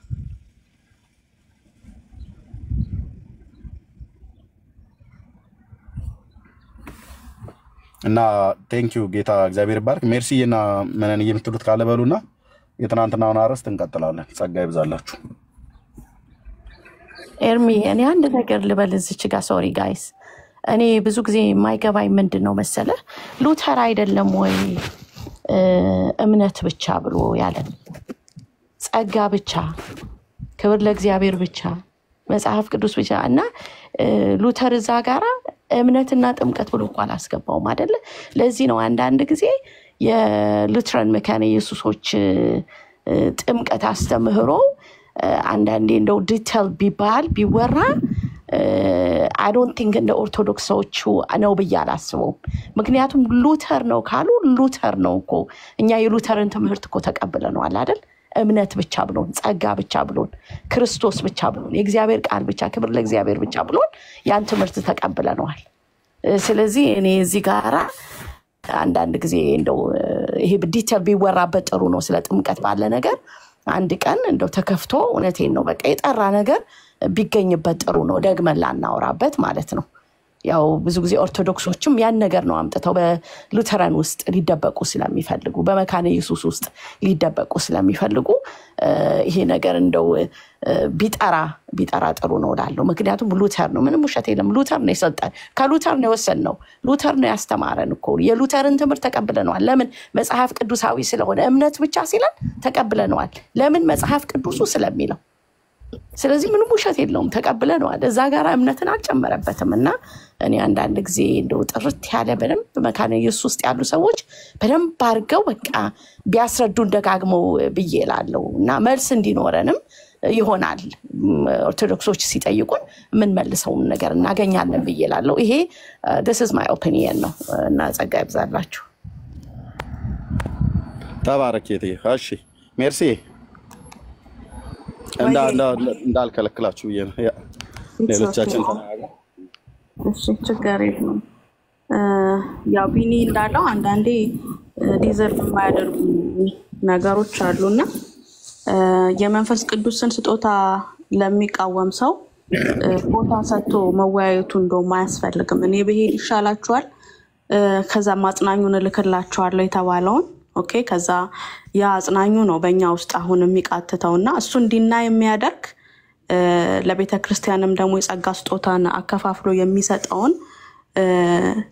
እና ቴንክ ዩ ጌታ እግዚአብሔር ይባርክ። ሜርሲ እና ምንን የምትሉት ካለ በሉና የትናንትናውን አርዕስት እንቀጥላለን። ጸጋ ይብዛላችሁ። ኤርሚ እኔ አንድ ነገር ልበል እዚች ጋር ሶሪ ጋይስ እኔ ብዙ ጊዜ የማይገባኝ ምንድነው መሰለ ሉተር አይደለም ወይ እምነት ብቻ ብሎ ያለን ጸጋ ብቻ ክብር ለእግዚአብሔር ብቻ መጽሐፍ ቅዱስ ብቻ እና ሉተር እዛ ጋራ እምነትና ጥምቀት ብሎ እንኳን አስገባውም አይደለ። ለዚህ ነው አንዳንድ ጊዜ የሉተራን መካነ ኢየሱሶች ጥምቀት አስተምህሮ አንዳንዴ እንደው ዲቴል ቢባል ቢወራ I don't think እንደ ኦርቶዶክሶቹ ነው ብያላስበው። ምክንያቱም ሉተር ነው ካሉ ሉተር ነው እኮ እኛ የሉተርን ትምህርት እኮ ተቀብለናል አይደል። እምነት ብቻ ብሎን ጸጋ ብቻ ብሎን ክርስቶስ ብቻ ብሎን የእግዚአብሔር ቃል ብቻ ክብር ለእግዚአብሔር ብቻ ብሎን ያን ትምህርት ተቀብለናል። ስለዚህ እኔ እዚህ ጋራ አንዳንድ ጊዜ እንደው ይሄ ዲቴል ቢወራበት ጥሩ ነው። ስለ ጥምቀት ባለ ነገር አንድ ቀን እንደው ተከፍቶ እውነቴን ነው በቃ የጠራ ነገር ቢገኝበት ጥሩ ነው። ደግመን ላናወራበት ማለት ነው። ያው ብዙ ጊዜ ኦርቶዶክሶችም ያን ነገር ነው አምጥተው በሉተራን ውስጥ ሊደበቁ ስለሚፈልጉ በመካነ ኢየሱስ ውስጥ ሊደበቁ ስለሚፈልጉ ይሄ ነገር እንደው ቢጠራ ጥሩ ነው እላለሁ። ምክንያቱም ሉተር ነው ምንም ውሸት የለም። ሉተር ነው የሰጠን ከሉተር ነው የወሰድነው። ሉተር ነው ያስተማረን እኮ የሉተርን ትምህርት ተቀብለናል። ለምን መጽሐፍ ቅዱሳዊ ስለሆነ እምነት ብቻ ሲለን ተቀብለናል። ለምን መጽሐፍ ቅዱሱ ስለሚለው ስለዚህ ምንም ውሸት የለውም ተቀብለናል። እዛ ጋር እምነትን አልጨመረበትም። እና እኔ አንዳንድ ጊዜ እንደው ጥርት ያለ በደንብ መካነ ኢየሱስ ውስጥ ያሉ ሰዎች በደንብ አድርገው በቃ ቢያስረዱን ደጋግመው ብዬ እላለሁ። እና መልስ እንዲኖረንም ይሆናል ኦርቶዶክሶች ሲጠይቁን ምን መልሰው ነገር እናገኛለን ብዬ እላለሁ። ይሄ this is my opinion ነው። እና ጸጋ ይብዛላችሁ። ተባረክዬ። እሺ ሜርሲ እንዳልከለክላችሁ ብዬ ነው። ሌሎቻችን እሺ ችግር የለም። ያው ቢኒ እንዳለው አንዳንዴ ዲዘርቭ የማያደርጉ ነገሮች አሉና የመንፈስ ቅዱስን ስጦታ ለሚቃወም ሰው ቦታ ሰጥቶ መወያየቱ እንደውም አያስፈልግም። እኔ በሄድ ይሻላችኋል ከዛ ማጽናኙን እልክላችኋለሁ የተባለውን ኦኬ ከዛ ያ አጽናኙ ነው በእኛ ውስጥ አሁን የሚቃተተውና እሱ እንዲና የሚያደርግ ለቤተ ክርስቲያንም ደግሞ የጸጋ ስጦታን አከፋፍሎ የሚሰጠውን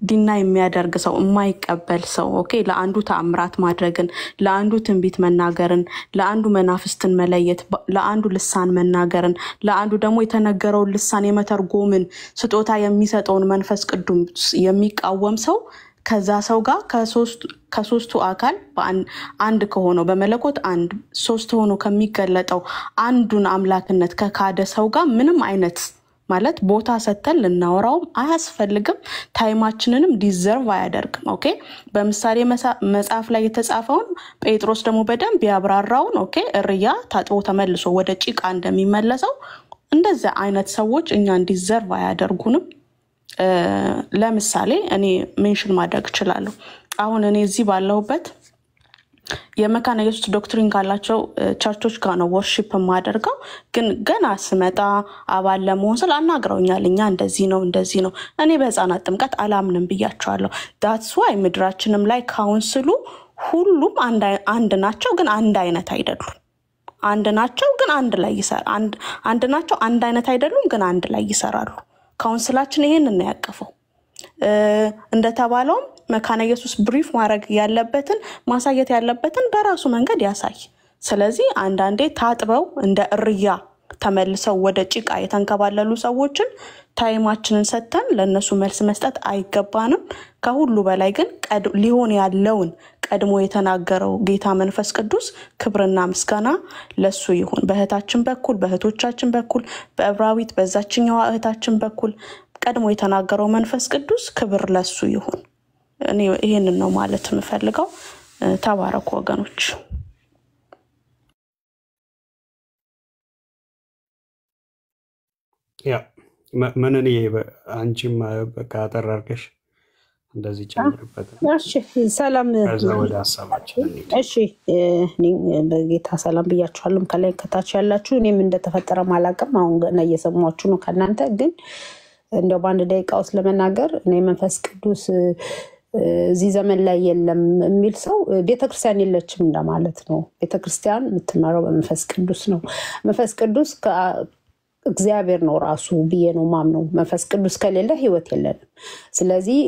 ዲና የሚያደርግ ሰው የማይቀበል ሰው ኦኬ ለአንዱ ተአምራት ማድረግን ለአንዱ ትንቢት መናገርን ለአንዱ መናፍስትን መለየት ለአንዱ ልሳን መናገርን ለአንዱ ደግሞ የተነገረው ልሳን የመተርጎምን ስጦታ የሚሰጠውን መንፈስ ቅዱስ የሚቃወም ሰው ከዛ ሰው ጋር ከሶስቱ አካል በአንድ ከሆነው በመለኮት አንድ ሶስት ሆኖ ከሚገለጠው አንዱን አምላክነት ከካደ ሰው ጋር ምንም አይነት ማለት ቦታ ሰተን ልናወራውም አያስፈልግም። ታይማችንንም ዲዘርቭ አያደርግም። ኦኬ በምሳሌ መጽሐፍ ላይ የተጻፈውን ጴጥሮስ ደግሞ በደንብ ያብራራውን ኦኬ እርያ ታጥቦ ተመልሶ ወደ ጭቃ እንደሚመለሰው እንደዛ አይነት ሰዎች እኛን ዲዘርቭ አያደርጉንም። ለምሳሌ እኔ ሜንሽን ማድረግ እችላለሁ። አሁን እኔ እዚህ ባለሁበት የመካነ ኢየሱስ ዶክትሪን ካላቸው ቸርቾች ጋር ነው ወርሺፕ ማደርገው። ግን ገና ስመጣ አባል ለመሆን ስላናግረውኛል እኛ እንደዚህ ነው እኔ በህፃናት ጥምቀት አላምንም ብያቸዋለሁ። that's why ምድራችንም ላይ ካውንስሉ ሁሉም አንድ ናቸው ግን አንድ አይነት አይደሉም። አንድ ናቸው ግን አንድ ላይ ይሰራሉ። አንድ ናቸው አንድ አይነት አይደሉም ግን አንድ ላይ ይሰራሉ። ካውንስላችን ይሄንን ነው ያቀፈው። እንደተባለው መካነ ኢየሱስ ብሪፍ ማድረግ ያለበትን ማሳየት ያለበትን በራሱ መንገድ ያሳይ። ስለዚህ አንዳንዴ ታጥበው እንደ እርያ ተመልሰው ወደ ጭቃ የተንከባለሉ ሰዎችን ታይማችንን ሰጥተን ለነሱ መልስ መስጠት አይገባንም። ከሁሉ በላይ ግን ሊሆን ያለውን ቀድሞ የተናገረው ጌታ መንፈስ ቅዱስ ክብርና ምስጋና ለሱ ይሁን። በእህታችን በኩል በእህቶቻችን በኩል በዕብራዊት በዛችኛዋ እህታችን በኩል ቀድሞ የተናገረው መንፈስ ቅዱስ ክብር ለሱ ይሁን። እኔ ይሄንን ነው ማለት የምፈልገው። ተባረኩ ወገኖች። ያ ምንን አንቺም በቃ አጠራርገሽ እንደዚህ ጨምርበት። እሺ ሰላም ወደ ሐሳባችን። እሺ በጌታ ሰላም ብያችኋለሁ ከላይ ከታች ያላችሁ። እኔም እንደተፈጠረ ማላቀም አሁን ገና እየሰማችሁ ነው ከናንተ። ግን እንደው በአንድ ደቂቃ ውስጥ ለመናገር እኔ መንፈስ ቅዱስ እዚህ ዘመን ላይ የለም የሚል ሰው ቤተክርስቲያን የለችም እንደማለት ነው። ቤተክርስቲያን የምትመራው በመንፈስ ቅዱስ ነው። መንፈስ ቅዱስ እግዚአብሔር ነው ራሱ ብዬ ነው ማምነው። መንፈስ ቅዱስ ከሌለ ህይወት የለንም። ስለዚህ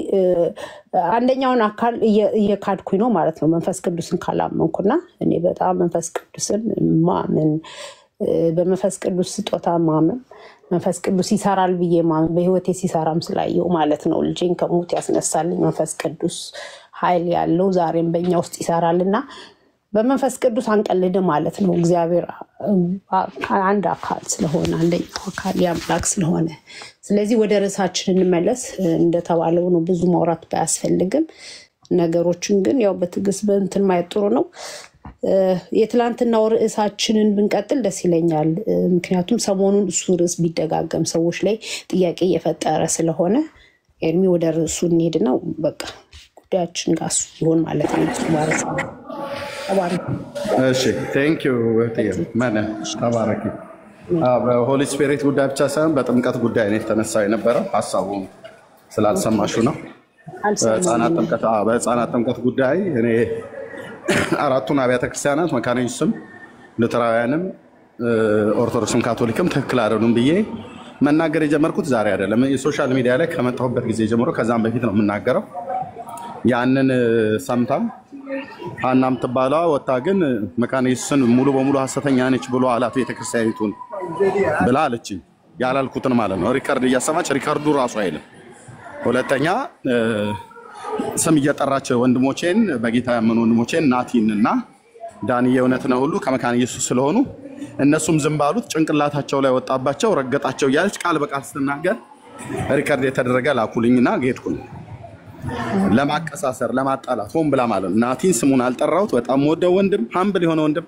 አንደኛውን አካል እየካድኩኝ ነው ማለት ነው መንፈስ ቅዱስን ካላመንኩና እኔ በጣም መንፈስ ቅዱስን ማመን በመንፈስ ቅዱስ ስጦታ ማመን መንፈስ ቅዱስ ይሰራል ብዬ ማመን በህይወቴ ሲሰራም ስላየው ማለት ነው። ልጄን ከሞት ያስነሳልኝ መንፈስ ቅዱስ ኃይል ያለው ዛሬም በእኛ ውስጥ ይሰራልና በመንፈስ ቅዱስ አንቀልድ ማለት ነው። እግዚአብሔር አንድ አካል ስለሆነ አንደኛው አካል ያምላክ ስለሆነ ስለዚህ ወደ ርዕሳችን እንመለስ። እንደተባለው ነው ብዙ ማውራት ባያስፈልግም ነገሮችን ግን ያው በትግስት በእንትን ማየት ጥሩ ነው። የትላንትናው ርዕሳችንን ብንቀጥል ደስ ይለኛል። ምክንያቱም ሰሞኑን እሱ ርዕስ ቢደጋገም ሰዎች ላይ ጥያቄ እየፈጠረ ስለሆነ ኤርሚ ወደ ርዕሱ እንሄድና በቃ ጉዳያችን ጋር ይሆን ማለት ነው። እሺ ቴንክ ዩ ማነ ተባረኪ። በሆሊ ስፒሪት ጉዳይ ብቻ ሳይሆን በጥምቀት ጉዳይ ነው የተነሳው የነበረው። ሐሳቡን ስላልሰማሹ ነው። በህፃናት ጥምቀት ጉዳይ እኔ አራቱን አብያተ ክርስቲያናት መካነ ኢየሱስም ሉተራውያንም ኦርቶዶክስም ካቶሊክም ትክክል አይደሉም ብዬ መናገር የጀመርኩት ዛሬ አይደለም። የሶሻል ሚዲያ ላይ ከመጣሁበት ጊዜ ጀምሮ ከዛም በፊት ነው የምናገረው። ያንን ሰምታም ሀናም ትባላ ወጣ ግን መካነ ኢየሱስን ሙሉ በሙሉ ሐሰተኛ ነች ብሎ አላት ቤተክርስቲያኒቱን ብላ አለችኝ። ያላልኩትን ማለት ነው። ሪካርድ እያሰማች ሪካርዱ ራሱ አይልም። ሁለተኛ ስም እየጠራች ወንድሞቼን በጌታ ያመኑ ወንድሞቼን ናቲንና ዳንኤል እውነት ነው ሁሉ ከመካነ ኢየሱስ ስለሆኑ እነሱም ዝም ባሉት ጭንቅላታቸው ላይ ወጣባቸው ረገጣቸው እያለች ቃል በቃል ስትናገር ሪካርድ የተደረገ ላኩልኝና ጌትኩኝ። ለማቀሳሰር ለማጣላት ሆን ብላ ማለት ነው። ናቲን ስሙን አልጠራሁት። በጣም ወደው ወንድም ሀምብል የሆነ ወንድም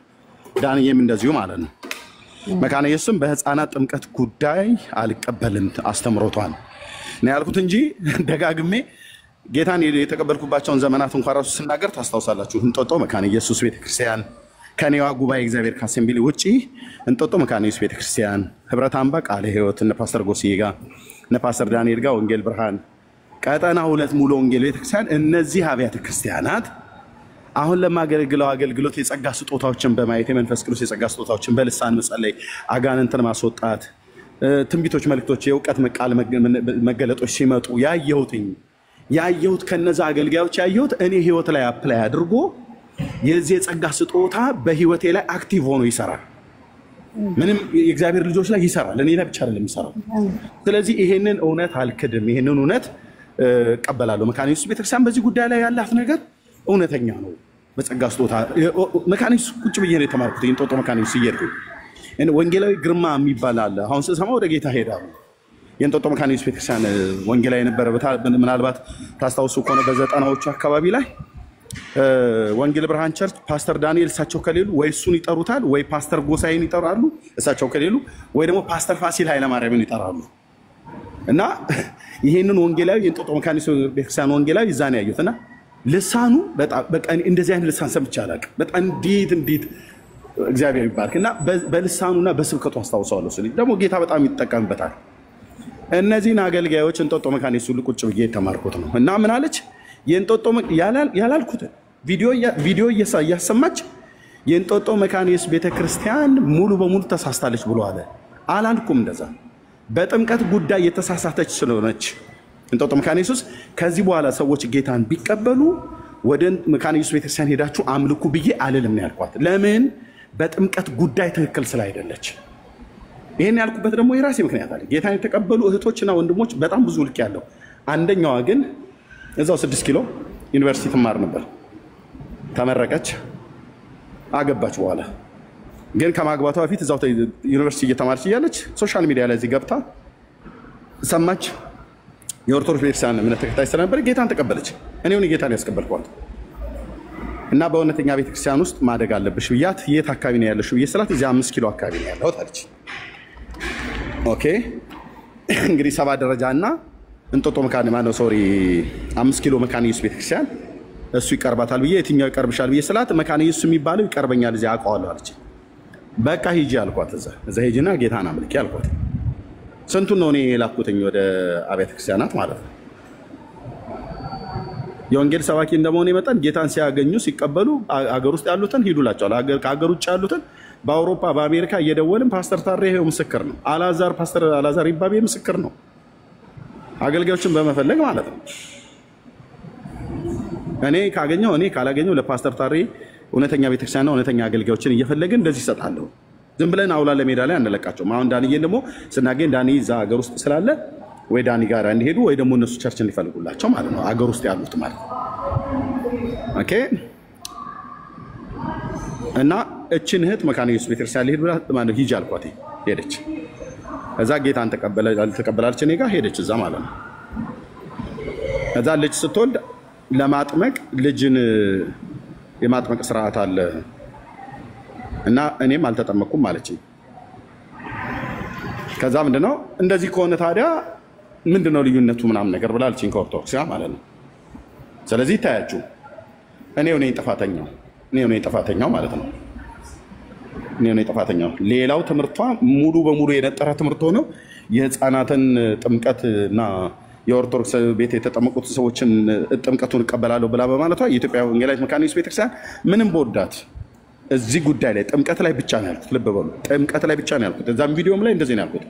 ዳንኤልም እንደዚሁ ማለት ነው። መካነ ኢየሱስም በህፃናት ጥምቀት ጉዳይ አልቀበልም አስተምሮቷል ነው ያልኩት እንጂ ደጋግሜ ጌታን የተቀበልኩባቸውን ዘመናት እንኳን ራሱ ስናገር ታስታውሳላችሁ። እንጦጦ መካነ ኢየሱስ ቤተክርስቲያን ከኔዋ ጉባኤ እግዚአብሔር ካሴምቢሊ ውጪ እንጦጦ መካነ ኢየሱስ ቤተክርስቲያን፣ ህብረት አምባ ቃለ ህይወት እነ ፓስተር ጎስዬ ጋር እነ ፓስተር ዳንኤል ጋር ወንጌል ብርሃን ቀጠና ሁለት ሙሉ ወንጌል ቤተክርስቲያን እነዚህ አብያተ ክርስቲያናት አሁን ለማገለግለው አገልግሎት የጸጋ ስጦታዎችን በማየት የመንፈስ ቅዱስ የጸጋ ስጦታዎችን በልሳን መጸለይ፣ አጋንንትን ማስወጣት፣ ትንቢቶች፣ መልእክቶች፣ የእውቀት ቃል መገለጦች ሲመጡ ያየሁት ከነዛ አገልጋዮች ያየሁት እኔ ህይወት ላይ አፕላይ አድርጎ የዚህ የጸጋ ስጦታ በህይወቴ ላይ አክቲቭ ሆኖ ይሰራል። ምንም የእግዚአብሔር ልጆች ላይ ይሰራል፣ እኔ ላይ ብቻ አይደለም ይሰራል። ስለዚህ ይሄንን እውነት አልክድም፣ ይሄንን እውነት እቀበላለሁ። መካነ ኢየሱስ ቤተክርስቲያን በዚህ ጉዳይ ላይ ያላት ነገር እውነተኛ ነው። በጸጋ ስጦታ መካነ ኢየሱስ ቁጭ ብዬ ነው የተማርኩት። እንጦጦ መካነ ኢየሱስ እየሄድኩኝ ወንጌላዊ ግርማ የሚባል አለ። አሁን ስሰማ ወደ ጌታ ሄዳለሁ። የእንጦጦ መካነ ኢየሱስ ቤተክርስቲያን ወንጌላዊ ነበረ። ምናልባት ታስታውሱ ከሆነ በዘጠናዎቹ አካባቢ ላይ ወንጌል ብርሃን ቸርች ፓስተር ዳንኤል እሳቸው ከሌሉ ወይ እሱን ይጠሩታል፣ ወይ ፓስተር ጎሳይን ይጠራሉ እሳቸው ከሌሉ፣ ወይ ደግሞ ፓስተር ፋሲል ኃይለማርያምን ይጠራሉ። እና ይሄንን ወንጌላዊ የእንጦጦ መካነ ኢየሱስ ቤተክርስቲያን ወንጌላዊ እዛ ነው ያዩትና ልሳኑ በቃ እንደዚህ አይነት ልሳን ሰምቼ አላውቅም። በጣም እንዴት እግዚአብሔር ይባርክ። እና በልሳኑና በስብከቱ አስታውሳለሁ። ስለዚህ ደግሞ ጌታ በጣም ይጠቀምበታል። እነዚህን አገልጋዮች እንጦጦ መካነ ኢየሱስ ቁጭ ብዬ የተማርኩት ነው። እና ምን አለች የእንጦጦ ያላልኩትን ቪዲዮ እያሰማች የእንጦጦ መካነ ኢየሱስ ቤተክርስቲያን ሙሉ በሙሉ ተሳስታለች ብሎ አለ። አላልኩም እንደዛ። በጥምቀት ጉዳይ የተሳሳተች ስለሆነች እንጦጦ መካነ ኢየሱስ ከዚህ በኋላ ሰዎች ጌታን ቢቀበሉ ወደ መካነ ኢየሱስ ቤተክርስቲያን ሄዳችሁ አምልኩ ብዬ አልልም ነው ያልኳት። ለምን? በጥምቀት ጉዳይ ትክክል ስላይደለች። ይሄን ያልኩበት ደግሞ የራሴ ምክንያት አለ። ጌታን የተቀበሉ እህቶችና ወንድሞች በጣም ብዙ ልክ ያለው አንደኛዋ ግን እዛው 6 ኪሎ ዩኒቨርሲቲ ትማር ነበር። ተመረቀች፣ አገባች። በኋላ ግን ከማግባቷ በፊት እዛው ዩኒቨርሲቲ እየተማረች እያለች ሶሻል ሚዲያ ላይ እዚህ ገብታ ሰማች። የኦርቶዶክስ ቤተክርስቲያን እምነት ተከታይ ስለነበር ጌታን ተቀበለች። እኔው ጌታን ያስቀበልኳት እና በእውነተኛ ቤተክርስቲያን ውስጥ ማደግ አለብሽ ብያት፣ የት አካባቢ ነው ያለሽው ብዬ ስላት እዚህ 5 ኪሎ አካባቢ ነው ያለሁት አለች። ኦኬ እንግዲህ 7 ደረጃ እና እንጦጦ መካነ ማነው ሶሪ 5 ኪሎ መካነ ኢየሱስ ቤተክርስቲያን እሱ ይቀርባታል ብዬ የትኛው ይቀርብሻል ብዬ ስላት መካነ ኢየሱስ የሚባለው ይቀርበኛል እዚህ አውቀዋለሁ አለች። በቃ ሂጂ አልኳት። እዛ ሂጂና ጌታን አምልኪ አልኳት። ስንቱን ነው እኔ የላኩትኝ ወደ አብያተ ክርስቲያናት ማለት ነው። የወንጌል ሰባኪ እንደመሆነ መጠን ጌታን ሲያገኙ ሲቀበሉ አገር ውስጥ ያሉትን ሂዱላቸዋል። ከአገር ውጭ ያሉትን በአውሮፓ በአሜሪካ እየደወልን ፓስተር ታሬ ይሄው ምስክር ነው። ፓስተር አላዛር ይባቤ ምስክር ነው። አገልጋዮችን በመፈለግ ማለት ነው። እኔ ካገኘው እኔ ካላገኘው ለፓስተር ታሬ እውነተኛ ቤተክርስቲያንና እውነተኛ አገልጋዮችን እየፈለግን እንደዚህ ይሰጣለሁ። ዝም ብለን አውላ ለሜዳ ላይ አንለቃቸውም። አሁን ዳንኤልን ደግሞ ስናገኝ ዳኒ እዛ አገር ውስጥ ስላለ ወይ ዳኒ ጋር እንዲሄዱ ወይ ደግሞ እነሱ ቸርች እንዲፈልጉላቸው ማለት ነው። አገር ውስጥ ያሉት ማለት ነው። ኦኬ እና እችን እህት መካነ ኢየሱስ ቤተክርስቲያን ሊሄድ ብላ ማለት ሂጅ አልኳት። ሄደች። እዛ ጌታን ተቀበላለች። እኔ ጋር ሄደች እዛ ማለት ነው። እዛ ልጅ ስትወልድ ለማጥመቅ ልጅን የማጥመቅ ስርዓት አለ እና እኔም አልተጠመቅኩም ማለችኝ። ከዛ ምንድነው እንደዚህ ከሆነ ታዲያ ምንድነው ልዩነቱ ምናምን ነገር ብላ አለችኝ ከኦርቶዶክስ ጋር ማለት ነው። ስለዚህ ታያችሁ እኔው ነኝ ጥፋተኛው ማለት ነው። እኔው ነኝ ጥፋተኛው። ሌላው ትምህርቷ ሙሉ በሙሉ የነጠረ ትምህርት ሆኖ የህፃናትን ጥምቀትና የኦርቶዶክስ ቤት የተጠመቁት ሰዎችን ጥምቀቱን እቀበላለሁ ብላ በማለቷ የኢትዮጵያ ወንጌላዊት መካነ ኢየሱስ ቤተክርስቲያን ምንም በወዳት እዚህ ጉዳይ ላይ ጥምቀት ላይ ብቻ ነው ያልኩት። ልብ በሉ፣ ጥምቀት ላይ ብቻ ነው ያልኩት። እዛም ቪዲዮም ላይ እንደዚህ ነው ያልኩት።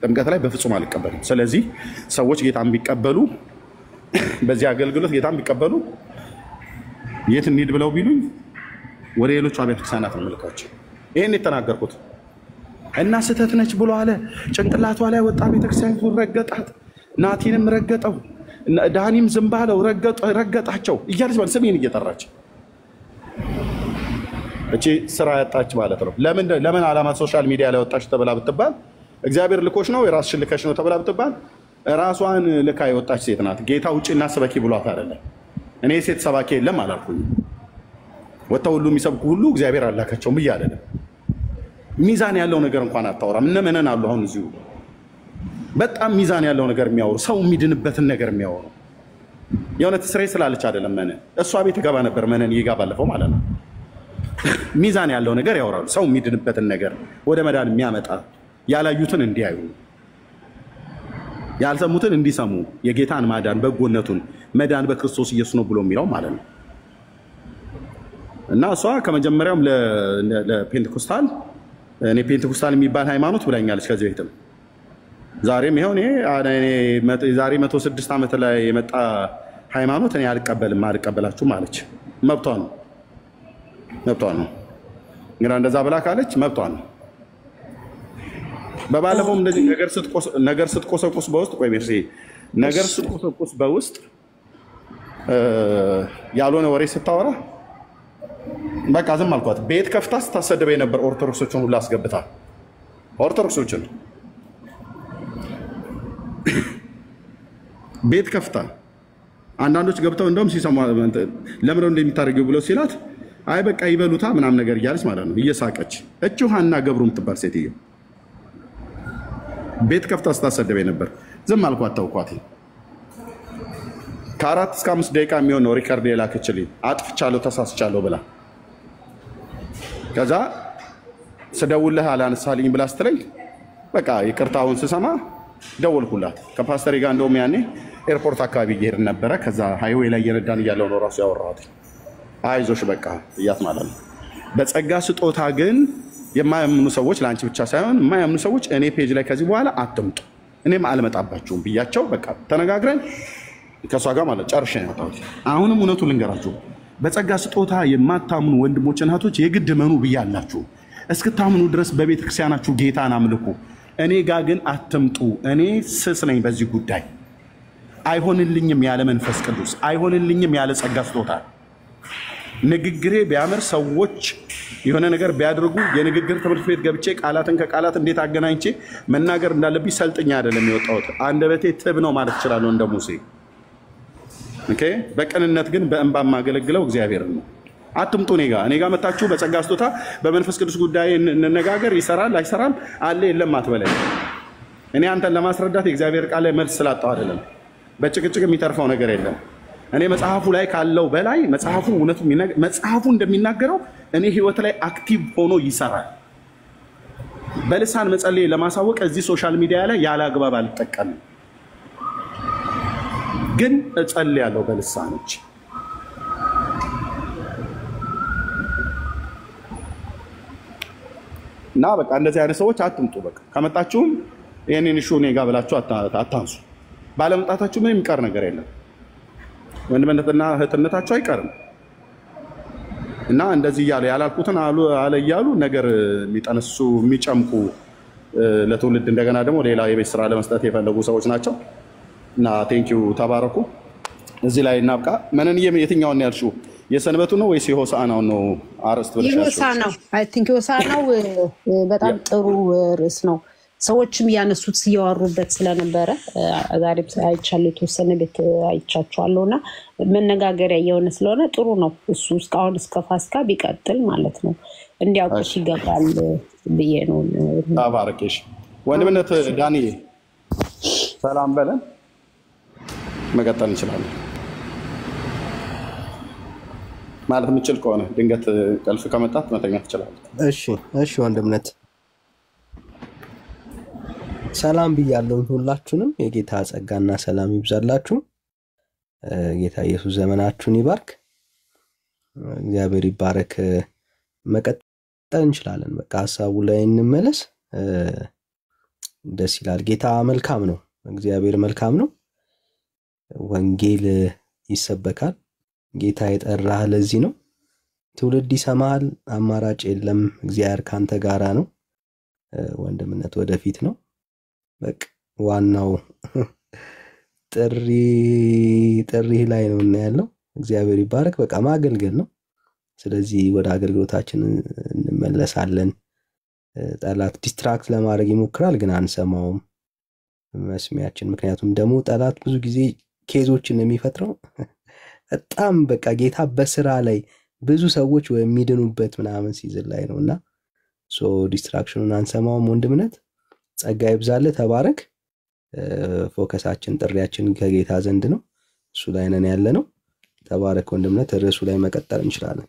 ጥምቀት ላይ በፍጹም አልቀበልም። ስለዚህ ሰዎች ጌታን ቢቀበሉ፣ በዚህ አገልግሎት ጌታን ቢቀበሉ የት እንሂድ ብለው ቢሉኝ ወደ ሌሎቹ አብያተ ክርስቲያናት ነው የምልካቸው። ይሄን የተናገርኩት እና ስህተት ነች ብሎ አለ። ጭንቅላቷ ላይ ወጣ። ቤተክርስቲያኒቱን ረገጣት። ናቲንም ረገጠው። ዳኒም ዝም ባለው ረገጣቸው እያለች ማለት ስሜን እየጠራች እቺ ስራ ያጣች ማለት ነው። ለምን ዓላማ ሶሻል ሚዲያ ላይ ወጣች ተብላ ብትባል እግዚአብሔር ልኮሽ ነው የራስሽን ልከሽ ነው ተብላ ብትባል ራሷን ልካ የወጣች ሴት ናት። ጌታ ውጪና ስበኪ ብሏት አይደለም። እኔ ሴት ሰባኪ የለም አላልኩኝ። ወጣው ሁሉ የሚሰብኩ ሁሉ እግዚአብሔር አላካቸውም እያለ ነው። ሚዛን ያለው ነገር እንኳን አታወራም። እነ መነን አሉ አሁን እዚሁ በጣም ሚዛን ያለው ነገር የሚያወሩ ሰው የሚድንበትን ነገር የሚያወሩ የእውነት ስሬ ስላለች አይደለም። መነን እሷ ቤት ገባ ነበር። መነን ይጋ ባለፈው ማለት ነው። ሚዛን ያለው ነገር ያወራሉ። ሰው የሚድንበትን ነገር ወደ መዳን የሚያመጣ ያላዩትን እንዲያዩ ያልሰሙትን እንዲሰሙ የጌታን ማዳን በጎነቱን መዳን በክርስቶስ ኢየሱስ ነው ብሎ የሚለው ማለት ነው። እና እሷ ከመጀመሪያውም ለፔንቴኮስታል እኔ ፔንቴኮስታል የሚባል ሃይማኖት ብላኛለች ከዚህ በፊትም ዛሬም ይሄው እኔ ዛሬ 106 ዓመት ላይ የመጣ ሃይማኖት እኔ አልቀበላችሁም ማለች። መብቷ ነው። እንግዲህ እንደዛ ብላ ካለች መብቷ ነው። በባለፈው እንደዚህ ነገር ስትቆሰቁስ በውስጥ ቆይ ሜርሲ ነገር ስትቆሰቁስ በውስጥ ያልሆነ ወሬ ስታወራ በቃ ዝም አልኳት። ቤት ከፍታ ስታሰደበ የነበር ኦርቶዶክሶችን ሁሉ አስገብታ ኦርቶዶክሶችን ቤት ከፍታ አንዳንዶች ገብተው እንደውም ሲሰማ ለምን እንደሚታረጊው ብለው ሲላት አይ በቃ ይበሉታ ምናምን ነገር እያለች ማለት ነው እየሳቀች እቺ ሀና ገብሩ የምትባል ሴትዮ ቤት ከፍታ ስታሰደበ ነበር። ዝም አልኳት፣ ተውኳት። ከ4 እስከ 5 ደቂቃ የሚሆን ነው ሪከርድ የላከችልኝ አጥፍቻለሁ ተሳስቻለሁ ብላ። ከዛ ስደውልህ አላነሳልኝ ብላ ስትለኝ በቃ ይቅርታውን ስሰማ ደወልኩላት። ከፓስተር ጋር እንደውም ያኔ ኤርፖርት አካባቢ እየሄድን ነበረ። ከዛ ሃይዌይ ላይ እየነዳን እያለው ነው ራሱ ያወራሁት። አይዞሽ በቃ እያት ማለት ነው። በጸጋ ስጦታ ግን የማያምኑ ሰዎች ለአንቺ ብቻ ሳይሆን የማያምኑ ሰዎች እኔ ፔጅ ላይ ከዚህ በኋላ አትምጡ፣ እኔም አልመጣባችሁም ብያቸው በቃ ተነጋግረን ከሷ ጋር ማለት ጨርሼ ነው የመጣሁት። አሁንም እውነቱን ልንገራችሁ፣ በጸጋ ስጦታ የማታምኑ ወንድሞች እህቶች የግድ መኑ ብያላችሁ። እስክታምኑ ድረስ በቤተ ክርስቲያናችሁ ጌታን አምልኩ። እኔ ጋር ግን አትምጡ፣ እኔ ስስ ነኝ በዚህ ጉዳይ። አይሆንልኝም ያለ መንፈስ ቅዱስ፣ አይሆንልኝም ያለ ጸጋ ስጦታ። ንግግሬ ቢያምር ሰዎች የሆነ ነገር ቢያደርጉ የንግግር ትምህርት ቤት ገብቼ ቃላትን ከቃላት እንዴት አገናኝቼ መናገር እንዳለብኝ ሰልጥኛ አይደለም የወጣሁት። አንደበቴ ትብ ነው ማለት እችላለሁ እንደ ሙሴ። ኦኬ። በቅንነት ግን በእንባ የማገለግለው እግዚአብሔር ነው። አትምጡ እኔ ጋ መታችሁ በጸጋ ስጦታ በመንፈስ ቅዱስ ጉዳይ እንነጋገር፣ ይሰራል አይሰራም አለ የለም አትበለኝ። እኔ አንተን ለማስረዳት የእግዚአብሔር ቃል ላይ መልስ ስላጣው አይደለም። በጭቅጭቅ የሚተርፈው ነገር የለም። እኔ መጽሐፉ ላይ ካለው በላይ መጽሐፉ እውነቱ መጽሐፉ እንደሚናገረው እኔ ህይወት ላይ አክቲቭ ሆኖ ይሰራል። በልሳን መጸለይ ለማሳወቅ እዚህ ሶሻል ሚዲያ ላይ ያለ አግባብ አልጠቀምም፣ ግን እጸልያለሁ በልሳኖች። እና በቃ እንደዚህ አይነት ሰዎች አትምጡ። በቃ ከመጣችሁም ይሄንን እሹ እኔ ጋር ብላችሁ አታንሱ። ባለመምጣታችሁ ምንም የሚቀር ነገር የለም። ወንድምነትና እህትነታቸው አይቀርም። እና እንደዚህ እያለ ያላልኩትን አለ እያሉ ነገር የሚጠነሱ የሚጨምቁ ለትውልድ እንደገና ደግሞ ሌላ የቤት ስራ ለመስጠት የፈለጉ ሰዎች ናቸው። እና ቴንኪው ተባረኩ። እዚህ ላይ እናብቃ። ምንንም የትኛውን ያልሽው የሰንበቱ ነው ወይስ የሆሳዕናው ነው? አርስት ብለሽ የሆሳዕናው አይ ቲንክ የሆሳዕናው በጣም ጥሩ ርዕስ ነው። ሰዎችም ያነሱት ሲያወሩበት ስለነበረ ዛሬ አይቻለሁ፣ የተወሰነ ቤት አይቻቸዋለሁ እና መነጋገሪያ የሆነ ስለሆነ ጥሩ ነው። እሱ እስካሁን እስከ ፋሲካ ቢቀጥል ማለት ነው እንዲያውቁት ይገባል ብዬ ነው። ተባረክሽ ወንድምነት ዳኒ፣ ሰላም በለን መቀጠል እንችላለን ማለት የምችል ከሆነ ድንገት ቀልፍ ከመጣት መተኛት ትችላለህ። እሺ ወንድምነት ሰላም ብያለሁ ሁላችሁንም። የጌታ ጸጋና ሰላም ይብዛላችሁ። ጌታ ኢየሱስ ዘመናችሁን ይባርክ። እግዚአብሔር ይባረክ። መቀጠል እንችላለን። በቃ ሐሳቡ ላይ እንመለስ። ደስ ይላል። ጌታ መልካም ነው። እግዚአብሔር መልካም ነው። ወንጌል ይሰበካል። ጌታ የጠራህ ለዚህ ነው። ትውልድ ይሰማል። አማራጭ የለም። እግዚአብሔር ካንተ ጋራ ነው። ወንድምነት ወደፊት ነው። በቃ ዋናው ጥሪ ላይ ነው እና ያለው እግዚአብሔር ይባረክ። በቃ ማገልገል ነው። ስለዚህ ወደ አገልግሎታችን እንመለሳለን። ጠላት ዲስትራክት ለማድረግ ይሞክራል፣ ግን አንሰማውም መስሚያችን። ምክንያቱም ደግሞ ጠላት ብዙ ጊዜ ኬዞችን የሚፈጥረው በጣም በቃ ጌታ በስራ ላይ ብዙ ሰዎች የሚድኑበት ምናምን ሲዝን ላይ ነውና ዲስትራክሽኑን አንሰማውም። ወንድምነት ጸጋ ይብዛልህ። ተባረክ። ፎከሳችን ጥሪያችን ከጌታ ዘንድ ነው። እሱ ላይ ነን ያለ ነው። ተባረክ ወንድምነት። ርዕሱ ላይ መቀጠል እንችላለን።